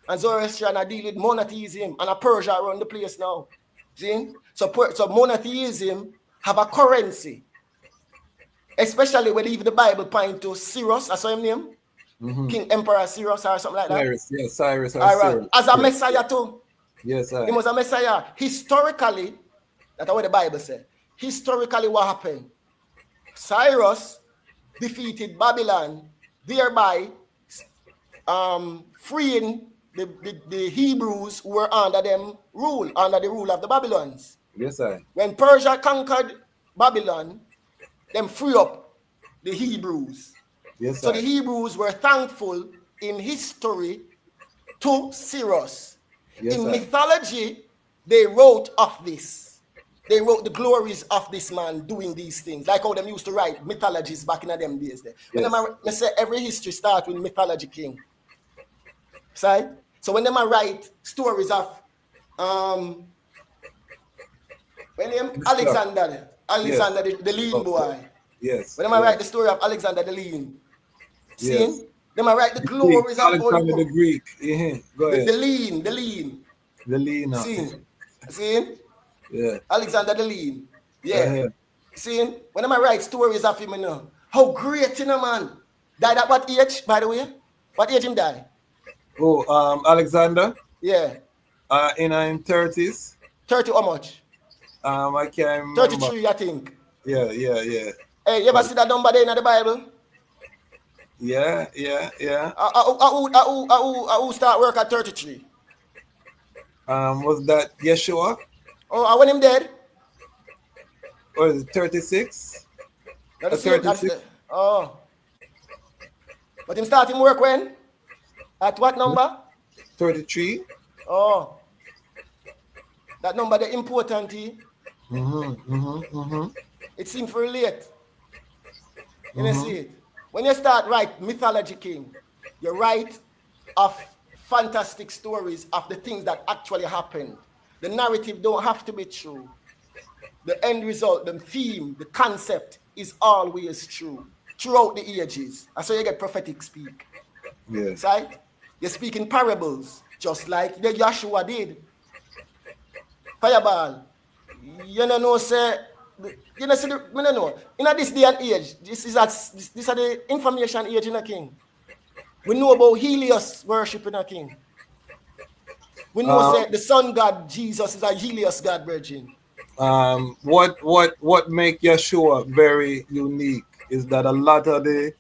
And Zoroastrian are dealing with monotheism and a Persia around the place now. See? So monotheism have a currency. Especially when even the Bible point to Cyrus, I saw him name. Mm-hmm. King Emperor Cyrus or something like that. Cyrus, yes, Cyrus. Right. As a Messiah too. Yes, he was a Messiah. Historically, that's what the Bible said. Historically, what happened? Cyrus defeated Babylon, thereby freeing the Hebrews who were under the rule of the Babylons. Yes, sir. When Persia conquered Babylon, them free up the Hebrews. Yes, so the Hebrews were thankful in history to Cyrus. Yes, in mythology, they wrote of this. They wrote the glories of this man doing these things, like how them used to write mythologies back in them days. There. When they say every history starts with mythology king. See? So when they write stories of Alexander the lean boy. Yes. When they write the story of Alexander the lean. See? Yes. They might write the glories of Alexander the Greek. Go ahead. The lean. See? Yeah. Alexander the lean. Yeah. See? When I write stories of him, you know, how great, you know, man. Died at what age, by the way? What age him died? Oh, Alexander? Yeah. In 30s. 30 how much? I can't remember. 33, I think. Yeah. Hey, you ever see that number there in the Bible? Yeah. Who start work at 33? Was that Yeshua? Oh, when him dead? Or is it 36? 36? Oh. But him start him work when? At what number? 33. Oh. That number the important. It seems very late. You see it? When you start write mythology king, you write of fantastic stories of the things that actually happened. The narrative don't have to be true. The end result, the theme, the concept is always true throughout the ages. That's how you get prophetic speak. Yes. Right? You speak in parables, just like the Joshua did. Fireball. You know, say. You know, in this day and age, this is the information age in a king. We know about Helios worship in a king. We know say the sun god Jesus is a Helios god virgin. What make Yeshua very unique is that a lot of the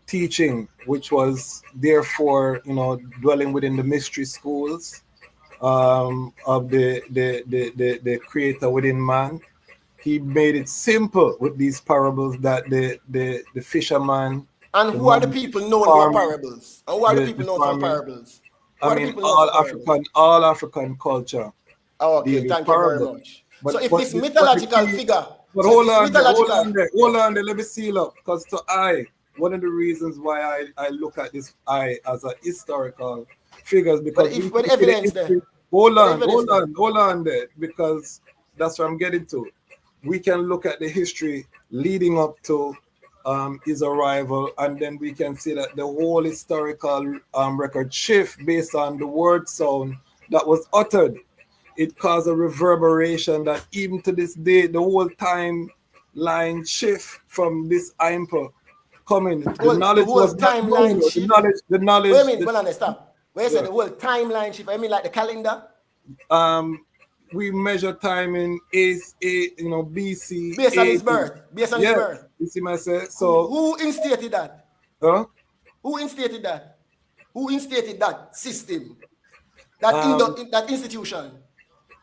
teaching, which was therefore dwelling within the mystery schools of the creator within man. He made it simple with these parables that the fisherman. And who are the people known for parables? And who are the people known for parables? I mean, all African culture. Oh, okay, thank you very much. So if this mythological figure. But hold on there, let me seal up. Because one of the reasons why I look at this as a historical figures, because with evidence there. Hold on there, because that's what I'm getting to. We can look at the history leading up to his arrival, and then we can see that the whole historical record shift based on the word sound that was uttered. It caused a reverberation that even to this day, the whole time timeline shift from this emperor coming. The Whole, knowledge whole was not known. timeline The shift. knowledge. Wait a minute, well, stop. Where you Yeah. say the whole timeline shift? I mean, like the calendar. We measure time in BC. Based on his birth. Based on his birth. You see my say? So who instated that? Huh? Who instated that? Who instated that system? That institution?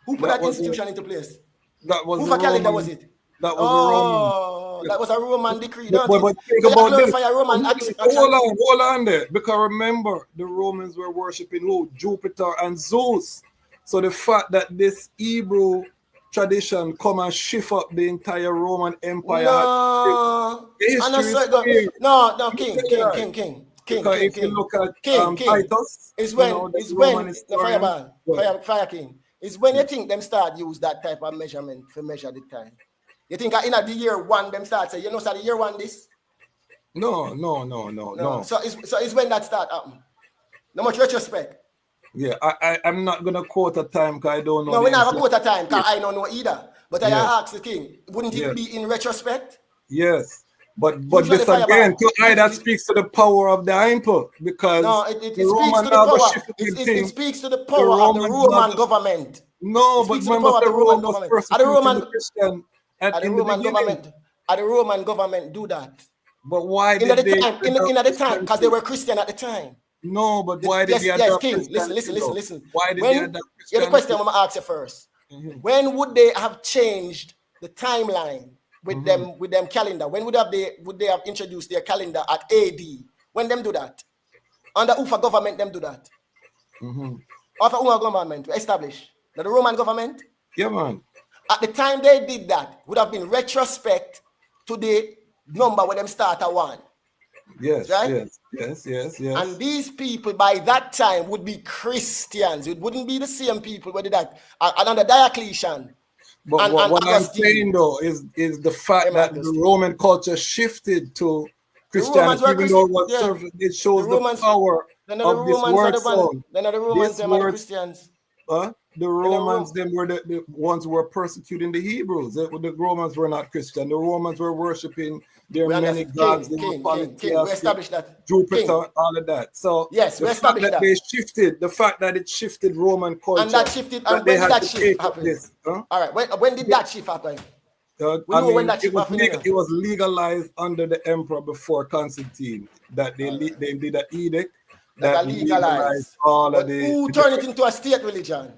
Who put that institution into place? That was who for calendar was it? That was a Roman. That was a Roman decree. But think so about this. a Roman Hold on there. Because remember, the Romans were worshipping who? Jupiter and Zeus. So the fact that this Hebrew tradition come and shift up the entire Roman Empire. No, King. If you look at Titus, is Fire King. Is when you think them start use that type of measurement to measure the time. You think in the year one them start say, the year one this? No. So it's when that start happen. No much retrospect. Yeah, I'm not gonna quote a time because I don't know. No, we're not gonna quote a time because I don't know either. But I ask the king, wouldn't it Yes. be in retrospect? Yes. But this again, to I that speaks to the power of the emperor because no, it speaks to the power. It speaks to the power of the Roman government. No, but remember the Roman government. The Roman government do that. But why did they in the time because they were Christian at the time. No, but why did they adopt King, Christianity? listen. Why did they adopt Christianity? Here's the question I'm gonna ask you first. When would they have changed the timeline with them calendar? When would they have introduced their calendar at AD? When them do that? Under Ufa government, them do that. After Ufa government established the Roman government. Yeah, man. At the time they did that, would have been retrospect to the number where them start at 1. Yes, right? Yes. And these people by that time would be Christians. It wouldn't be the same people who did that. And under Diocletian. But what I'm saying though is the fact that the Roman culture shifted to Christianity, even though it shows the power of this word sound. Then the Romans them are the Christians. The Romans them were the ones who were persecuting the Hebrews. The Romans were not Christian. The Romans were worshiping their many gods. We established that. Jupiter, all of that. So yes, we established that. They shifted, the fact that it shifted Roman culture. And that shifted, and when did that shift happen? All right, when did that shift happen? When that shift happened? It was legalized under the emperor before Constantine. That they did an edict that legalized all of the. Who turned it into a state religion?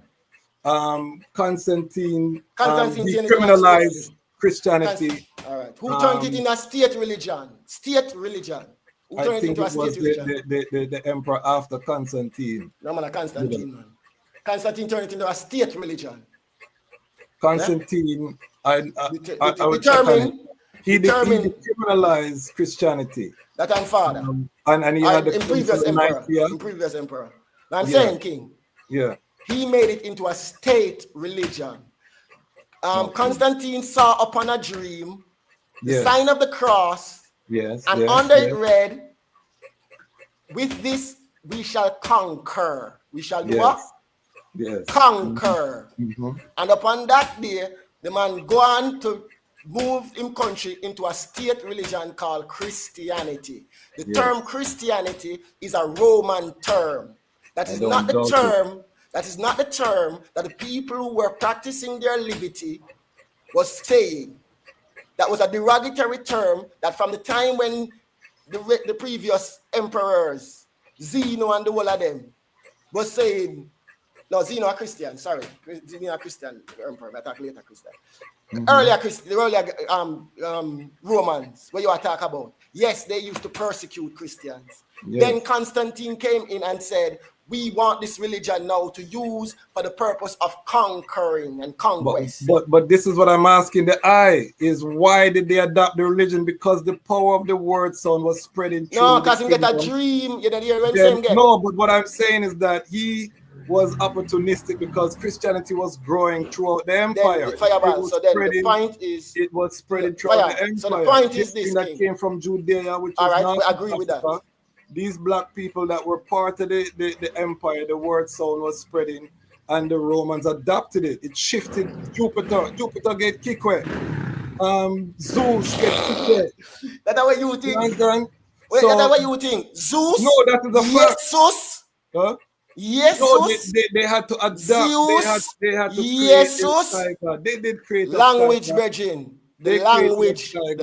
Constantine decriminalized Christianity. All right. Who turned it in a state religion? State religion. Who turned it into a state religion? The emperor after Constantine. No, man, Constantine, man. Constantine turned it into a state religion. Constantine, he decriminalized Christianity. That I'm father. And he had in previous emperor. Now I'm saying, King. Yeah. He made it into a state religion. Constantine saw upon a dream the sign of the cross. Yes. And under it read, with this we shall conquer. We shall do what? Yes. Conquer. And upon that day, the man go on to move him country into a state religion called Christianity. The term Christianity is a Roman term. That is not the term. That is not the term that the people who were practicing their liberty was saying. That was a derogatory term that from the time when the previous emperors, Zeno and the whole of them, was saying, no, Zeno a Christian, sorry. Zeno a Christian emperor, but I talk later Christian. The earlier Romans, what you are talking about, yes, they used to persecute Christians. Then Constantine came in and said, we want this religion now to use for the purpose of conquering and conquest. But this is what I'm asking the eye is why did they adopt the religion? Because the power of the word sound was spreading through. No, because he get a dream. No, but what I'm saying is that he was opportunistic because Christianity was growing throughout the empire. The point is it was spreading throughout the empire. So the point is this that came from Judea, which all was right, we agree with that. These black people that were part of the empire, the word sound was spreading, and the Romans adopted it. It shifted Jupiter. Jupiter get kicked away. Zeus gets ticket. That's what you think. Understand? Wait, So, that's what you think. Zeus? no, that is a fact. Jesus? Huh? Jesus? No, they had to adapt. Zeus? They had to create Jesus? a sky god. They did create a Language, sky god. brethren. They The language, created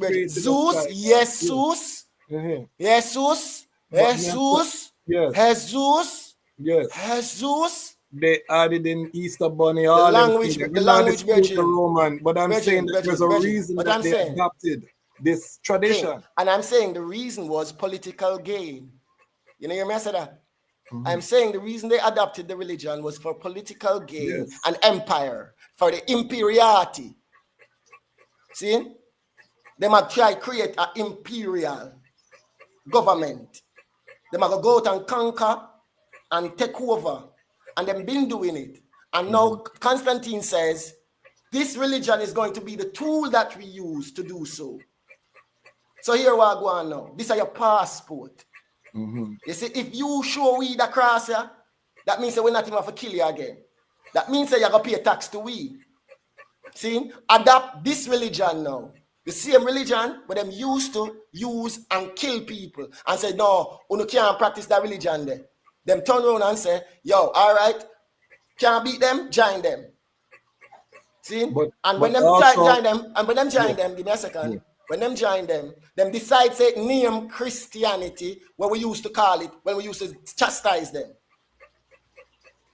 brethren. a Zeus, sky god. Jesus, Mhm. Jesus, But Jesus, yes, Jesus, yes. Jesus. They added in Easter Bunny, The all them language, things. the We're not language, disputing the brethren. Roman, but I'm saying that there's a reason What that I'm they saying. adopted this tradition. Okay. And I'm saying the reason was political gain. You know, you hear me say that? I'm saying the reason they adopted the religion was for political gain and empire, for the imperiality. See? They might try to create an imperial government. They might go out and conquer and take over. And they've been doing it. And now Constantine says, this religion is going to be the tool that we use to do so. So here we are going now. This is your passport. You see, if you show we the cross here, that means that we're not even have to kill you again. That means that you're going to pay tax to we. See, adopt this religion now. The same religion where them used to use and kill people and say, no, you can't practice that religion there. Them turn around and say, yo, all right, can't beat them, join them. See? When them join them, give me a second. When them join them decide say name Christianity, what we used to call it, when we used to chastise them.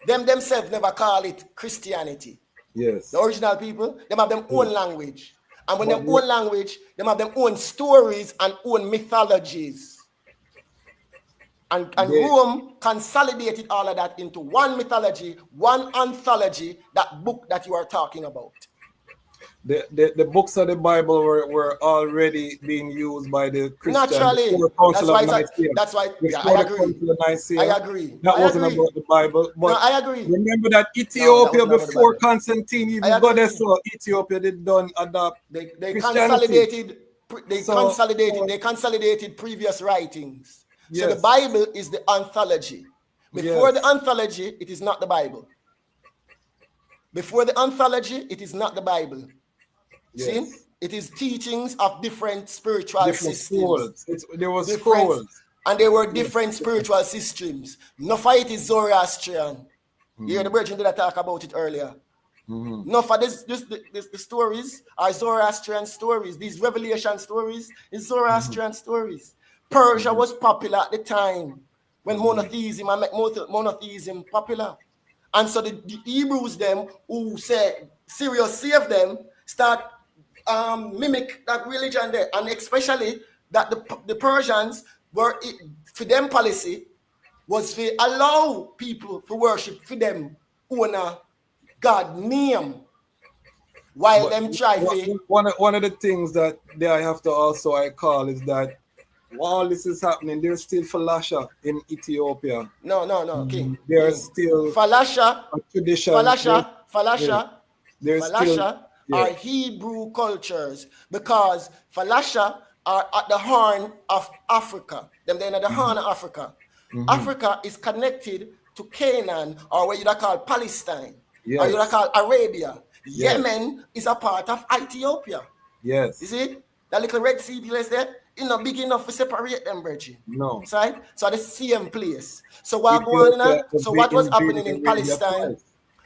Them themselves never call it Christianity. Yes. The original people, them have their own language. And when them own language, them have their own stories and own mythologies. And Rome consolidated all of that into one mythology, one anthology, that book that you are talking about. The books of the Bible were already being used by the Christians. Naturally. That's why I agree. I agree. That wasn't about the Bible. But no, I agree. Remember that Ethiopia before Constantine even got there, so Ethiopia did don't adopt they consolidated previous writings. Yes. So the Bible is the anthology. Before the anthology, it is not the Bible. Before the anthology, it is not the Bible. Yes. See? It is teachings of different spiritual systems. There was schools. And there were different spiritual systems. No fight is Zoroastrian. You hear the brethren did I talk about it earlier. No, for the stories are Zoroastrian stories. These revelation stories is Zoroastrian stories. Persia was popular at the time when monotheism and make monotheism popular. And so the Hebrews, them who say Sirius saved them, start mimic that religion there. And especially that the Persians were, for them policy was to allow people to worship for them own God name. While them try to... One of the things that I have to also call is that while this is happening, there's still Falasha in Ethiopia. No, King. There's still Falasha, a tradition. Falasha Yeah. are Hebrew cultures, because Falasha are at the horn of Africa. They're at the horn of Africa. Africa is connected to Canaan, or what you call Palestine, or you call Arabia. Yemen is a part of Ethiopia. Yes. You see? That little Red Sea place there, it's not big enough to separate them, brethren. No. So the same place. So what going on? So what was happening in Palestine?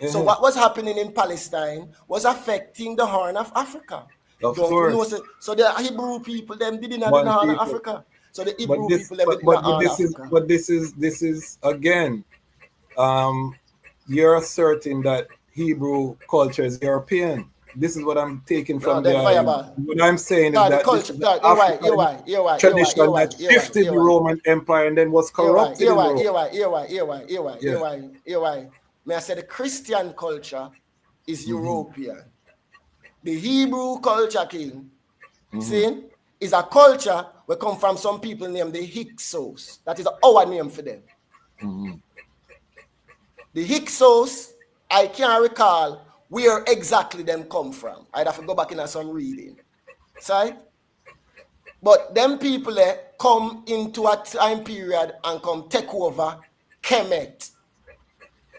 So what was happening in Palestine was affecting the Horn of Africa. Of course. So the Hebrew people them didn't have the Horn of Africa. So the Hebrew people them didn't have Horn of Africa. But this is again, you're asserting that Hebrew culture is European. This is what I'm taking from the what I'm saying is that culture, you're right. Tradition that shifted the Roman Empire and then was corrupted. You're right. May I say the Christian culture is European. The Hebrew culture, King, see, is a culture where come from some people named the Hyksos. That is our name for them. The Hyksos, I can't recall where exactly them come from. I'd have to go back in some reading. See? But them people come into a time period and come take over Kemet.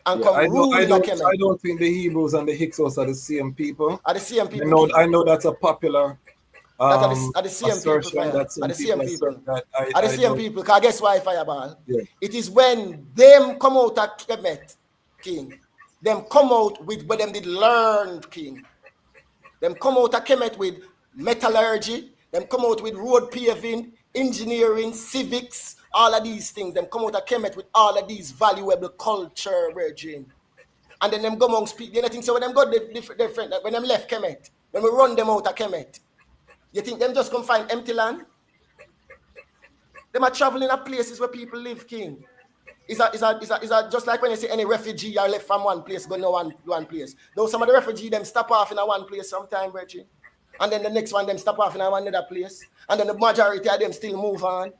and Yeah, come I rule in a I Kemet. don't think the Hebrews and the Hyksos are the same people. Are the same people? I know that's a popular That are the same people, assertion fire. that Are some the same people people. assert that Are the I same don't. people. Because guess why, Fireball? Yeah. It is when them come out of Kemet, King. Them come out with what them did learn, King. Them come out of Kemet with metallurgy. Them come out with road paving, engineering, civics, all of these things. Them come out of Kemet with all of these valuable culture, virgin. And then them go amongst people. You know, think so when them go different, like when them left Kemet, when we run them out of Kemet, you think them just come find empty land? Them are traveling to places where people live, King. Is that just like when you see any refugee are left from one place, go to one place. Though some of the refugee them stop off in a one place sometime, Reggie. And then the next one them stop off in another place. And then the majority of them still move on.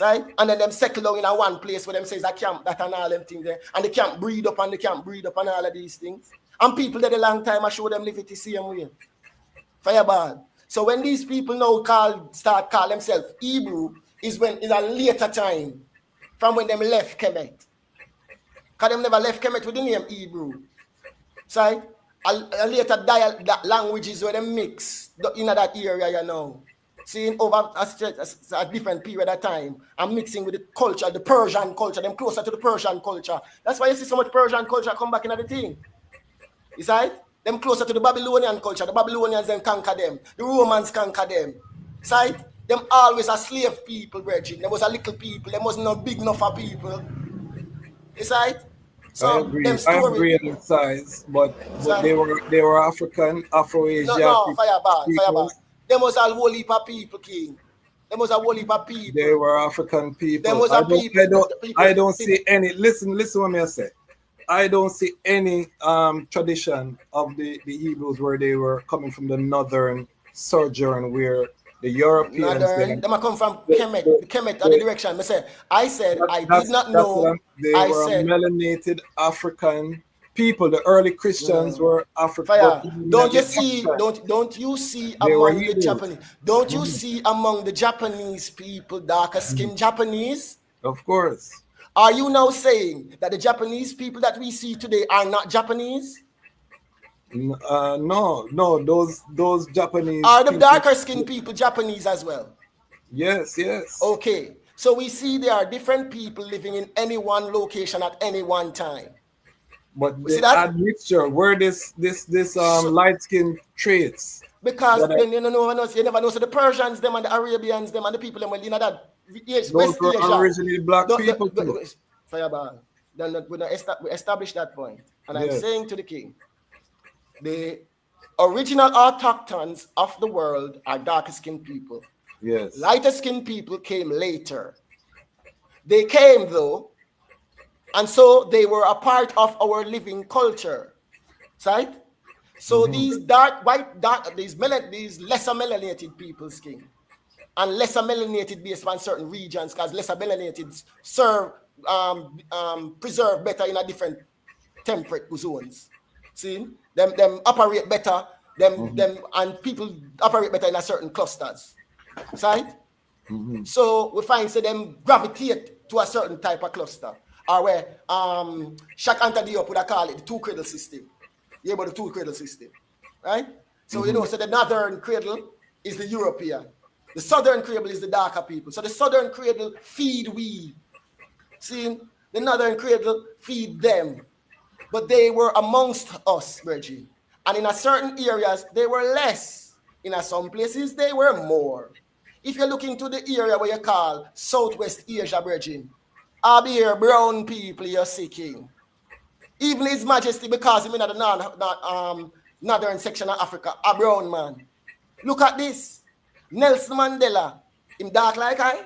Right? And then them settle down in a one place where them says that camp, that and all them things there. And they can't breed up and they can't breed up and all of these things. And people that a long time I show them live it the same way. Fireball. So when these people now start call themselves Hebrew, is when in a later time from when them left Kemet. Because them never left Kemet with the name Hebrew. So a later languages where they mix in that area, you know. Seeing over a different period of time and mixing with the culture, the Persian culture, them closer to the Persian culture. That's why you see so much Persian culture come back into the thing. Is right? Them closer to the Babylonian culture. The Babylonians then conquer them. The Romans conquer them. Right? Them always a slave people, Bridget. There was a little people. There was no big enough of people. Is right? So I agree in size, but they were African, Afro-Asian. No, fireball. Them was a whole heap of people, King. Them was a whole heap of people. They were African people. Them was I don't see any. Listen what me I say. I don't see any tradition of the Hebrews where they were coming from the northern sojourn where the Europeans. Them come from Kemet. The Kemet are the direction. I said I did not know. They were melanated African people. The early Christians were African. Don't you see among the Japanese? Don't you see among the Japanese people darker skinned Japanese? Of course. Are you now saying that the Japanese people that we see today are not Japanese? No. Those Japanese are the darker skinned people Japanese as well? Yes. Okay. So we see there are different people living in any one location at any one time. But the admixture, where this light skin traits. Because then you never know. So the Persians, them and the Arabians, them and the people them well, that those were originally black people too. Fireball. We establish that point. And I'm saying to the king, the original autochtons of the world are darker skinned people. Yes. Lighter skinned people came later. They came though, and so they were a part of our living culture. Right? So these these lesser melanated people skin and lesser melanated based on certain regions, because lesser melanated preserve better in a different temperate zones. See? Them operate better, and people operate better in a certain clusters. Right? So we find them gravitate to a certain type of cluster. Or where Shaq Anta Diop would call it the two cradle system. Yeah, but the two cradle system. Right? So so the northern cradle is the European. The southern cradle is the darker people. So the southern cradle feed we. See? The northern cradle feed them. But they were amongst us, Reggie. And in a certain areas, they were less. In some places, they were more. If you look into the area where you call Southwest Asia, Reggie, I'll be here, brown people you're seeking. Even His Majesty, because he's in the northern section of Africa, a brown man. Look at this. Nelson Mandela, him dark like I?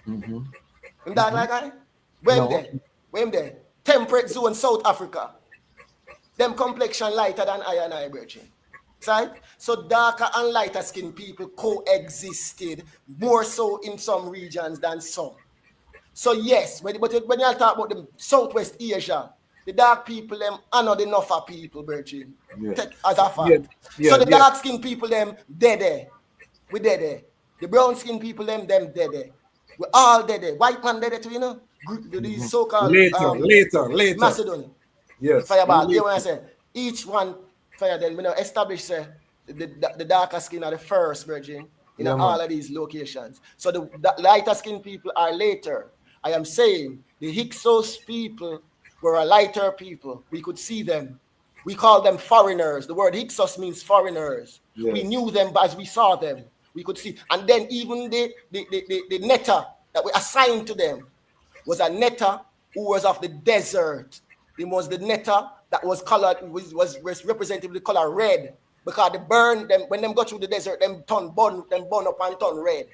Him dark like I? Where him there? Temperate zone, South Africa. Them complexion lighter than I and I, Virgin. Right? So darker and lighter skinned people coexisted more so in some regions than some. So yes, but when you talk about the Southwest Asia, the dark people them are not enough of people, Virgin. As a fact. So the dark skinned people them dead there. We dead there. The brown skinned people them dead there. We all dead there. White man dead there too, these so-called later. Macedon. Yes. Fireball. You know what I say? Each one fire then we know establish the darker skin are the first virgin in all of these locations. So the lighter skin people are later. I am saying the Hyksos people were a lighter people. We could see them. We call them foreigners. The word Hyksos means foreigners. Yes. We knew them as we saw them. We could see. And then even the netter that we assigned to them was a netter who was of the desert. It was the netter that was colored, was representing the color red. Because they burn them, when them go through the desert, them burn up and turn red.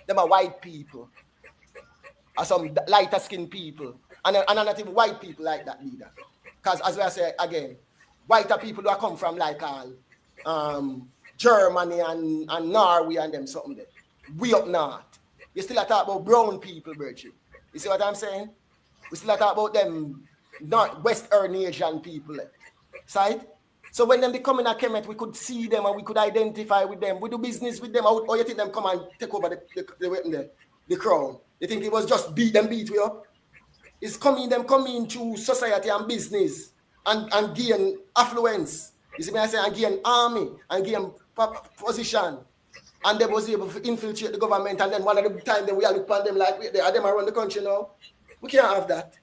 Them are white people. Or some lighter skinned people. And not even white people like that leader. Because as I say again, whiter people who come from like Germany and Norway and them something there. We up north. You still talk about brown people, Virgil. You see what I'm saying? We still talk about them Western Asian people. Right? So when them they come in a Kemet, we could see them and we could identify with them. We do business with them. Or you think them come and take over the crown? You think it was just beat we up? It's them coming to society and business and gain affluence. You see me I say, and gain army and gain position. And they was able to infiltrate the government. And then one of the time then we are looking at them like they are them around the country now. We can't have that.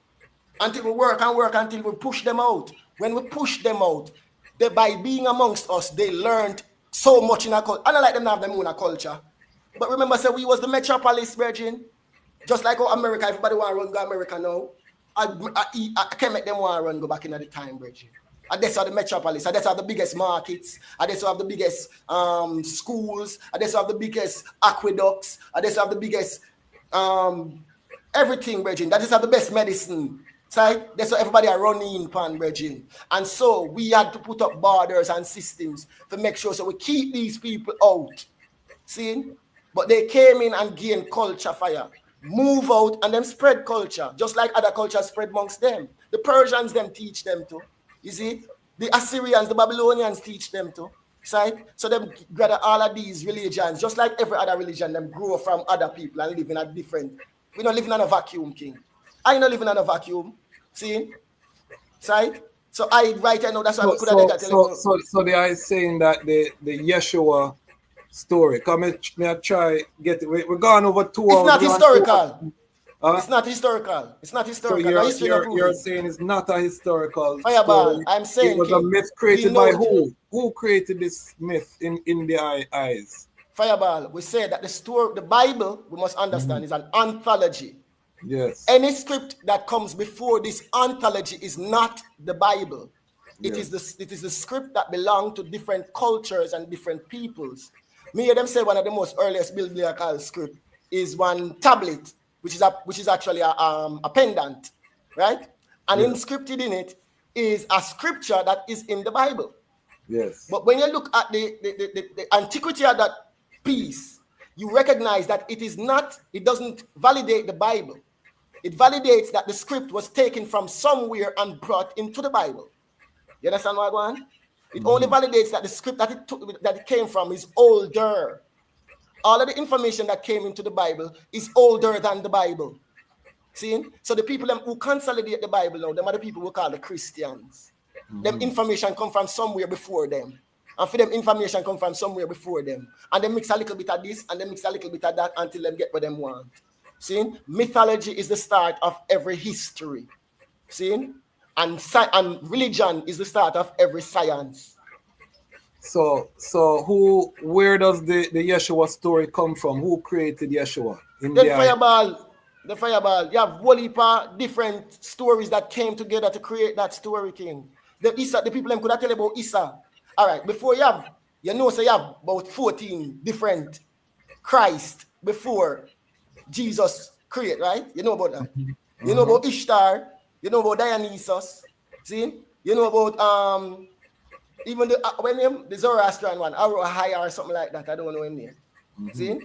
Until we work until we push them out. When we push them out, they, by being amongst us, they learned so much in our culture. I don't like them to have them own culture. But remember, say we was the metropolis, virgin. Just like how America, everybody want to run go America now. I can't make them want to run go back in at the time, virgin. And that's how the metropolis. And that's how the biggest markets. And that's how the biggest schools. And that's how the biggest aqueducts. And that's how the biggest everything, virgin. That is how the best medicine. Right? That's what everybody are running pan, virgin. And so we had to put up borders and systems to make sure so we keep these people out. See? But they came in and gained culture fire. Move out and then spread culture. Just like other cultures spread amongst them. The Persians them teach them to. You see? The Assyrians, the Babylonians teach them to. Right? So them gather all of these religions, just like every other religion, them grow from other people and live in a different. We're not living in a vacuum, king. I not living in a vacuum. See? Right? So I know that's why we could have So they are saying that the Yeshua story. Come me try get it. We're going over 2 hours. It's not historical. It's not historical. It's not historical. So you're saying it's not a historical Fireball. story. I'm saying it was a myth created by who? Who created this myth in their eyes? Fireball. We say that the Bible, we must understand, is an anthology. Yes. Any script that comes before this anthology is not the Bible. It is the script that belongs to different cultures and different peoples. Me hear them say one of the most earliest biblical script is one tablet, which is actually a pendant, right? And inscripted in it is a scripture that is in the Bible. Yes. But when you look at the antiquity of that piece, you recognize that it doesn't validate the Bible. It validates that the script was taken from somewhere and brought into the Bible. You understand what I'm going? It only validates that the script that it came from is older. All of the information that came into the Bible is older than the Bible. See? So the people who consolidate the Bible now, them are the people we call the Christians. Them information come from somewhere before them. And for them, information come from somewhere before them. And they mix a little bit of this and they mix a little bit of that until they get what they want. See? Mythology is the start of every history. See? And religion is the start of every science. So where does the Yeshua story come from? Who created Yeshua? The fireball. You have whole heap of different stories that came together to create that story, king. The people them could have tell about Isa. All right, before you have about 14 different Christ before Jesus create, right? You know about that. You know about Ishtar. You know about Dionysus. See? You know about even the Zoroastrian one, Arohaya or something like that. I don't know him name. See?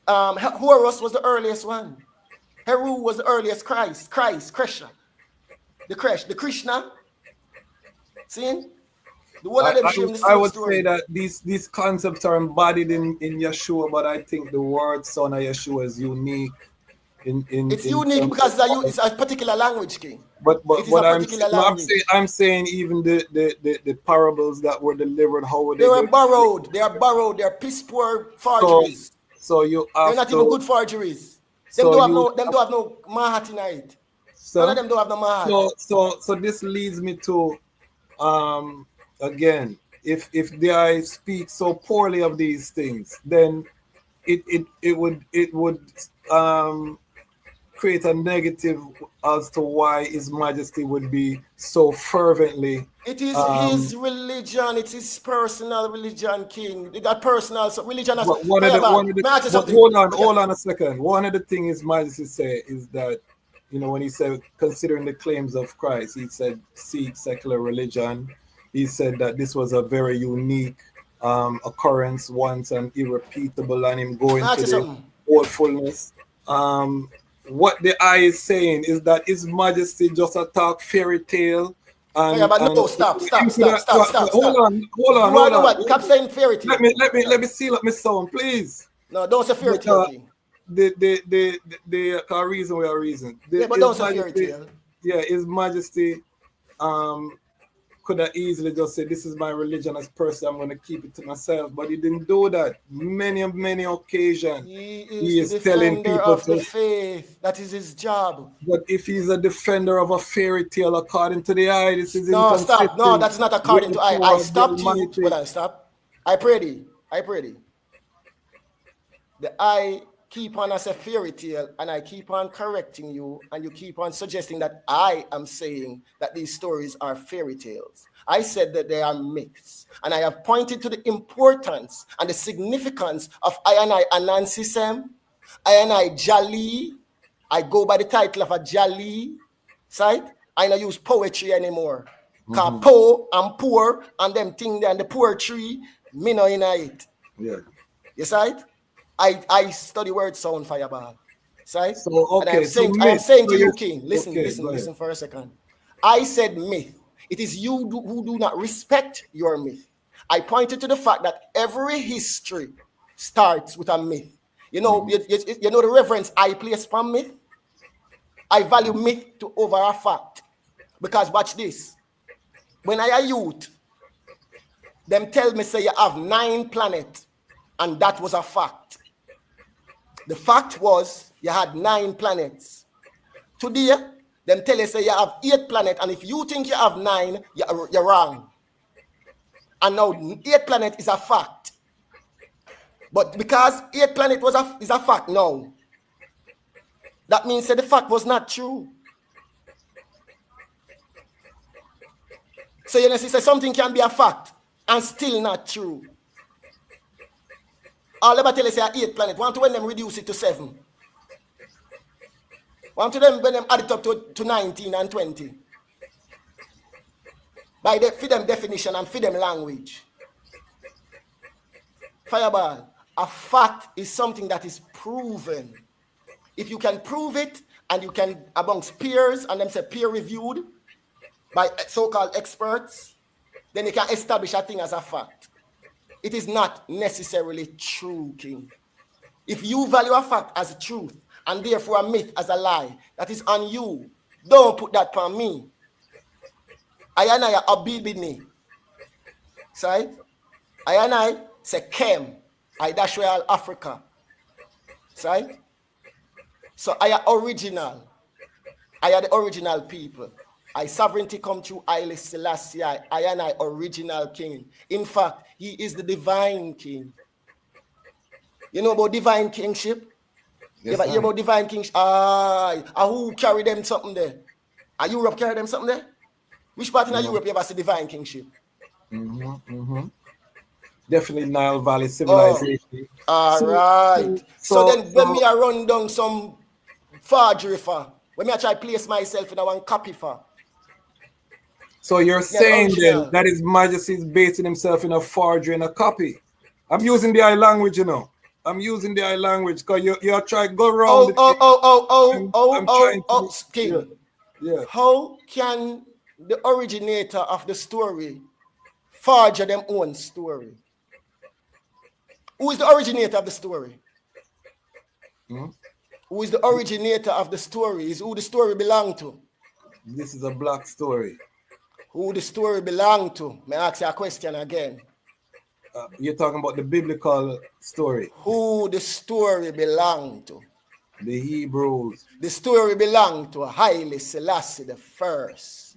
Horus was the earliest one. Heru was the earliest Krishna. The Krishna. See? I would say that these concepts are embodied in Yeshua, but I think the word son of Yeshua is unique It's unique because it's a particular language, King. But it is a particular language. I'm saying even the parables that were delivered, how they were borrowed. They are borrowed. They are piss poor forgeries. So you have they're not even good forgeries. Them don't have no mahat in it. None of them don't have no mahat. So this leads me to again, if they speak so poorly of these things, then it would create a negative as to why His Majesty would be so fervently. It is his religion. It is his personal religion, King. They got personal religion. Hold on a second. One of the things His Majesty said is that, when he said considering the claims of Christ, he said seek secular religion. He said that this was a very unique occurrence once and irrepeatable, and him going to the whole fullness. What the eye is saying is that His Majesty just a talk fairy tale. Stop. Hold on. Stop saying fairy tale. Let me seal up my sound, please. No, don't say fairy tale. The reason we are reason. But don't say fairy tale. Yeah, His Majesty could have easily just said, this is my religion as person, I'm going to keep it to myself. But he didn't do that. Many occasions. He is telling people of the faith. That is his job. But if he's a defender of a fairy tale, according to the eye, this is inconsistent. Stop. No, that's not according to I stopped you. Hold on, stop. I pray thee. The I keep on as a fairy tale, and I keep on correcting you, and you keep on suggesting that I am saying that these stories are fairy tales. I said that they are myths, and I have pointed to the importance and the significance of I and I Anansism, I and I Jali. I go by the title of a Jali site. I don't use poetry anymore. Cause po and poor and them thing there and the poetry, me no in it. Yeah. Yes, right? I study word sound fireball. Right? So, okay. And I'm saying to you, King, listen for a second. I said myth. It is you who do not respect your myth. I pointed to the fact that every history starts with a myth. You know the reverence I place upon myth? I value myth over a fact. Because watch this. When I a youth, them tell me say you have 9 planets, and that was a fact. The fact was you had 9 planets. Today, them tell you say you have 8 planets, and if you think you have 9, you're wrong. And now 8 planets is a fact. But because 8 planets is a fact now, that means that the fact was not true. So you say something can be a fact and still not true. All about tell you say 8 planets. Want to when them reduce it to 7. Want to them when them add it up to 19 and 20. By the feed them definition and feed them language. Fireball. A fact is something that is proven. If you can prove it, and you can amongst peers, and them say peer reviewed by so-called experts, then you can establish a thing as a fact. It is not necessarily true, King. If you value a fact as a truth, and therefore a myth as a lie, that is on you. Don't put that on me. I and I are Abbebe. Right? I and I say Kem. I dash Royal Africa. Right? So I are original. I are the original people. I sovereignty come through Haile Selassie. I and I original king. In fact, he is the divine king. You know about divine kingship? Yes, you hear about divine kingship? Who carry them something there? Europe carry them something there? Which part in Europe you ever see divine kingship? Definitely Nile Valley civilization. All right. So then when me a run down some forgery for, when me a try place myself in a one copy for. So you're saying then that His Majesty is basing himself in a forgery and a copy. I'm using the I language, you know. I'm using the I language because you're trying to go around. King. Yeah. How can the originator of the story forge them own story? Who is the originator of the story? who is the originator of the story, is who the story belonged to. This is a black story. Who the story belonged to. May I ask you a question again? You're talking about the biblical story. Who the story belonged to. The Hebrews. The story belonged to Haile Selassie the first.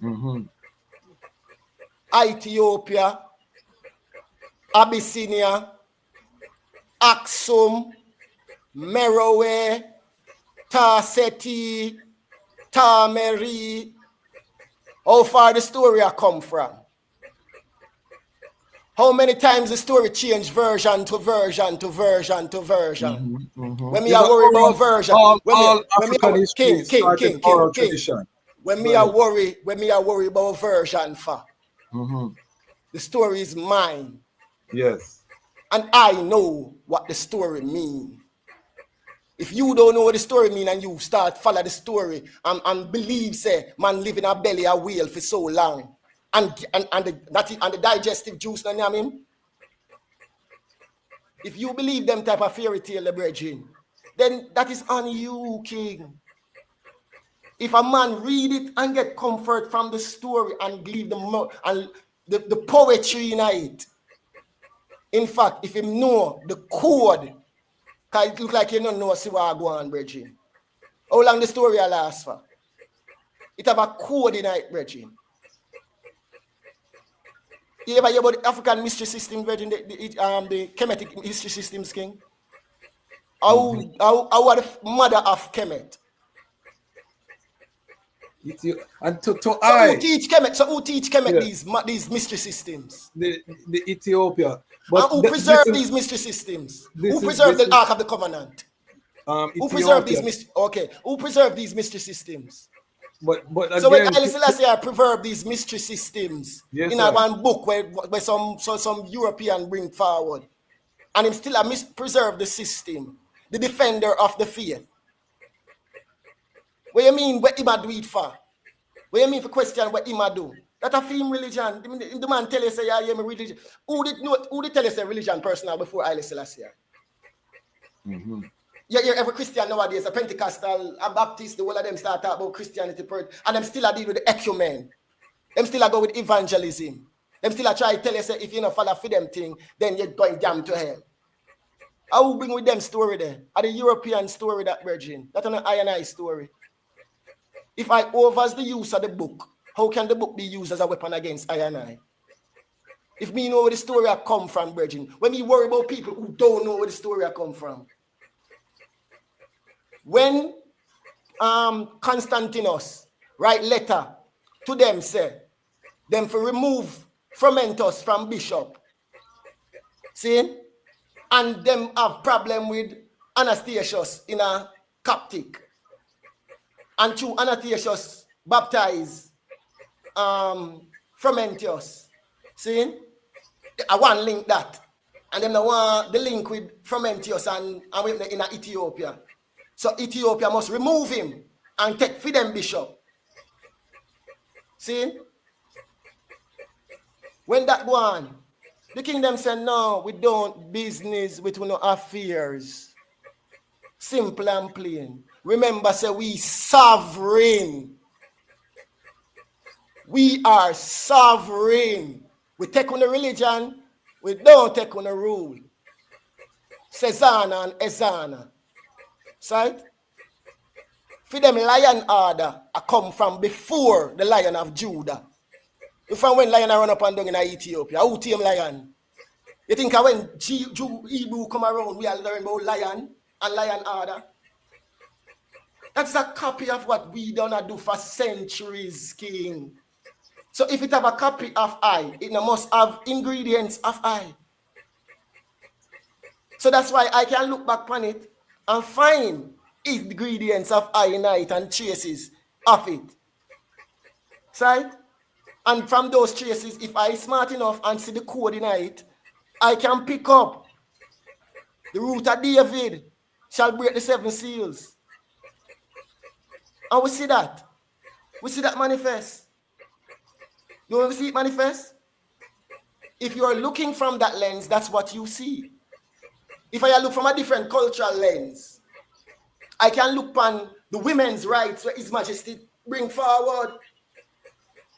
Ethiopia, Abyssinia, Aksum, Merowe, Tarseti, Tameri. How far the story I come from? How many times the story changed version to version to version to version? When me I worry about version, all African history started oral tradition. When me I worry about version for. The story is mine. Yes. And I know what the story means. If you don't know what the story means and you start follow the story and believe, say, man live in a belly a whale for so long, and the digestive juice, I mean, if you believe them type of fairy tale, brethren, then that is on you, king. If a man read it and get comfort from the story and believe the poetry in it, in fact, if him know the code, because it look like you don't know see what I go on, brethren. How long the story will last for? It have a code in it, brethren. You ever hear about the African mystery system, brethren, the Kemetic history systems, king? How are the mother of Kemet? And who teach Kemet these mystery systems? The Ethiopia. But and who preserve these mystery systems? Who preserve the Ark of the Covenant? Who preserve these Who preserve these mystery systems? But so when Haile Selassie preserve these mystery systems in one book where some European bring forward, and him still preserve the system, the defender of the faith. What you mean? What Ima do it for? What you mean for question? What Ima do? That a film religion. The man tell you say, "Yeah, I'm a religion." Who did tell you say religion personal before Haile Selassie? Yeah, every Christian nowadays, a Pentecostal, a Baptist, the whole of them start talking about Christianity, and them still a deal with the ecumen. Them still a go with evangelism. Them still a try to tell you say, if you don't follow for them thing, then you're going damn to hell. I will bring with them story there. Are the European story that virgin? That's an I story. If I overs the use of the book, how can the book be used as a weapon against I? If me know where the story I come from, virgin, when me worry about people who don't know where the story I come from. When Constantinos write letter to them, say, them for remove Fermentus from bishop. See? And them have problem with Anastasius in a Coptic. And to Anastasius baptize Fermentius. See? I want to link that. And then I want the link with Fermentius and in Ethiopia. So Ethiopia must remove him and take for them bishop. See? When that go on, the kingdom said, no, we don't business with no affairs. Simple and plain. Remember, say we sovereign. We are sovereign. We take on the religion, we don't take on the rule. Cezana and Ezana. Right? For them lion order I come from before the Lion of Judah. From when lion run up and down in Ethiopia, who team lion? You think when Hebrew come around, we are learning about lion and lion order? That's a copy of what we don't do for centuries, king. So if it have a copy of I, it must have ingredients of I. So that's why I can look back on it and find ingredients of I in it and traces of it. Right? And from those traces, if I smart enough and see the code in it, I can pick up the root of David shall break the 7 seals. And we see that. We see that manifest. You want to see it manifest? If you are looking from that lens, that's what you see. If I look from a different cultural lens, I can look upon the women's rights where His Majesty bring forward.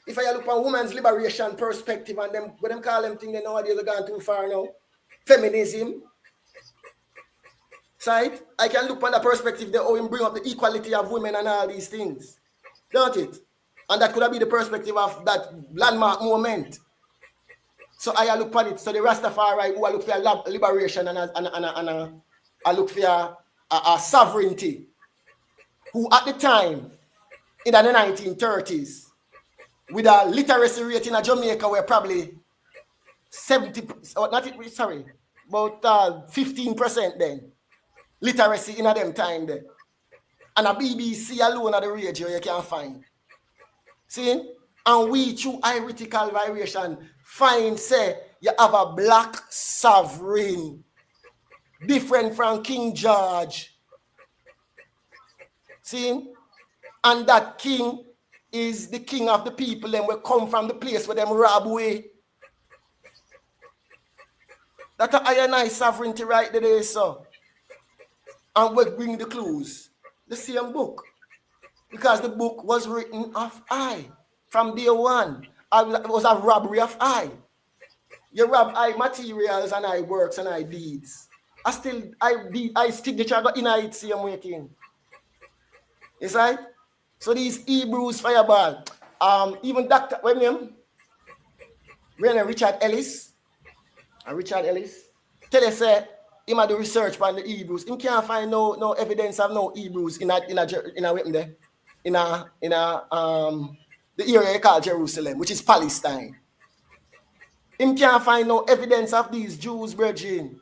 If I look on women's liberation perspective and them, what them call them thing, they nowadays are gone too far now. Feminism. Right? I can look on the perspective they owe him bring up the equality of women and all these things. Don't it? And that could have been the perspective of that landmark moment. So I look on it. So the Rastafari who I look for liberation and I look for a sovereignty, who at the time, in the 1930s, with a literacy rate in Jamaica were probably 70, or not, sorry, about 15% then. Literacy in a them time there. And a BBC alone at the radio you can find. See? And we through heretical variation find say you have a black sovereign different from King George. See? And that king is the king of the people and will come from the place where them rob away. That's a ionized sovereignty right there, so. And we bring the clues. The same book. Because the book was written of I. From day one. It was a robbery of I. You rob I materials and I works and I deeds. I signature got in it same way king. Is right? So these Hebrews fireball. Even Dr. What name? Richard Ellis. And Richard Ellis. Tell us he might do research on the Hebrews. He can't find no evidence of no Hebrews in the area called Jerusalem, which is Palestine. He can't find no evidence of these Jews, brethren.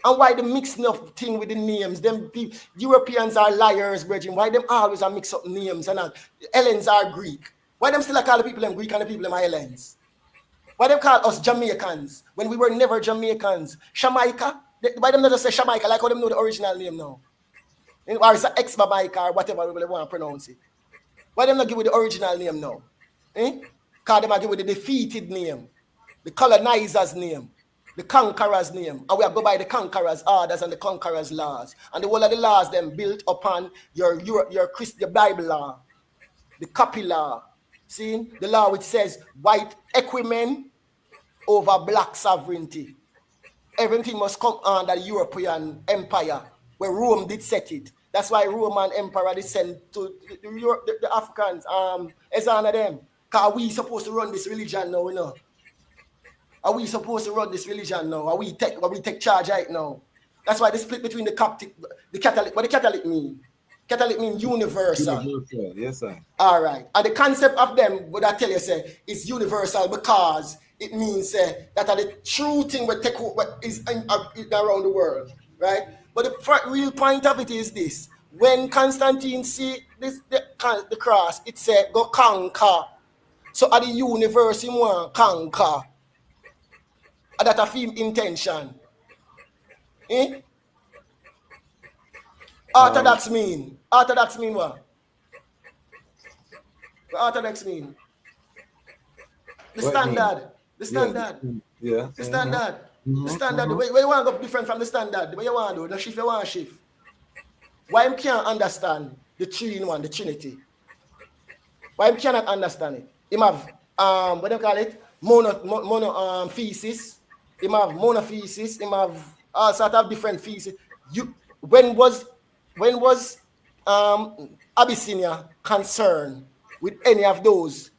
And why the mixing up thing with the names? Them the Europeans are liars, brethren. Why them always are mix up names and all? Hellenes are Greek. Why them still call the people them Greek and the people them Hellenes? Why them call us Jamaicans when we were never Jamaicans? Jamaica? Why them not just say Jamaica like how them know the original name now? Or it's ex-Jamaica or whatever we want to pronounce it. Why them not give it the original name now? Because them are give it the defeated name, the colonizer's name, the conqueror's name. And we are go by the conqueror's orders and the conqueror's laws. And the whole of the laws them built upon your Bible law, the copy law. See? The law which says white equimen over black sovereignty. Everything must come under the European Empire, where Rome did set it. That's why Roman Emperor did send to the Africans, as one of them. Because we supposed to run this religion now, you know. Are we supposed to run this religion now? Are we take charge right now? That's why the split between the Catholic, the Catholic. What the Catholic mean? Catholic means universal. Universal, yes, sir. All right. And the concept of them, what I tell you, say, is universal because it means that are the true thing we take what is around the world, right? But the real point of it is this: when Constantine see the cross, it said go conquer. So at the universe, he want conquer. And that a film intention. Orthodox mean? Orthodox mean what? What Orthodox mean? The standard. The standard. Yeah. The standard. The standard. The way you want to go different from the standard. The way you want to do. The shift you want to shift. Why you can't understand the three in one, the Trinity? Why you cannot understand it? Him have what do you call it? Monothesis. Him have monothesis. Him have all sort of different theses. When was Abyssinia concerned with any of those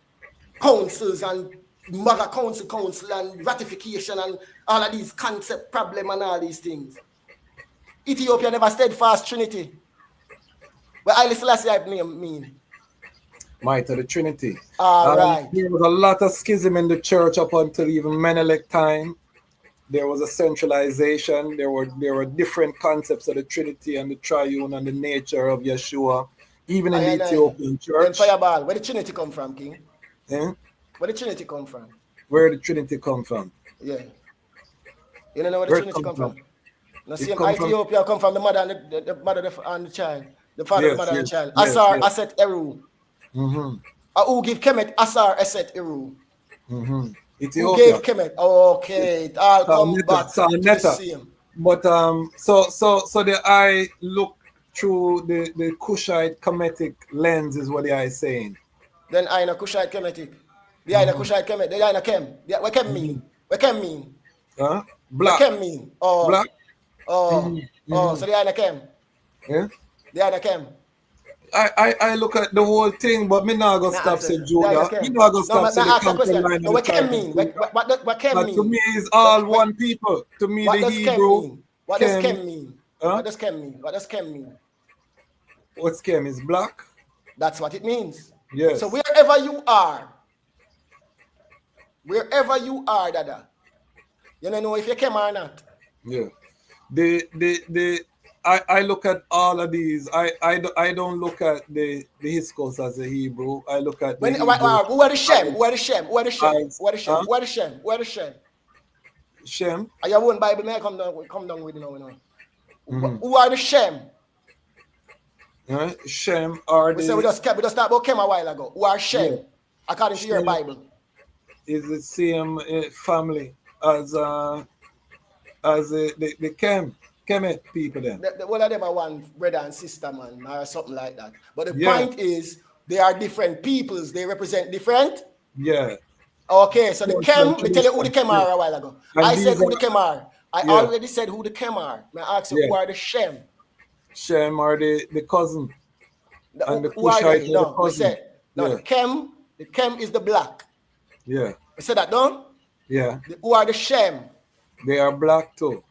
councils and mega council and ratification and all of these concept problem and all these things? Ethiopia never steadfast Trinity. What Haile Selassie mean? Might of the Trinity. All right. There was a lot of schism in the church up until even Menelik time. There was a centralization. There were different concepts of the Trinity and the triune and the nature of Yeshua, even in the Ethiopian church. Fireball, where the Trinity come from, King? Yeah? Where the Trinity come from? Where the Trinity come from? Yeah. You don't know where the Trinity come from? No, same Ethiopia come from the mother and the mother and the child. The father, the mother, and the child. Asar, Aset, Eru. Who give Kemet, Asar, Aset, Eru. Who gave Kemet? Okay, it all come back to the same. But so the eye look through the Kushite Kemetic lens is what they are saying. Then I know Kushite Kemetic. The I know Kushite Kemetic. The I know Kem. What Kem mean? What Kem mean? Black. What Kem mean? Oh. Black. Oh. Oh. So the I know Kem. Yeah. The I know Kem. I look at the whole thing, but me not gonna stop say Judah. Me not gonna stop say the conquer line. No, what Kem mean? What Kem mean? To me, is all one people. To me, the Hebrew. What does Kem mean? What does Kem mean? What does Kem mean? What's Kem? Is black? That's what it means. Yes. So wherever you are, Dada, you don't know if you Kem or not. Yeah. I look at all of these. I don't look at the Hiskos as a Hebrew. I look at the who are the Shem? Who are the Shem? Who are the Shem? Who are the Shem? Who are the Shem? Who are the Shem? Shem. Are your own Bible? May I come down with you now? Who are the Shem? Shem are we just start about Kem a while ago. Who are Shem? According to your Bible, is the same family as the Kemet people then. One of them are one brother and sister, man, or something like that. But the point is, they are different peoples. They represent different. Yeah. Okay, so the Kem, we tell you who the Kem are a while ago. I said who the Kem are. I already said who the Kem are. May I ask you who are the Shem? Shem are the cousin. And the who are they? Kushite are the cousin. The Kem is the black. Yeah. You said that, don't? Yeah. Who are the Shem? They are black too.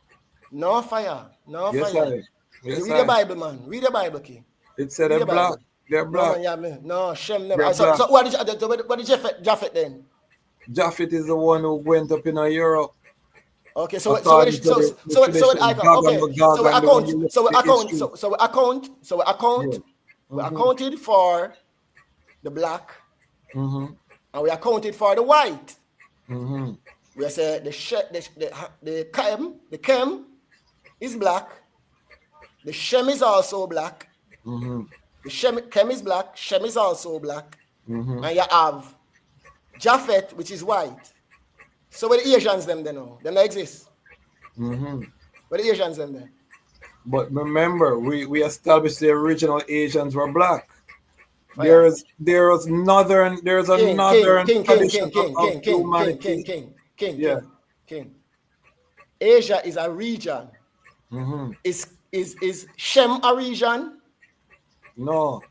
No fire. No yes, fire. Yes, read the Bible, man. Read the Bible, King. It said they're black. They're black. No, Shem never. So what is Japhet then? Japhet is the one who went up in Europe. Okay, we accounted for the black, and we accounted for the white. We say the Kem is black. The Shem is also black. The Kem is black. Shem is also black. And you have Japhet, which is white. So where the Asians them they know? Them don't exist. Where the Asians them there? But remember, we established the original Asians were black. There's another tradition of humanity. King. Asia is a region. Is Shem a region? No.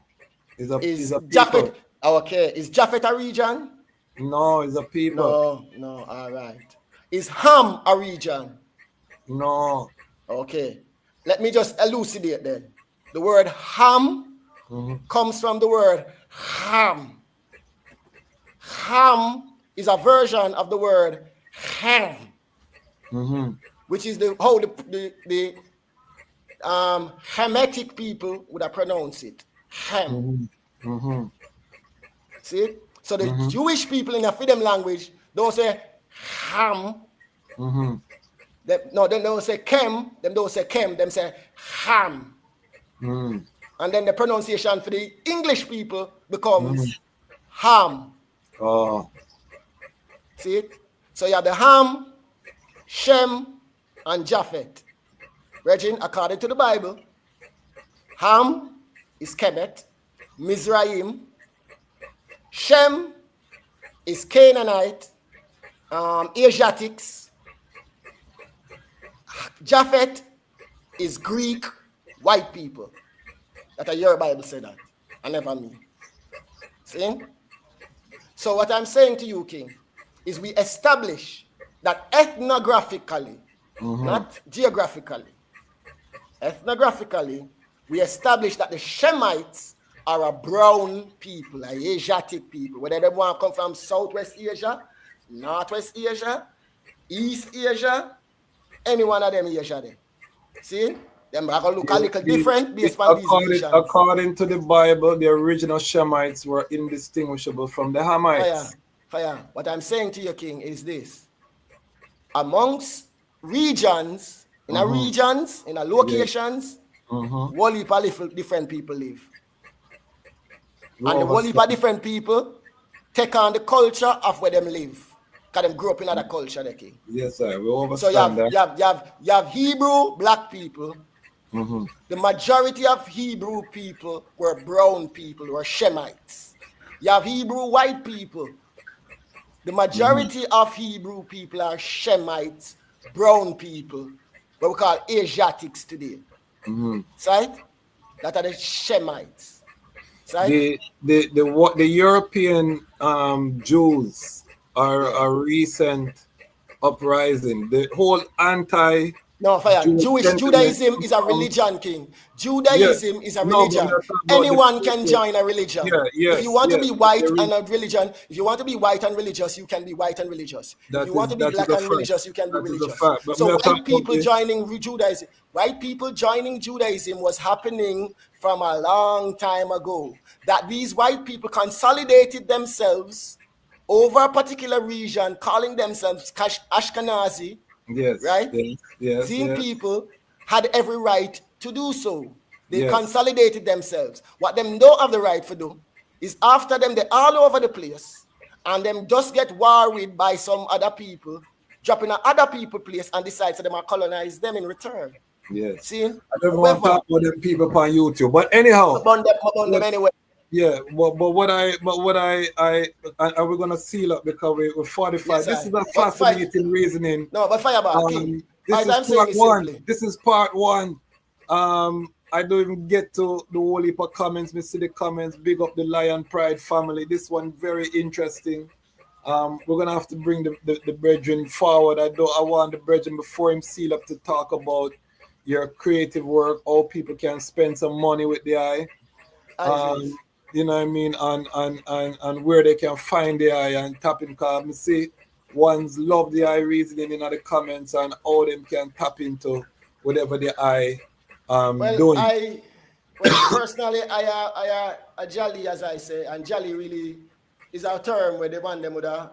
Is a Japhet. people. Okay. Is Japhet a region? No, it's a people. No, all right. Is Ham a region? No. Okay. Let me just elucidate then. The word Ham comes from the word Ham. Ham is a version of the word Ham, which is how the Hamitic people would have pronounced it. Ham. See? So the Jewish people in the freedom language don't say Ham. They don't say Kem. Them don't say Kem. Them say Ham. And then the pronunciation for the English people becomes Ham. Oh. See it? So you have the Ham, Shem, and Japhet. Virgin, according to the Bible, Ham is Kemet, Mizraim. Shem is Canaanite, Asiatics. Japhet is Greek, white people. That your Bible said that. I never mean. See? So what I'm saying to you, King, is we establish that ethnographically, not geographically, ethnographically, we establish that the Shemites are a brown people, a Asiatic people, whether they want to come from Southwest Asia, Northwest Asia, East Asia, any one of them Asia there. See? Them are going to look a little different based on these regions. According to the Bible, the original Shemites were indistinguishable from the Hamites. Fire. What I'm saying to you, King, is this. Amongst regions, in a locations, whole heap of different people live. And the whole heap of different people take on the culture of where them live. Because them grew up in other culture, the King. Yes, sir. We so you have Hebrew black people, The majority of Hebrew people were brown people, were Shemites. You have Hebrew white people. The majority of Hebrew people are Shemites, brown people, what we call Asiatics today. Right? That are the Shemites. Right? The European Jews are a recent uprising. The whole anti No, fire. Judaism is a religion, King. Judaism is a religion. Anyone can join a religion. If you want to be white and a religion, if you want to be white and religious, you can be white and religious. If you want to be black and religious, you can be religious. So white people joining Judaism, was happening from a long time ago. That these white people consolidated themselves over a particular region, calling themselves Ashkenazi. Yes. Right? Yes. People had every right to do so. They consolidated themselves. What them don't have the right to do is after them, they're all over the place, and them just get worried by some other people, dropping at other people's place and decide to them to colonize them in return. Yes. See? I don't want to talk about them people on YouTube, but anyhow. Burn them anyway. Yeah, but what I are we gonna seal up because we're 45. Yes, this is a fascinating reasoning. No, but Fireball, This is part one. I don't even get to the whole heap of comments. Me see the comments. Big up the Lion Pride family. This one very interesting. We're gonna have to bring the brethren forward. I want the brethren before him seal up to talk about your creative work, how people can spend some money with the eye. You know what I mean, and where they can find the eye and tap in. Because I see ones love the eye reasoning in the comments and how them can tap into whatever the eye doing. Personally, I a jolly, as I say, and jolly really is a term where they want them to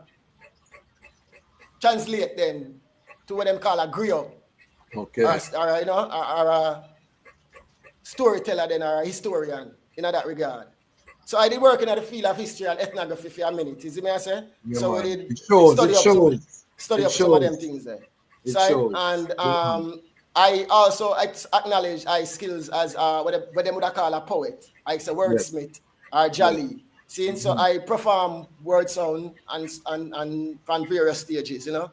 translate then to what them call a griot. Okay. Or a storyteller then, or a historian in that regard. So I did work in the field of history and ethnography for a minute. You see me I say? Yeah, so man. we did study up some of them things there. And I also acknowledge I skills as what they would call a poet. I say wordsmith or jolly. See, so I perform word sound and on various stages, you know.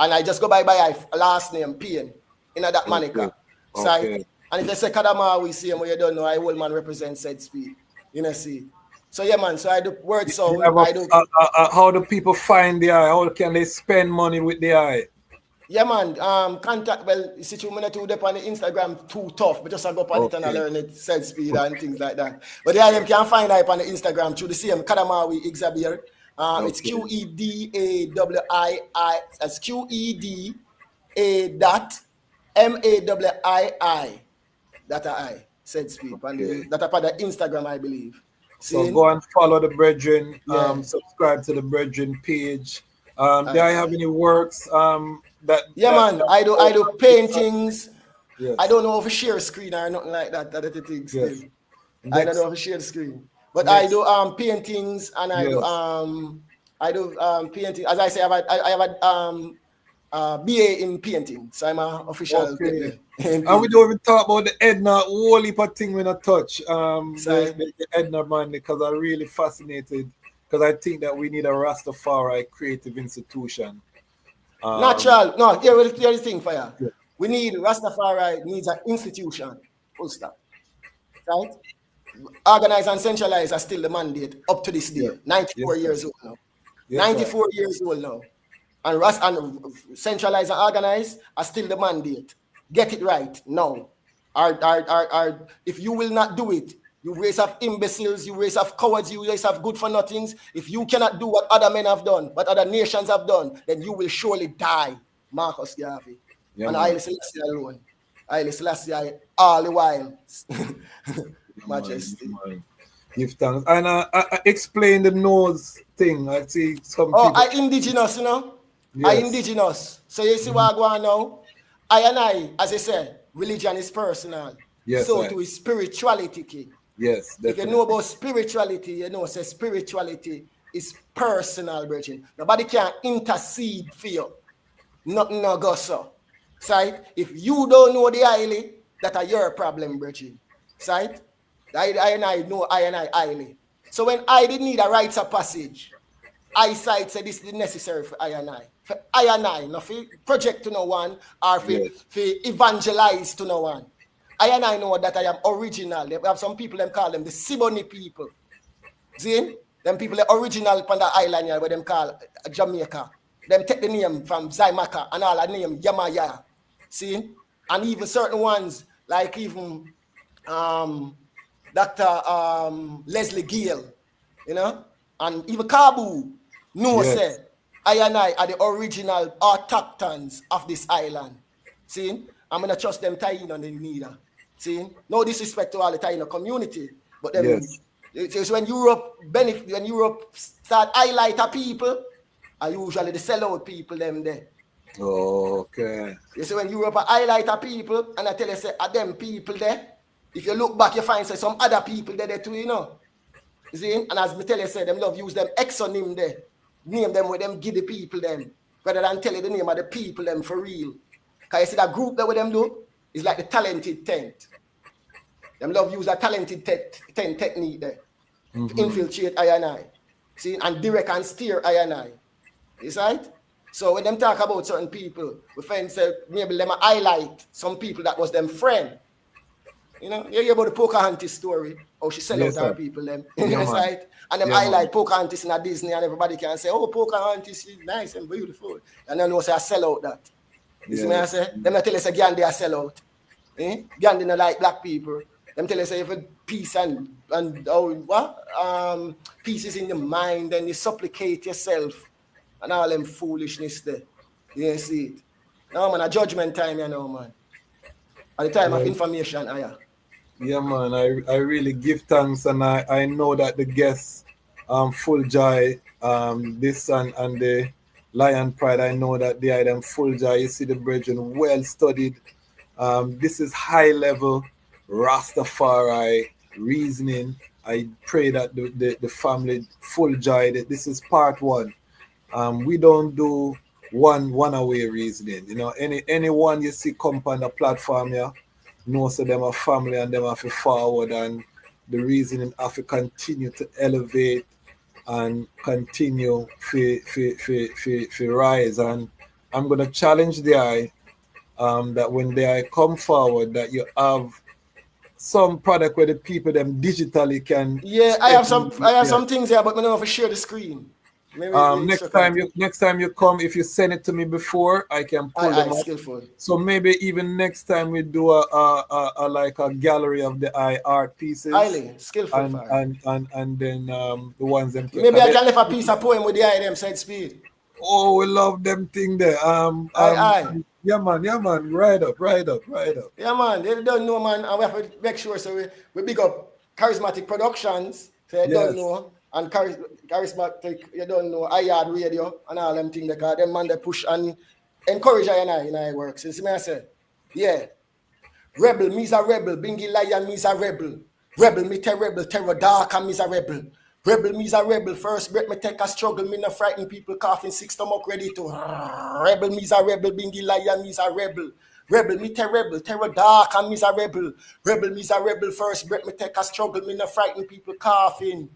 And I just go by last name Pain in that moniker. And if you say Kadama, we see him where you don't know, I old man represents said speed. You know, see. So yeah, man. So I do word sound. How do people find the eye? How can they spend money with the eye? Yeah, man. Contact. Well, you see, 2 minutes too deep on the Instagram too tough, but just I go up on it and I learn it, said speed and things like that. But yeah, you can find it on the Instagram through the same Kadamawi Xavier. It's QEDAWII. That's QEDA dot MAWII. That I said speed. That upon the Instagram, I believe. So go and follow the brethren. Subscribe to the brethren page. Do I have any works? Man. I do paintings. Yes. I don't know if I share screen or nothing like that. That things. Yes. I don't know if I share the screen, but I do paintings and I do painting. As I say, I have a BA in painting, so I'm an official. Okay. And we don't even talk about the Edna whole heap of thing when I touch the Edna man, because I'm really fascinated, because I think that we need a Rastafari creative institution. Natural. No, here's the thing, Fire. Yeah. We need Rastafari needs an institution. Full stop. Right? Organize and centralize are still the mandate up to this day. 94 years old now. 94 years old now. And centralize and organize are still the mandate. Get it right now. If you will not do it, you race of imbeciles, you race of cowards, you race of good for nothings. If you cannot do what other men have done, what other nations have done, then you will surely die. Marcus Garvey. And Haile Selassie alone. Haile Selassie all the while. Majesty. Give thanks. And I explain the nose thing. I see some people. I indigenous, you know? Yes. I indigenous. So you see what I go on now? I, as I said, religion is personal. Yes, so to is spirituality, King. Yes, definitely. If you know about spirituality, you know, say spirituality is personal, brethren. Nobody can intercede for you. Nothing no go so. So if you don't know the highly, that are your problem, Bridget. Right? I know I and I highly. So when I did need a rites of passage, eyesight said this is necessary for I and I. For I and I, not for project to no one or for evangelize to no one. I and I know that I am original. We have some people, them call them the Siboney people. See? Them people are original upon the island here, where them call Jamaica. Them take the name from Zaimaka and all the name Yamaya. See? And even certain ones, like even Dr. Leslie Gill, you know, and even Kabu, said, I and I are the original autochtons of this island. See? I'm going to trust them Taino on the neither. See? No disrespect to all the Taino community, but them, it's when Europe start highlight a people, are usually the sellout people them there. Okay. You see, when Europe highlight a people, and I tell you, say, are them people there? If you look back, you find say, some other people there too, you know. You see? And as me tell you, say, them love use them exonym there. Name them with them give the people them. Rather than tell you the name of the people them for real. Because you see that group that with them do, is like the talented tent. Them love use a talented tent technique there. Infiltrate I and I. See? And direct and steer I and I. Is right? So when them talk about certain people, we find say maybe them highlight some people that was them friend. You know, you hear about the Pocahontas story, how she sell out her people them. Right? And them highlight Pocahontas in a Disney and everybody can say, oh, Pocahontas is nice and beautiful. And then say I sell out that. You see what I say? Them tell us again they are sell out. Gandhi not like black people. Them tell us if peace and peace is in the mind and you supplicate yourself. And all them foolishness there. You see it. No, man, a judgment time, you know, man. At the time of information, Yeah, man, I really give thanks, and I know that the guests, Full Joy, this and the Lion Pride, I know that they are them Full Joy. You see the brethren well studied. This is high level Rastafari reasoning. I pray that the family Full Joy, that this is part one. We don't do one away reasoning. You know, anyone you see come on the platform here, knows that them a family and them have to forward, and the reasoning have to continue to elevate and continue to rise. And I'm gonna challenge the eye that when the eye come forward, that you have some product where the people them digitally can. Yeah, I have some things here, but I don't know if I share the screen. Next time you come, if you send it to me before, I can pull them up. Skillful. So maybe even next time we do a like a gallery of the art pieces. Highly skillful. And then the ones them. Maybe I can leave a piece of poem with the eye them side speed. Oh, we love them thing there. Yeah man, right up. Yeah man, they don't know, man, and we have to make sure so we big up Charismatic Productions, so they don't know. And charismatic, you don't know, iHeart Radio and all them things, because them man they push and encourage I and I in our works. You see me I say? Yeah. Rebel, me's a rebel, Bingy Lion, me's a rebel. Rebel, me terrible, terror dark and me's a rebel. Rebel, me's a rebel, first breath me take a struggle, me no frighten people coughing, sick stomach ready to rebel, me's a rebel, Bingy Lion, me's a rebel. Rebel, me terrible, terror dark and me's a rebel. Rebel, me's a rebel, first breath me take a struggle, me no frighten people coughing.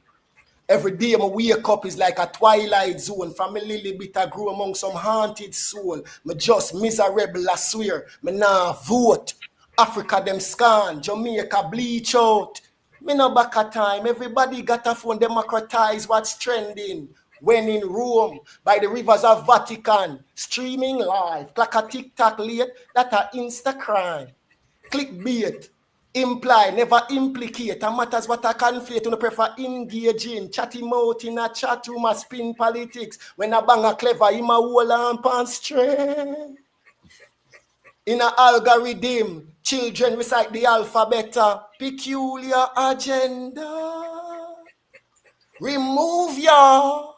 Every day I wake up is like a twilight zone. From a little bit I grew among some haunted soul. Me just miserable, I swear. Me nah vote. Africa them scan. Jamaica bleach out. Me no back at time. Everybody got a phone. Democratize what's trending. When in Rome, by the rivers of Vatican. Streaming live. Like a TikTok late. That a Insta crime. Clickbait. Imply, never implicate. And matters what I conflate. You prefer engaging. Chatty mouth in a chat room. A spin politics. When a bang a clever, him a whole and pan straight. In a algorithm, children recite the alphabet. Peculiar agenda. Remove ya.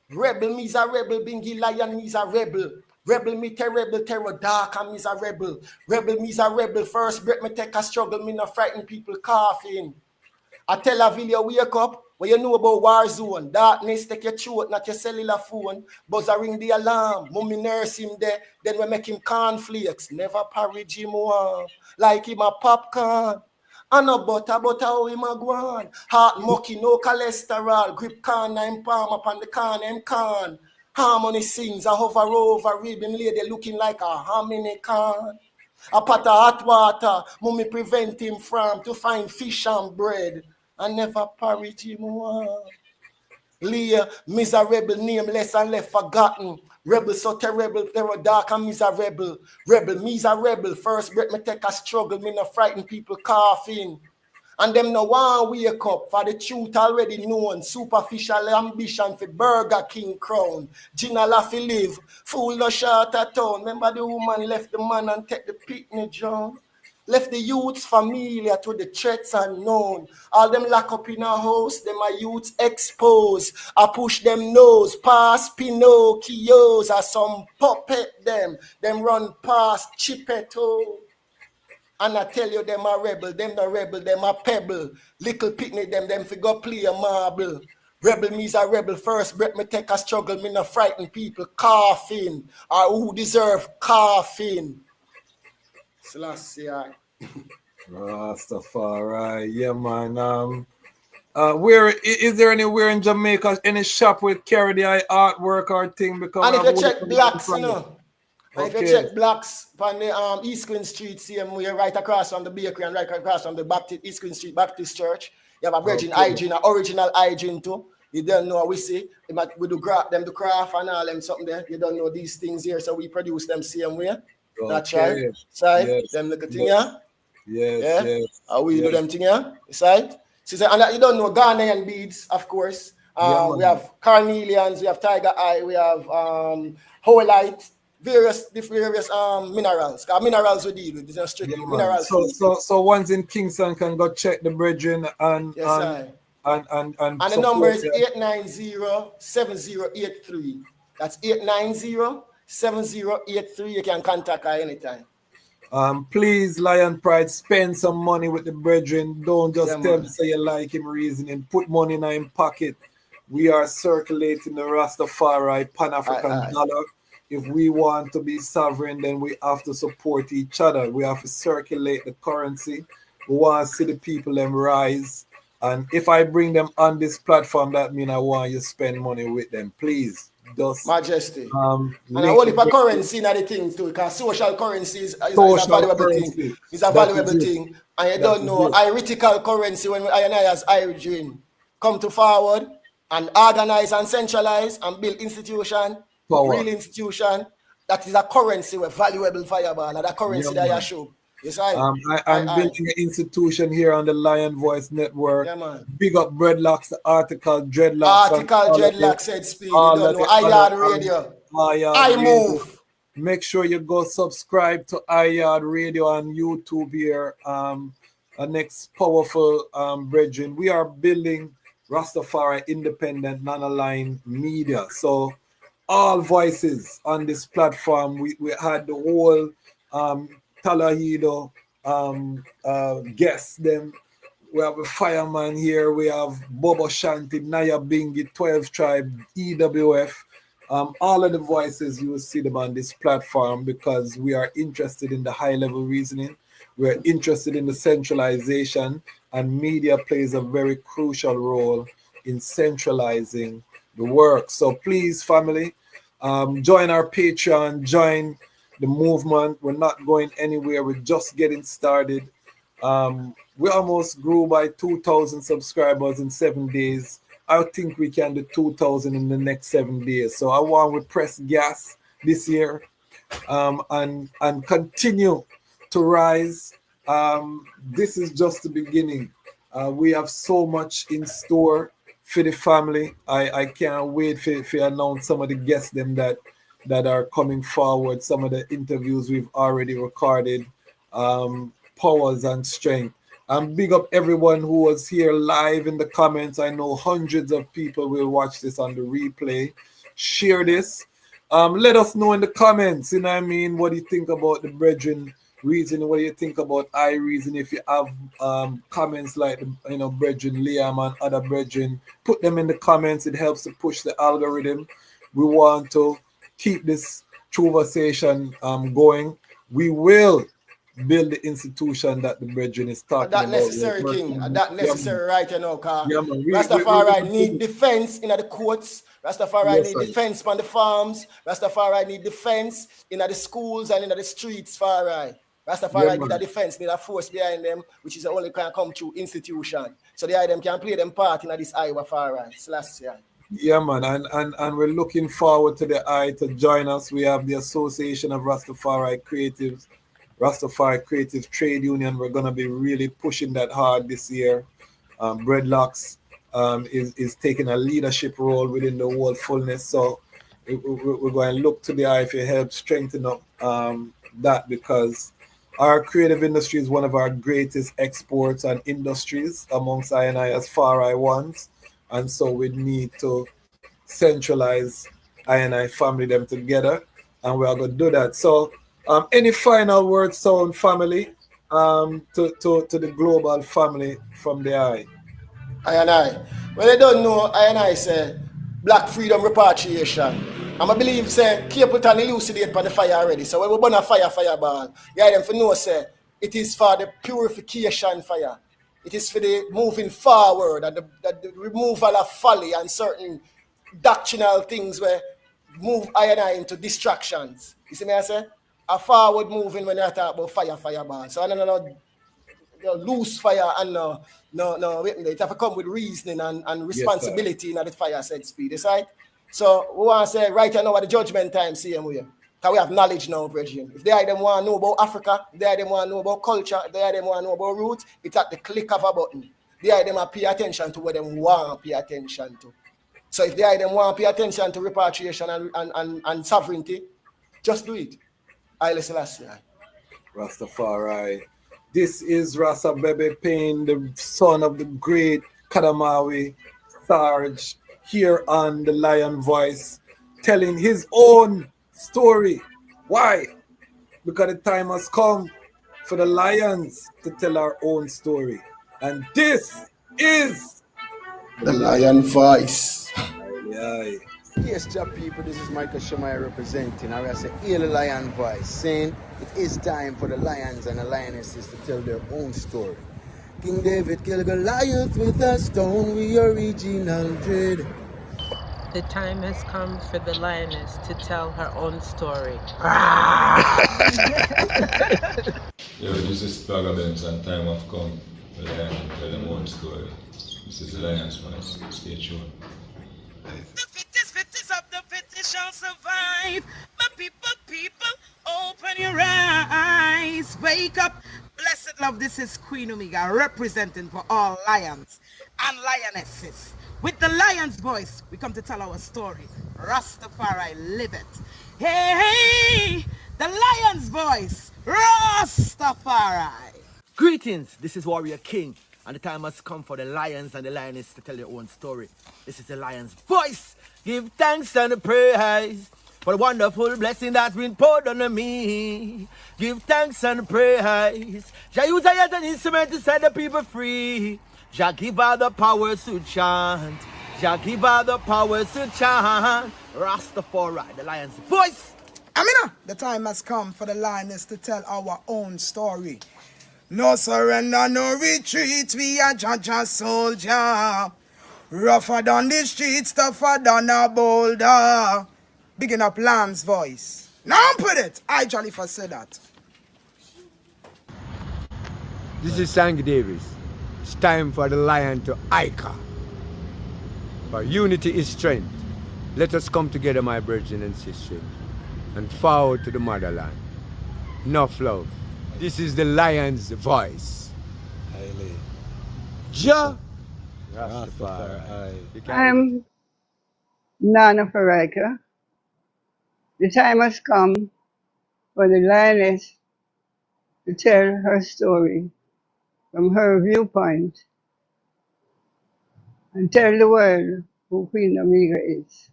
Rebel, me's a rebel. Bingy Lion, me's a rebel. Rebel, me terrible, terror dark and me's a rebel. Rebel, me's a rebel. First breath me take a struggle. Me no frighten people coughing. I tell a video wake up. What you know about war zone? Darkness take your throat, not your cellular phone. Buzzer ring the alarm. Mummy nurse him there. Then we make him cornflakes. Never porridge him warm. Like him a popcorn. And no butter, how him a go on. Heart mucky, no cholesterol. Grip can and palm upon the can and can. Harmony sings, I hover over, ribbon lady looking like a harmony can. A pot of hot water, mummy prevent him from to find fish and bread. And never porridge him warm. Leah, miserable, nameless and left forgotten. Rebel so terrible, terror dark and miserable. Rebel, miserable. First breath me take a struggle, me no frighten people coughing. And them no one wake up for the truth already known. Superficial ambition for Burger King crown. Gina Laffy live, fool no short at town. Remember the woman left the man and take the picnic John. Left the youths familiar to the threats unknown. All them lock up in a house, them are youths exposed. I push them nose past Pinocchios or some puppet them. Them run past Chippetto. And I tell you, them are rebel, them not rebel, them are pebble. Little picnic them figure play a marble. Rebel me's a rebel first, breath me take a struggle, me not frighten people coughing. Or who deserve coughing. Selassie. Rastafari, yeah man. Where is there anywhere in Jamaica, any shop with carry the eye artwork or thing? Because and if you check Blacks, you know. And okay. if you check Blacks on the East Queen Street, same way right across from the bakery and right across from the Baptist East Queen Street Baptist Church, you have a virgin hygiene, an original hygiene too. You don't know what we see. We do them the craft and all them something there. You don't know these things here, so we produce them same way. That's right. Side, yes. Them little thing here. Yes. How we do them thing here? Side. She said, and you don't know Ghanaian beads, of course. We have carnelians, we have tiger eye, we have holite, various minerals. Because minerals we deal with, these are strictly minerals. So ones in Kingston can go check the brethren and the number is 890-7083. That's 890-7083. You can contact her anytime. Please, Lion Pride, spend some money with the brethren. Don't just tell me say you like him reasoning. Put money in him pocket. We are circulating the Rastafari Pan-African dollar. If we want to be sovereign, then we have to support each other. We have to circulate the currency. We want to see the people them rise. And if I bring them on this platform, that means I want you to spend money with them. Please. Just, Majesty. And I only for currency in the things too, because social currency is a valuable thing. It's a valuable thing. And you don't know, heretical currency when I as Irene come to forward and organize and centralize and build institution, real institution, that is a currency with valuable fireball, and that currency that you show. Yes, I'm building an institution here on the Lion Voice Network. Yeah, man. Big up Dreadlocks, the article Dreadlocks. Dreadlocks said speed. You don't know. iYard Radio. I move. Make sure you go subscribe to iYard Radio on YouTube here. A next powerful brethren. We are building Rastafari independent, non-aligned media. So all voices on this platform. We had the whole Talahido guests them. We have a fireman here. We have Bobo Shanti, Naya Bingi, 12 Tribe, EWF. All of the voices, you will see them on this platform because we are interested in the high level reasoning. We're interested in the centralization, and media plays a very crucial role in centralizing the work. So please, family, join our Patreon, join the movement. We're not going anywhere. We're just getting started. We almost grew by 2,000 subscribers in 7 days. I think we can do 2,000 in the next 7 days. So I want to press gas this year and continue to rise. This is just the beginning. We have so much in store for the family. I can't wait for announce some of the guests them that are coming forward, some of the interviews we've already recorded, powers and strength. Big up everyone who was here live in the comments. I know hundreds of people will watch this on the replay. Share this. Let us know in the comments, you know what I mean, what do you think about the brethren Reason, what do you think about I Reason? If you have comments like, brethren Liam and other brethren, put them in the comments. It helps to push the algorithm. We want to keep this conversation going. We will build the institution that the brethren is talking That about. necessary, King. That necessary, right, cause yeah, man. Rastafari need defense in the courts. Rastafari Yes, need sir. defense on the farms. Rastafari need defense in the schools and in the streets, far right. Rastafari need a defense, need a force behind them, which is the only can come through institution. So them can play them part in this Iowa far right. Yeah, man, and we're looking forward to the eye to join us. We have the Association of Rastafari Creatives, Rastafari Creative Trade Union. We're going to be really pushing that hard this year. Breadlocks is taking a leadership role within the whole fullness. So we're going to look to the eye to help strengthen up that, because our creative industry is one of our greatest exports and industries amongst I and I as far I ones. And so we need to centralize I and I family them together, and we are going to do that. So any final words, Sound family, to the global family from the I? I and I. Well, they don't know, I and I say black freedom repatriation. I believe say Capleton elucidate on the fire already. So when we burn a fireball, them for know say it is for the purification fire. It is for the moving forward and the removal of folly and certain doctrinal things where move I and I into distractions. You see me I say? A forward moving when I talk about fireball. So I don't know loose fire and no, it have to come with reasoning and responsibility in the fire said speed, right? So we want to say right now at the judgment time, same way. Because we have knowledge now, brethren. If they them want to know about Africa, if they them want to know about culture, if they them want to know about roots, it's at the click of a button. They them pay attention to what them want to pay attention to. So if they them want to pay attention to repatriation and sovereignty, just do it. Haile Selassie. Rastafari. This is Ras Abbebe Payne, the son of the great Kadamawi Sarge, here on the Lion Voice, telling his own story. Why? Because the time has come for the lions to tell our own story. And this is the Lion Voice. Yes, job people, this is Michael Shamai representing. I say, hear the Lion Voice, saying it is time for the lions and the lionesses to tell their own story. King David killed Goliath with a stone, we original dread. The time has come for the lioness to tell her own story. Yo, this is Plugabens and time have come for the lion to tell their own story. This is the Lion's Voice. Stay tuned. The fittest of the fittest shall survive. But people, open your eyes. Wake up. Blessed love, this is Queen Omega representing for all lions and lionesses. With the lion's voice, we come to tell our story. Rastafari live it. Hey, the lion's voice. Rastafari. Greetings, this is Warrior King, and the time has come for the lions and the lioness to tell their own story. This is the lion's voice. Give thanks and praise for the wonderful blessing that's been poured on me. Give thanks and praise. Jah use I as an instrument to set the people free. Jah give her the powers to chant. Jah give her the powers to chant. Rastafari, the lion's voice. Amina, the time has come for the lioness to tell our own story. No surrender, no retreat, we are Jaja soldier. Rougher than the streets, tougher than a boulder. Bigging up Lamb's voice. Now put it. I Jalifa said that. This is Sangy Davis. It's time for the lion to Ika. But unity is strength. Let us come together, my brethren and sisters, and forward to the motherland. Enough love. This is the lion's voice. Ja Rastafari. I'm Nana Farika. The time has come for the lioness to tell her story from her viewpoint and tell the world who Queen Omega is.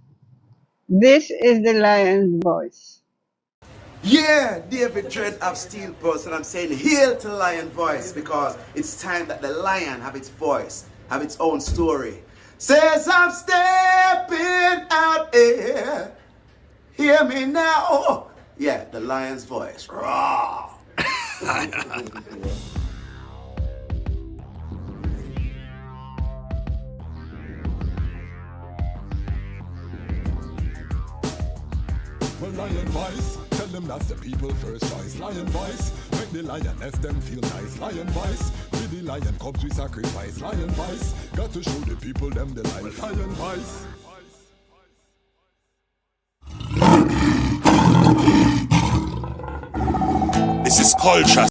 This is the lion's voice. Yeah, David Dread of Steel Pulse, and I'm saying hail to the lion voice because it's time that the lion have its voice, have its own story. Says I'm stepping out here. Hear me now. Yeah, the lion's voice. Raw. Well, lion voice, tell them that's the people first choice. Lion voice, make the lioness them feel nice. Lion voice, with the lion cubs we sacrifice. Lion voice, got to show the people them the life. Lion voice. This is culture.